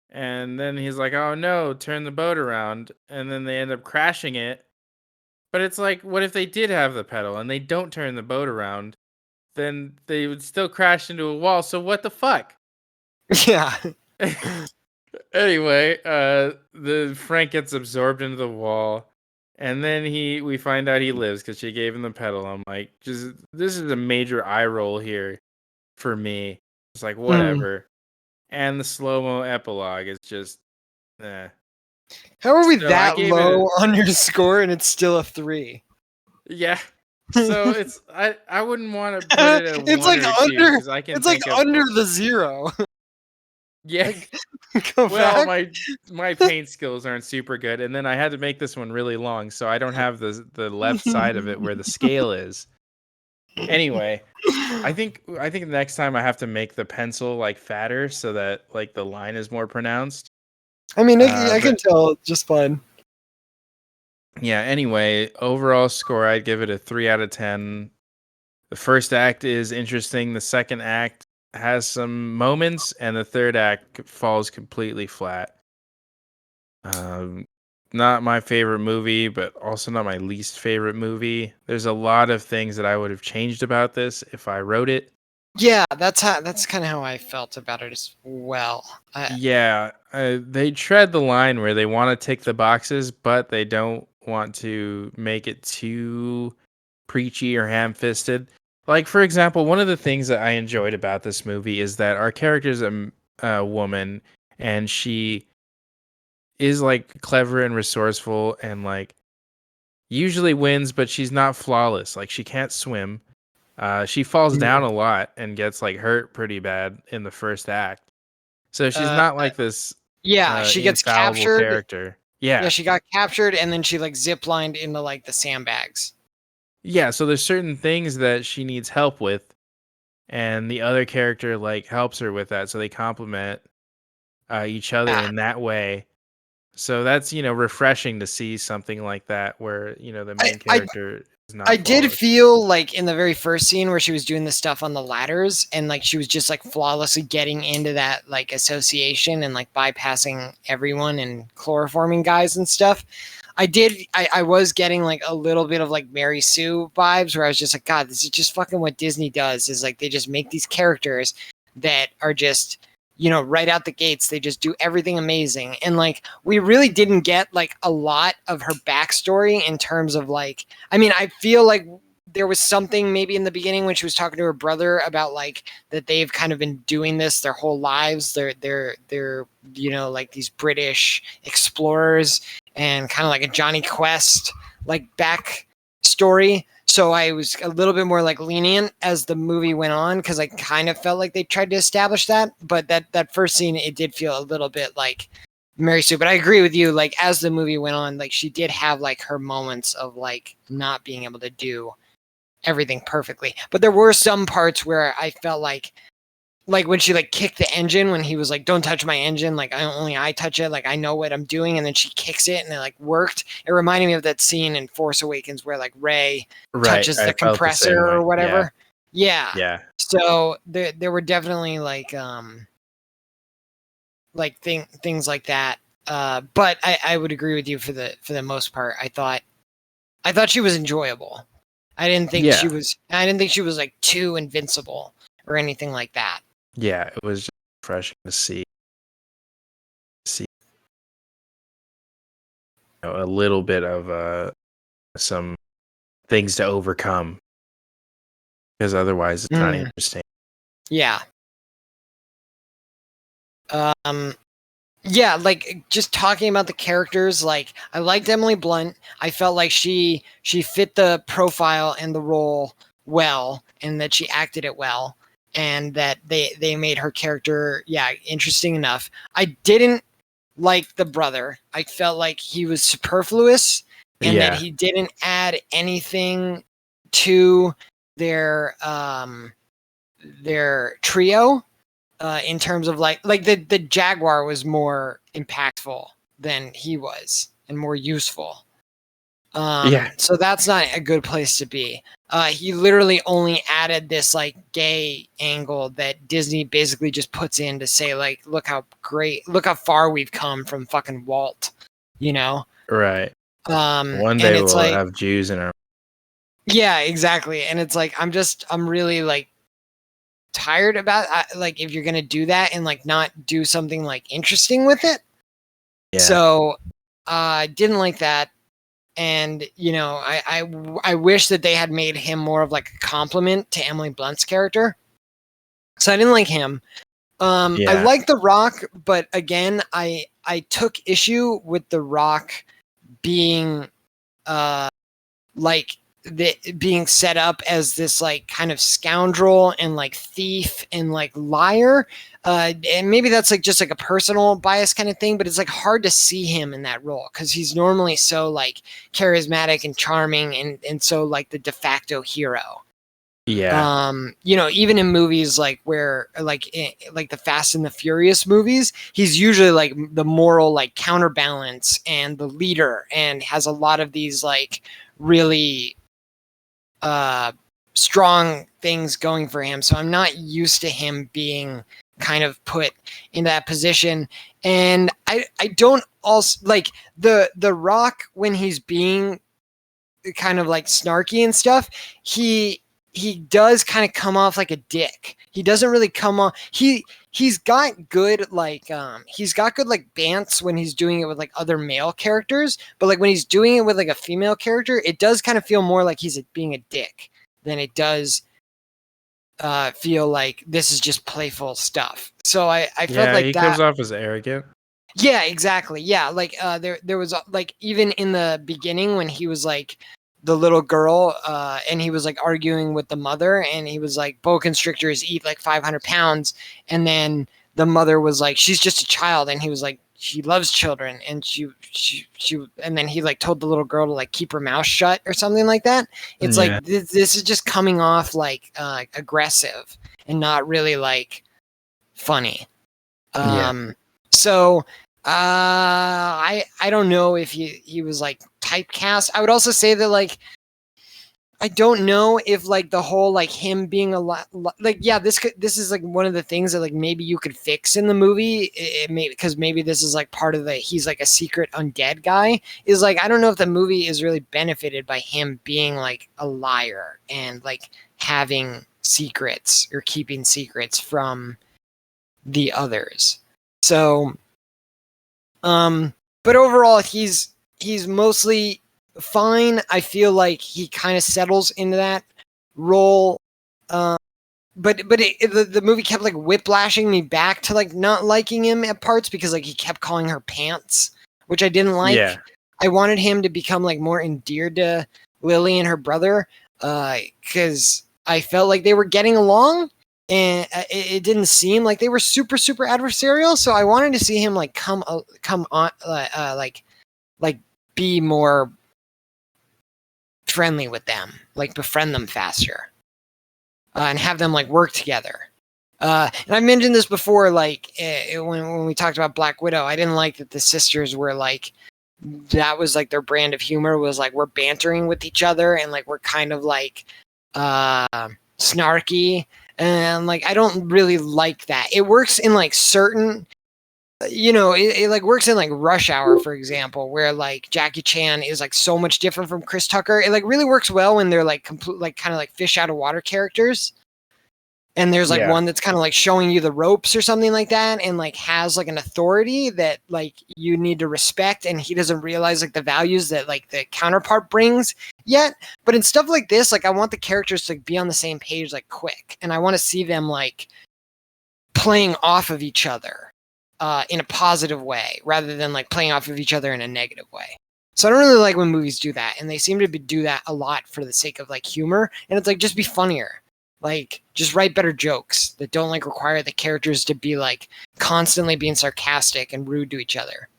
and then he's like, oh no, turn the boat around, and then they end up crashing it, But it's like, what if they did have the pedal and they don't turn the boat around? Then they would still crash into a wall. So what the fuck? Yeah. Anyway, the Frank gets absorbed into the wall, and then we find out he lives because she gave him the pedal. I'm like, just this is a major eye roll here for me. It's like whatever. And the slow mo epilogue is just, eh. How are we So I that gave it low on your score and it's still a 3? yeah. So it's I wouldn't want to put it at a It's 1 like or a 2 under. because I can It's like think of under the 0. yeah. Go Well, back. my paint skills aren't super good, and then I had to make this one really long, so I don't have the left side of it where the scale is. Anyway, I think next time I have to make the pencil like fatter so that like the line is more pronounced. I mean, I can But tell just fine. yeah, anyway, overall score I'd give it a 3 out of 10. The first act is interesting, the second act has some moments, and the third act falls completely flat. Um, not my favorite movie, but also not my least favorite movie. There's a lot of things that I would have changed about this if I wrote it. Yeah, that's kind of how I felt about it as well. Yeah, they tread the line where they want to tick the boxes, but they don't want to make it too preachy or ham-fisted. Like, for example, one of the things that I enjoyed about this movie is that our character's a woman, and she is like clever and resourceful and like usually wins, but she's not flawless. Like she can't swim. She falls down a lot and gets like hurt pretty bad in the first act. So she's Uh, not like this yeah, she gets infallible captured. character. Yeah, Yeah. she got captured and then she like ziplined into like the sandbags. Yeah, so there's certain things that she needs help with and the other character like helps her with that, so they complement each other Yeah, in that way. So that's, refreshing to see something like that where, the I, main I character is I not did flawless. feel like in the very first scene where she was doing the stuff on the ladders and like she was just like flawlessly getting into that like association and like bypassing everyone and chloroforming guys and stuff. I was getting like a little bit of like Mary Sue vibes where I was just like, God, this is just fucking what Disney does is like they just make these characters that are just, right out the gates. They just do everything amazing. And like we really didn't get like a lot of her backstory in terms of like, I mean, I feel like there was something maybe in the beginning when she was talking to her brother about like that they've kind of been doing this their whole lives. They're like these British explorers and kind of like a Johnny Quest like back story. So I was a little bit more like lenient as the movie went on because I kind of felt like they tried to establish that. But that first scene, it did feel a little bit like Mary Sue. But I agree with you. Like as the movie went on, like she did have like her moments of like not being able to do everything perfectly. But there were some parts where I felt like when she like kicked the engine when he was like, don't touch my engine, like I touch it, like I know what I'm doing, and then she kicks it and it like worked. It reminded me of that scene in Force Awakens where like Rey Right, touches I the felt the compressor same way. or whatever. Yeah. Yeah. So there were definitely like things like that. But I would agree with you for the most part. I thought she was enjoyable. I didn't think Yeah. she was like too invincible or anything like that. Yeah, it was just refreshing to see a little bit of some things to overcome because otherwise it's not interesting. Yeah. Yeah, like just talking about the characters, like I liked Emily Blunt. I felt like she fit the profile and the role well and that she acted it well and that they made her character interesting enough. I didn't like the brother. I felt like he was superfluous and that Yeah. he didn't add anything to their trio. In terms of like the Jaguar was more impactful than he was and more useful. Yeah. So that's not a good place to be. He literally only added this like gay angle that Disney basically just puts in to say like, look how far we've come from fucking Walt, Right. One And day it's we'll like, have Jews in our. yeah, exactly. And it's like, I'm really like tired about like if you're gonna do that and like not do something like interesting with it. Yeah. So didn't like that. And you know, I wish that they had made him more of like a compliment to Emily Blunt's character. So I didn't like him. I Yeah. like The Rock, but again, I took issue with The Rock being like being set up as this like kind of scoundrel and like thief and like liar. And maybe that's like just like a personal bias kind of thing, but it's like hard to see him in that role because he's normally so like charismatic and charming and so like the de facto hero. Yeah. You know, even in movies like where like like the Fast and the Furious movies, he's usually like the moral like counterbalance and the leader and has a lot of these like really strong things going for him. So I'm not used to him being kind of put in that position. And I don't also like the Rock when he's being kind of like snarky and stuff, he does kind of come off like a dick. He doesn't really come off he's got good like he's got good like bants when he's doing it with like other male characters, but like when he's doing it with like a female character, it does kind of feel more like he's being a dick than it does feel like this is just playful stuff. So I felt Yeah, like he that. comes off as arrogant. Yeah, exactly. Yeah, like there was like even in the beginning when he was like the little girl and he was like arguing with the mother and he was like boa constrictors eat like 500 pounds and then the mother was like she's just a child and he was like she loves children and she and then he like told the little girl to like keep her mouth shut or something like that. It's Yeah. like this is just coming off like aggressive and not really like funny. Yeah. So I don't know if he was like typecast. I would also say that like I don't know if like the whole like him being a lot like yeah this is like one of the things that like maybe you could fix in the movie it may because maybe this is like part of the he's like a secret undead guy is like I don't know if the movie is really benefited by him being like a liar and like having secrets or keeping secrets from the others. So but overall he's mostly fine. I feel like he kind of settles into that role. But the movie kept like whiplashing me back to like not liking him at parts because like he kept calling her pants, which I didn't like. Yeah. I wanted him to become like more endeared to Lily and her brother because I felt like they were getting along and it didn't seem like they were super adversarial. So I wanted to see him like come on like be more friendly with them, like befriend them faster and have them like work together. And I mentioned this before, like when we talked about Black Widow, I didn't like that the sisters were like that was like their brand of humor was like we're bantering with each other and like we're kind of like snarky and like I don't really like that. It works in like certain you know it like works in like Rush Hour for example where like Jackie Chan is like so much different from Chris Tucker. It like really works well when they're like complete like kind of like fish out of water characters and there's like Yeah. one that's kind of like showing you the ropes or something like that and like has like an authority that like you need to respect and he doesn't realize like the values that like the counterpart brings yet. But in stuff like this like I want the characters to like, be on the same page like quick and I want to see them like playing off of each other in a positive way rather than like playing off of each other in a negative way. So I don't really like when movies do that and they seem to do that a lot for the sake of like humor and it's like just be funnier. Like, just write better jokes that don't like require the characters to be like constantly being sarcastic and rude to each other.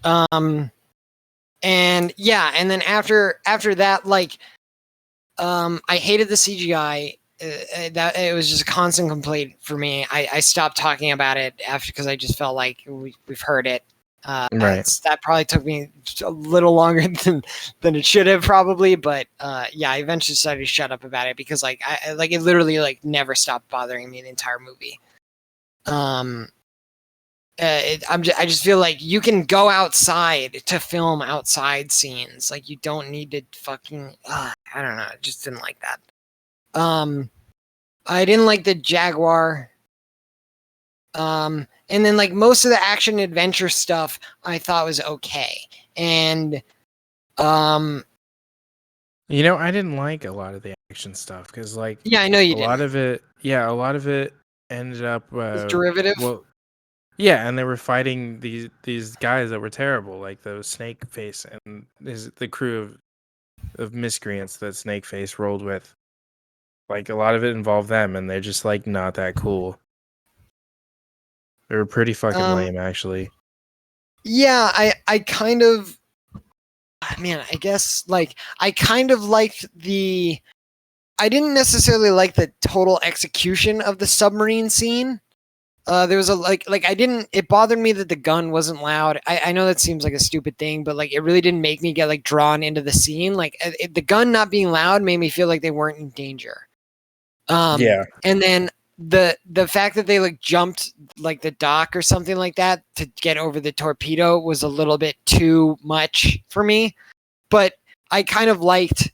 And yeah, and then after that, like, I hated the CGI. That it was just a constant complaint for me. I stopped talking about it after because I just felt like we've heard it. Right. That probably took me a little longer than it should have probably, but yeah, I eventually decided to shut up about it because like I like it literally like never stopped bothering me the entire movie. I just feel like you can go outside to film outside scenes. Like you don't need to fucking. I don't know. I just didn't like that. I didn't like the Jaguar. And then like most of the action adventure stuff I thought was okay. And I didn't like a lot of the action stuff because like yeah, I know you a didn't. lot of it ended up It's derivative. well, yeah, and they were fighting these guys that were terrible, like the Snake Face and the crew of miscreants that Snake Face rolled with. Like a lot of it involved them, and they're just like not that cool. They were pretty fucking lame, actually. Yeah, I kind of, man, I guess like I kind of liked I didn't necessarily like the total execution of the submarine scene. There was it bothered me that the gun wasn't loud. I know that seems like a stupid thing, but like it really didn't make me get like drawn into the scene. Like the gun not being loud made me feel like they weren't in danger. Yeah. And then the fact that they like jumped like the dock or something like that to get over the torpedo was a little bit too much for me. But I kind of liked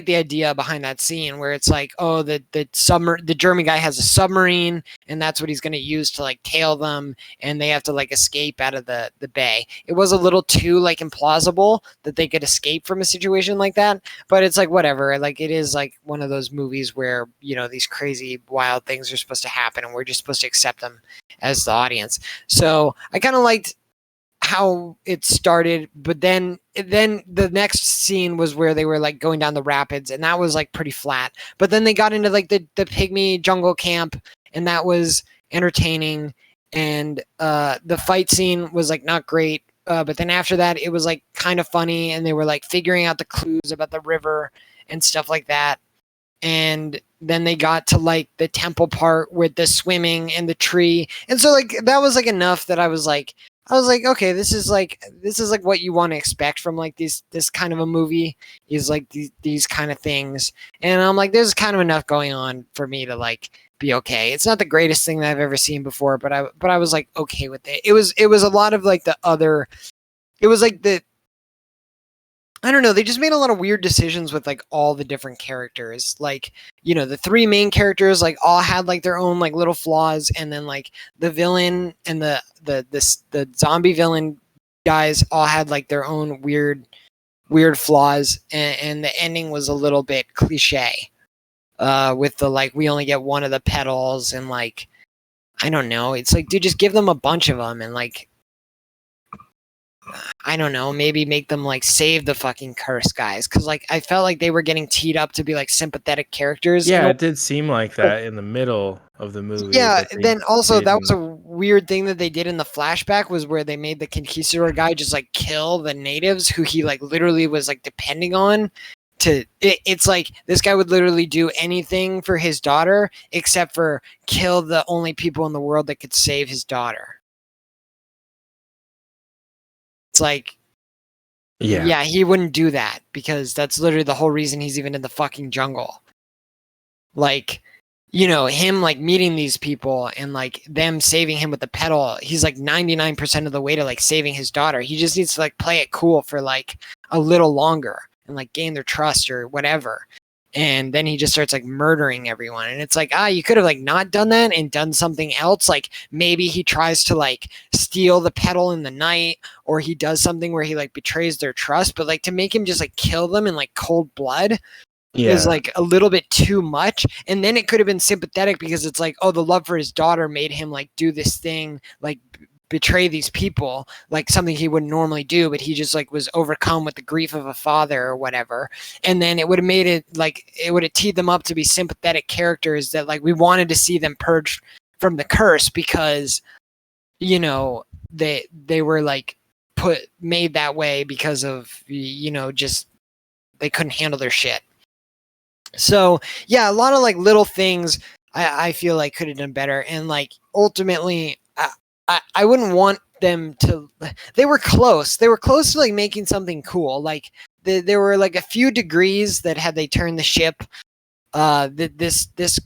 the idea behind that scene where it's like, oh, the German guy has a submarine and that's what he's going to use to like tail them, and they have to like escape out of the bay. It was a little too like implausible that they could escape from a situation like that, but it's like whatever. Like it is like one of those movies where these crazy wild things are supposed to happen and we're just supposed to accept them as the audience. So I kind of liked how it started, but then the next scene was where they were like going down the rapids, and that was like pretty flat. But then they got into like the pygmy jungle camp, and that was entertaining. And the fight scene was like not great, but then after that it was like kind of funny, and they were like figuring out the clues about the river and stuff like that. And then they got to like the temple part with the swimming and the tree, and so like that was like enough that I was like, okay, this is like what you want to expect from like this kind of a movie, is like these kind of things. And I'm like, there's kind of enough going on for me to like be okay. It's not the greatest thing that I've ever seen before, but I was like okay with it. It was a lot of like it was like I don't know, they just made a lot of weird decisions with like all the different characters. Like, the three main characters like all had like their own like little flaws, and then like the villain and the zombie villain guys all had like their own weird flaws, and the ending was a little bit cliche. With the like we only get one of the petals, and like I don't know, it's like dude, just give them a bunch of them, and like I don't know, maybe make them like save the fucking curse guys, because like I felt like they were getting teed up to be like sympathetic characters. Yeah, it did seem like that in the middle of the movie. Yeah, then also that was a weird thing that they did in the flashback, was where they made the conquistador guy just like kill the natives who he like literally was like depending on to it's like this guy would literally do anything for his daughter except for kill the only people in the world that could save his daughter. It's like, yeah, he wouldn't do that because that's literally the whole reason he's even in the fucking jungle. Like, him like meeting these people and like them saving him with the pedal, he's like 99% of the way to like saving his daughter. He just needs to like play it cool for like a little longer and like gain their trust or whatever. And then he just starts like murdering everyone. And it's like, you could have like not done that and done something else. Like maybe he tries to like steal the pedal in the night, or he does something where he like betrays their trust. But like to make him just like kill them in like cold blood is like a little bit too much. And then it could have been sympathetic because it's like, oh, the love for his daughter made him like do this thing, like betray these people, like something he wouldn't normally do, but he just like was overcome with the grief of a father or whatever. And then it would have made it like, it would have teed them up to be sympathetic characters that like we wanted to see them purged from the curse, because they were like made that way because of just they couldn't handle their shit. So yeah, a lot of like little things I feel like could have done better. And like ultimately I wouldn't want them to. They were close. They were close to like making something cool. Like there were like a few degrees that had they turned the ship, that this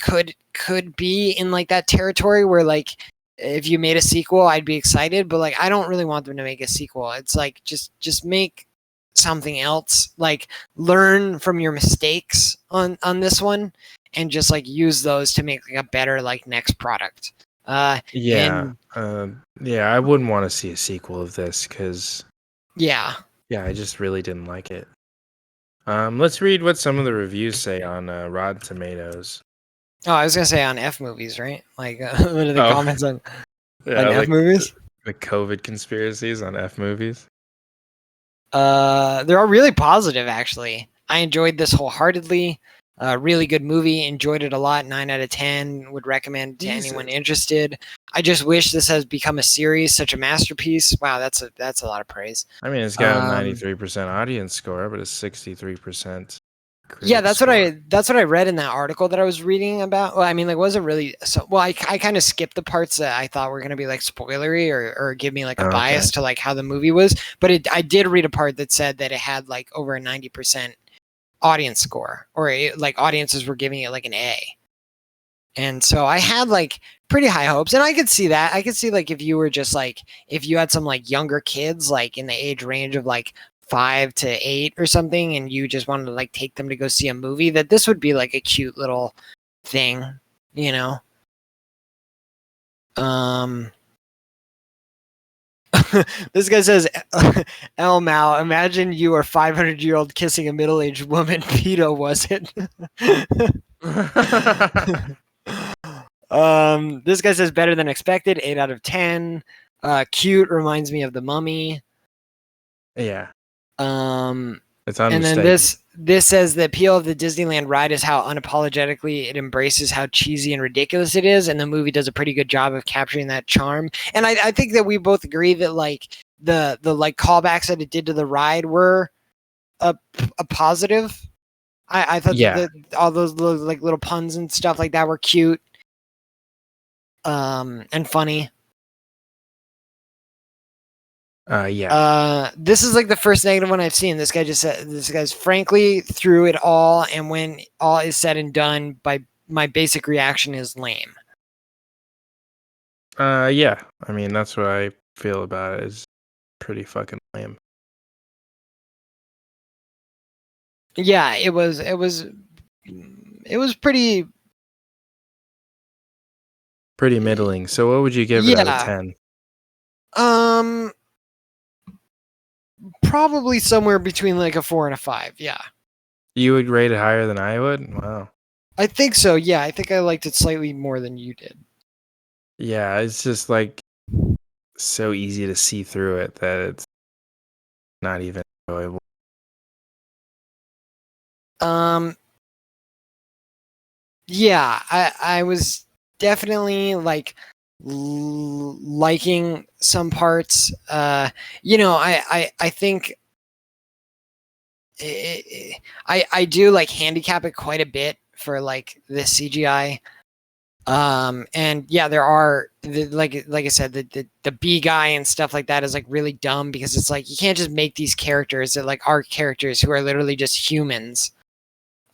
could be in like that territory where like if you made a sequel, I'd be excited, but like I don't really want them to make a sequel. It's like just make something else. Like learn from your mistakes on this one and just like use those to make like a better like next product. Yeah. And Yeah, I wouldn't want to see a sequel of this because yeah. I just really didn't like it. Let's read what some of the reviews say on Rotten Tomatoes. Oh, I was gonna say on F movies, right? Like what are the Oh. comments on Yeah, F movies? The COVID conspiracies on F movies. They're all really positive, actually. I enjoyed this wholeheartedly. Really good movie. Enjoyed it a lot. 9 out of 10. Would recommend to anyone interested. I just wish this has become a series, such a masterpiece. Wow, that's a lot of praise. I mean, it's got a 93% audience score, but it's 63%. Yeah, that's what I read in that article that I was reading about. Well, I mean, like, wasn't really so. Well, I kind of skipped the parts that I thought were gonna be like spoilery or give me like a bias to like how the movie was. But I did read a part that said that it had like over a 90% audience score, or like audiences were giving it like an A. And so I had like pretty high hopes, and I could see that. I could see like if you were just like if you had some like younger kids like in the age range of like 5 to 8 or something, and you just wanted to like take them to go see a movie, that this would be like a cute little thing, you know. This guy says, "El Mal, imagine you are 500-year-old kissing a middle-aged woman. Pedo, was it?" This guy says better than expected, 8 out of 10. Cute, reminds me of The Mummy. Yeah. It's and then this says the appeal of the Disneyland ride is how unapologetically it embraces how cheesy and ridiculous it is, and the movie does a pretty good job of capturing that charm. And I think that we both agree that like the like callbacks that it did to the ride were a positive. I thought that all those little puns and stuff like that were cute, and funny. This is like the first negative one I've seen. This guy just said, this guy's frankly through it all, and when all is said and done, my basic reaction is lame. Yeah. I mean, that's what I feel about it. Is pretty fucking lame. Yeah, it was pretty middling. So what would you give it out of 10? Probably somewhere between like a 4 and a 5. Yeah. You would rate it higher than I would? Wow. I think so. Yeah, I think I liked it slightly more than you did. Yeah, it's just like so easy to see through it that it's not even enjoyable. Yeah, I was definitely like liking some parts. You know, I think I do like handicap it quite a bit for like the CGI. And yeah, there are like I said, the B guy and stuff like that is like really dumb, because it's like you can't just make these characters that like are characters who are literally just humans.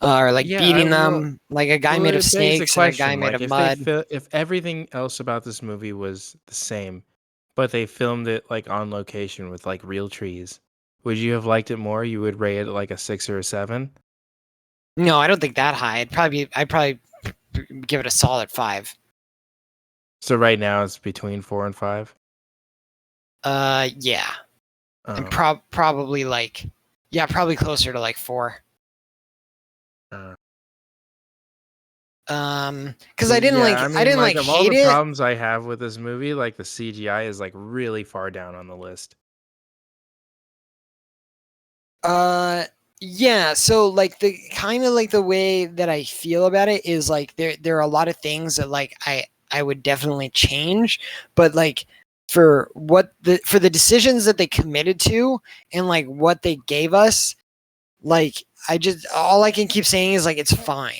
Or like beating them, like a guy made of snakes and a guy made of mud. If everything else about this movie was the same, but they filmed it like on location with like real trees, would you have liked it more? You would rate it like a 6 or a 7? No, I don't think that high. I'd probably give it a solid 5. So right now it's between 4 and 5? Yeah. And probably like, yeah, probably closer to like 4. Because I didn't like hate it. Of all the problems I have with this movie, like the CGI is like really far down on the list. Yeah, so like the kind of like the way that I feel about it is like there are a lot of things that like I would definitely change, but like for the decisions that they committed to and like what they gave us, like all I can keep saying is like it's fine.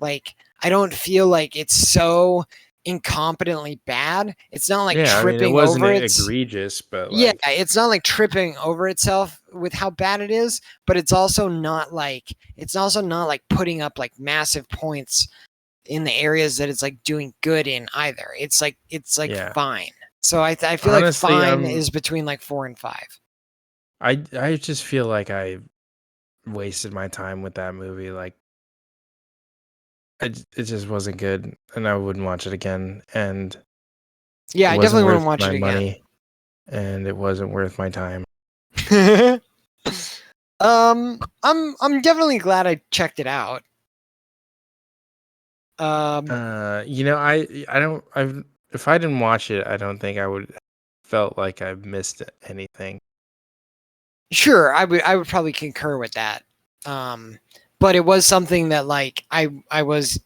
Like I don't feel like it's so incompetently bad. It's not like tripping over. It wasn't egregious, but like, yeah, it's not like tripping over itself with how bad it is, but it's also not like putting up like massive points in the areas that it's like doing good in either. It's like Yeah. fine. So I feel like Honestly, fine is between like 4 and 5. I just feel like I wasted my time with that movie. Like, it just wasn't good, and I wouldn't watch it again. And Yeah, it I wasn't definitely wouldn't worth watch my it again. money, and it wasn't worth my time. I'm definitely glad I checked it out. You know, I don't I've if I didn't watch it, I don't think I would felt like I missed anything. Sure, I would probably concur with that. But it was something that like I was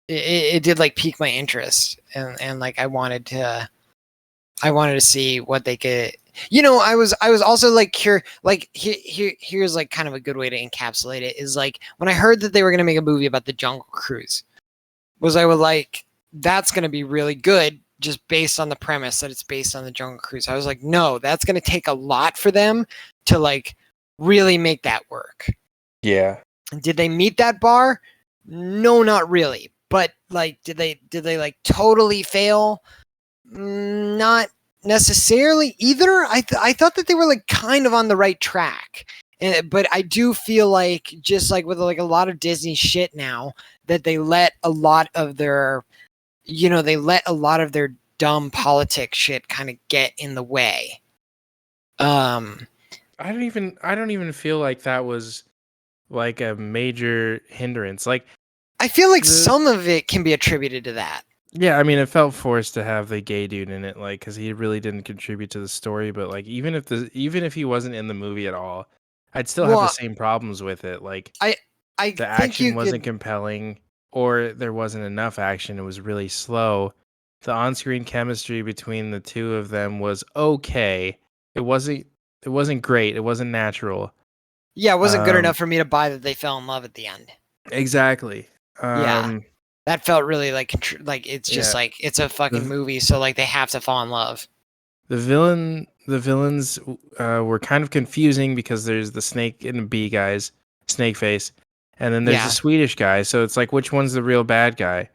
it did like pique my interest, and like I wanted to see what they could. I was also like here's like kind of a good way to encapsulate it is like when I heard that they were going to make a movie about the Jungle Cruise, was I was like, that's going to be really good just based on the premise that it's based on the Jungle Cruise. I was like, no, that's going to take a lot for them to like really make that work. Yeah. Did they meet that bar? No, not really. But like, did they like totally fail? Not necessarily either. I thought that they were like kind of on the right track. But I do feel like just like with like a lot of Disney shit now that they let a lot of their dumb politics shit kind of get in the way. I don't even feel like that was like a major hindrance. Like, I feel like the some of it can be attributed to that. yeah, I mean, it felt forced to have the gay dude in it, like, because he really didn't contribute to the story. But like, even if he wasn't in the movie at all, I'd still have the Well, same problems with it. Like, I the think you action wasn't could. compelling, or there wasn't enough action. It was really slow. The on-screen chemistry between the two of them was okay. It wasn't. It wasn't great. It wasn't natural. Yeah, it wasn't good Um, enough for me to buy that they fell in love at the end. exactly. Yeah, that felt really like it's just Yeah. like it's a fucking The movie, so like they have to fall in love. the villains were kind of confusing because there's the snake and the bee guys, snake face, and then there's the Yeah, Swedish guy. So it's like, which one's the real bad guy?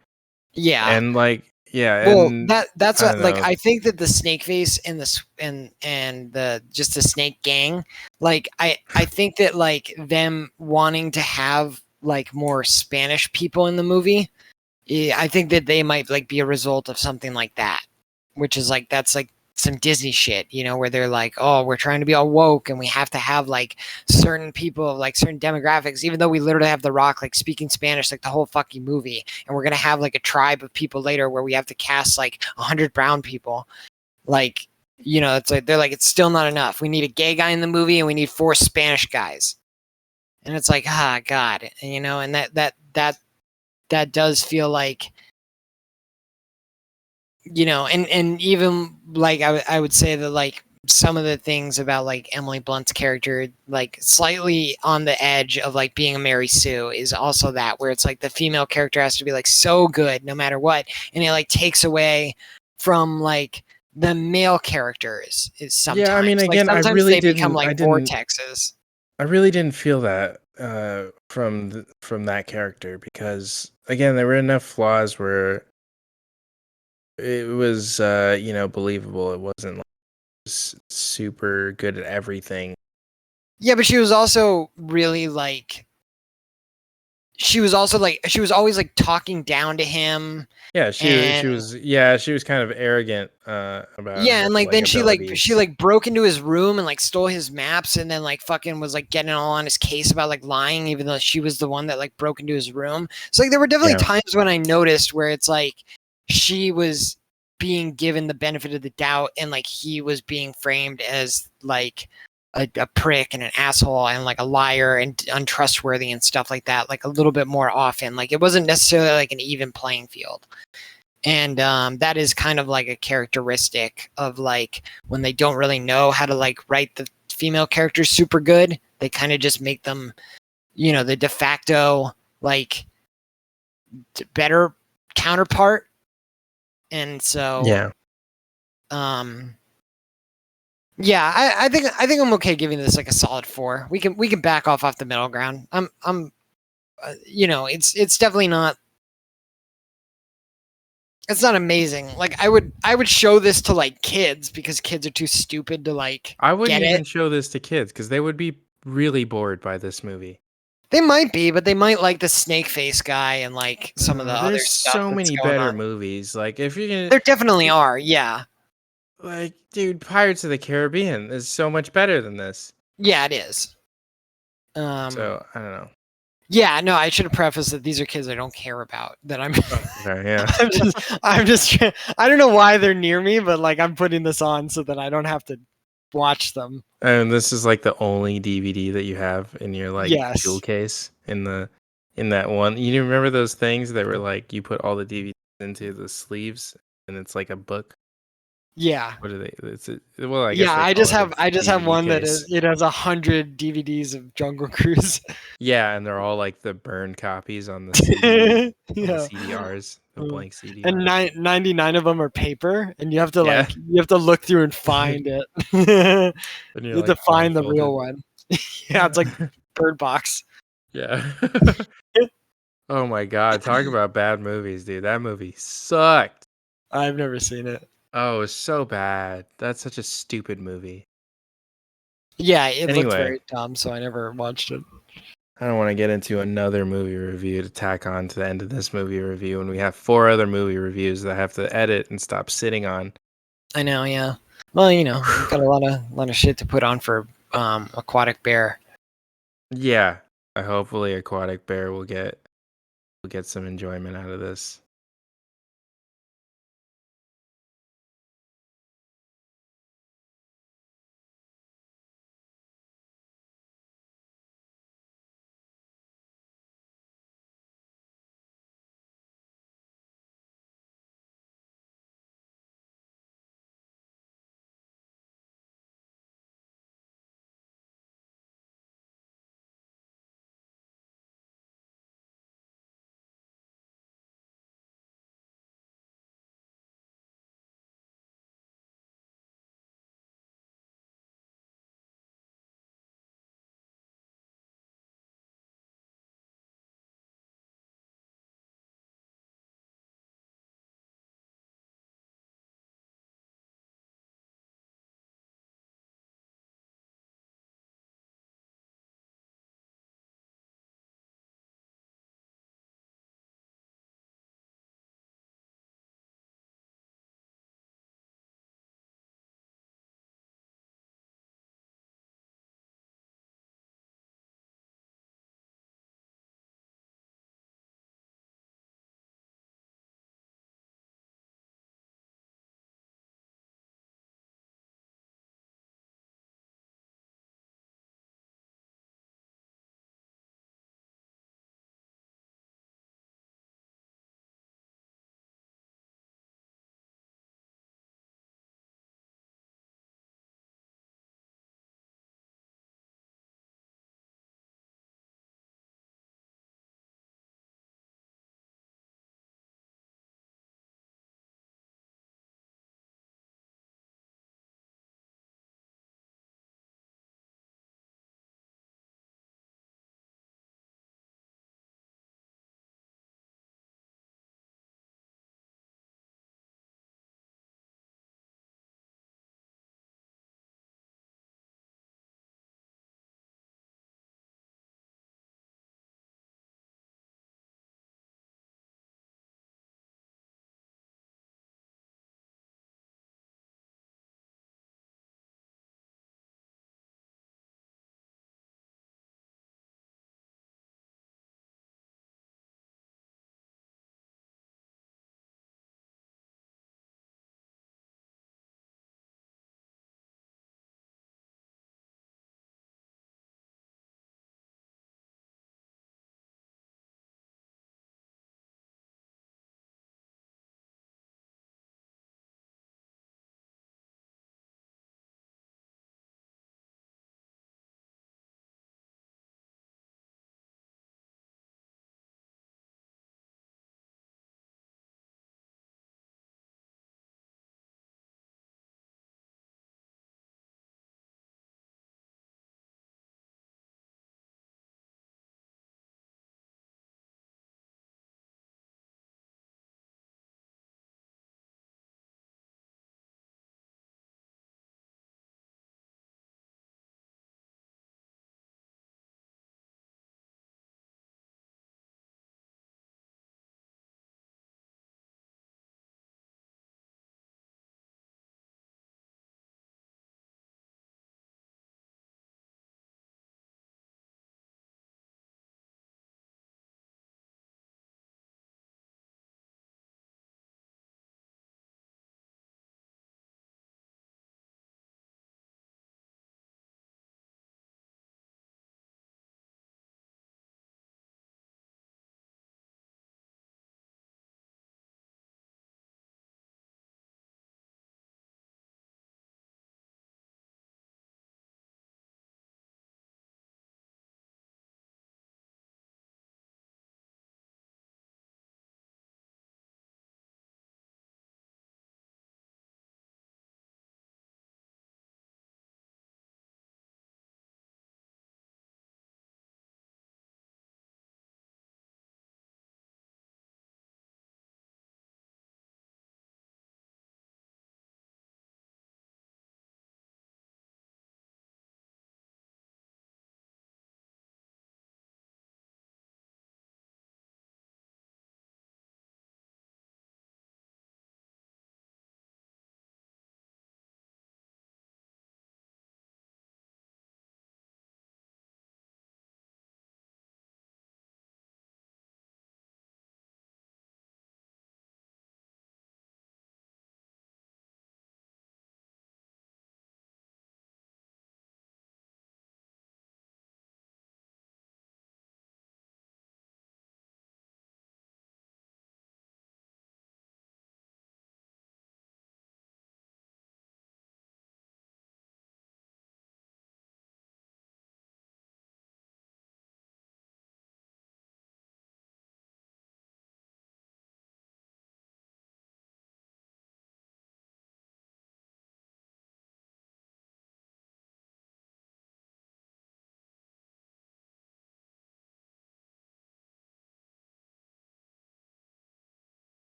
yeah. And like, yeah, Well, and that's I what don't like know. I think that the snake face and and the just the snake gang, like I think that like them wanting to have like more Spanish people in the movie, I think that they might like be a result of something like that, which is like that's like some Disney shit, where they're like, oh, we're trying to be all woke and we have to have like certain people of like certain demographics, even though we literally have The Rock like speaking Spanish like the whole fucking movie, and we're gonna have like a tribe of people later where we have to cast like 100 brown people, like it's like they're like it's still not enough. We need a gay guy in the movie and we need 4 Spanish guys, and it's like God, and that does feel like and even like I would say that like some of the things about like Emily Blunt's character like slightly on the edge of like being a Mary Sue is also that where it's like the female character has to be like so good no matter what, and it like takes away from like the male characters is Yeah, I mean, sometimes like again, sometimes they become like vortexes. I really didn't feel that from that character because again, there were enough flaws where it was believable. It wasn't like super good at everything. Yeah, but she was also really like she was always like talking down to him. Yeah, And she was kind of arrogant about yeah, her and like like then she abilities. like broke into his room and like stole his maps, and then like fucking was like getting all on his case about like lying, even though she was the one that like broke into his room. So like there were definitely Yeah. times when I noticed where it's like she was being given the benefit of the doubt, and like he was being framed as like a prick and an asshole and like a liar and untrustworthy and stuff like that, like a little bit more often. Like it wasn't necessarily like an even playing field. And that is kind of like a characteristic of like when they don't really know how to like write the female characters super good, they kind of just make them the de facto like better counterpart. And so Yeah. yeah, I think I'm okay giving this like a solid 4. We can back off the middle ground. I'm it's definitely not It's not amazing. Like I would show this to like kids because kids are too stupid to like I wouldn't get even it. show this to kids because they would be really bored by this movie. They might be, but they might like the snake face guy and like some of the other There's stuff so that's many going better on. movies. Like if you're gonna There definitely are. Yeah. like, dude, Pirates of the Caribbean is so much better than this. Yeah, it is. So I don't know. Yeah, no, I should have prefaced that these are kids I don't care about. That I'm Okay, yeah. I'm just I don't know why they're near me, but like I'm putting this on so that I don't have to watch them. And this is like the only DVD that you have in your like jewel Yes. case in that one. You remember those things that were like you put all the DVDs into the sleeves and it's like a book. Yeah. What are they? Well, I guess Yeah, they I call just it have a DVD one that case. is it has 100 DVDs of Jungle Cruise. Yeah, and they're all like the burned copies on the CD, on the Yeah. CDRs, the blank And CDRs. 99 of them are paper and you have to Yeah. look through and find it. And You you're have to like find the blindfolded. real one. Yeah, it's like Bird Box. Yeah. Oh my god, talk about bad movies, dude. That movie sucked. I've never seen it. Oh, it was so bad. That's such a stupid movie. Yeah, it looked Anyway, very dumb, so I never watched it. I don't want to get into another movie review to tack on to the end of this movie review, and we have 4 other movie reviews that I have to edit and stop sitting on. I know, yeah. Well, we've got a lot of shit to put on for Aquatic Bear. Yeah, hopefully Aquatic Bear will get some enjoyment out of this.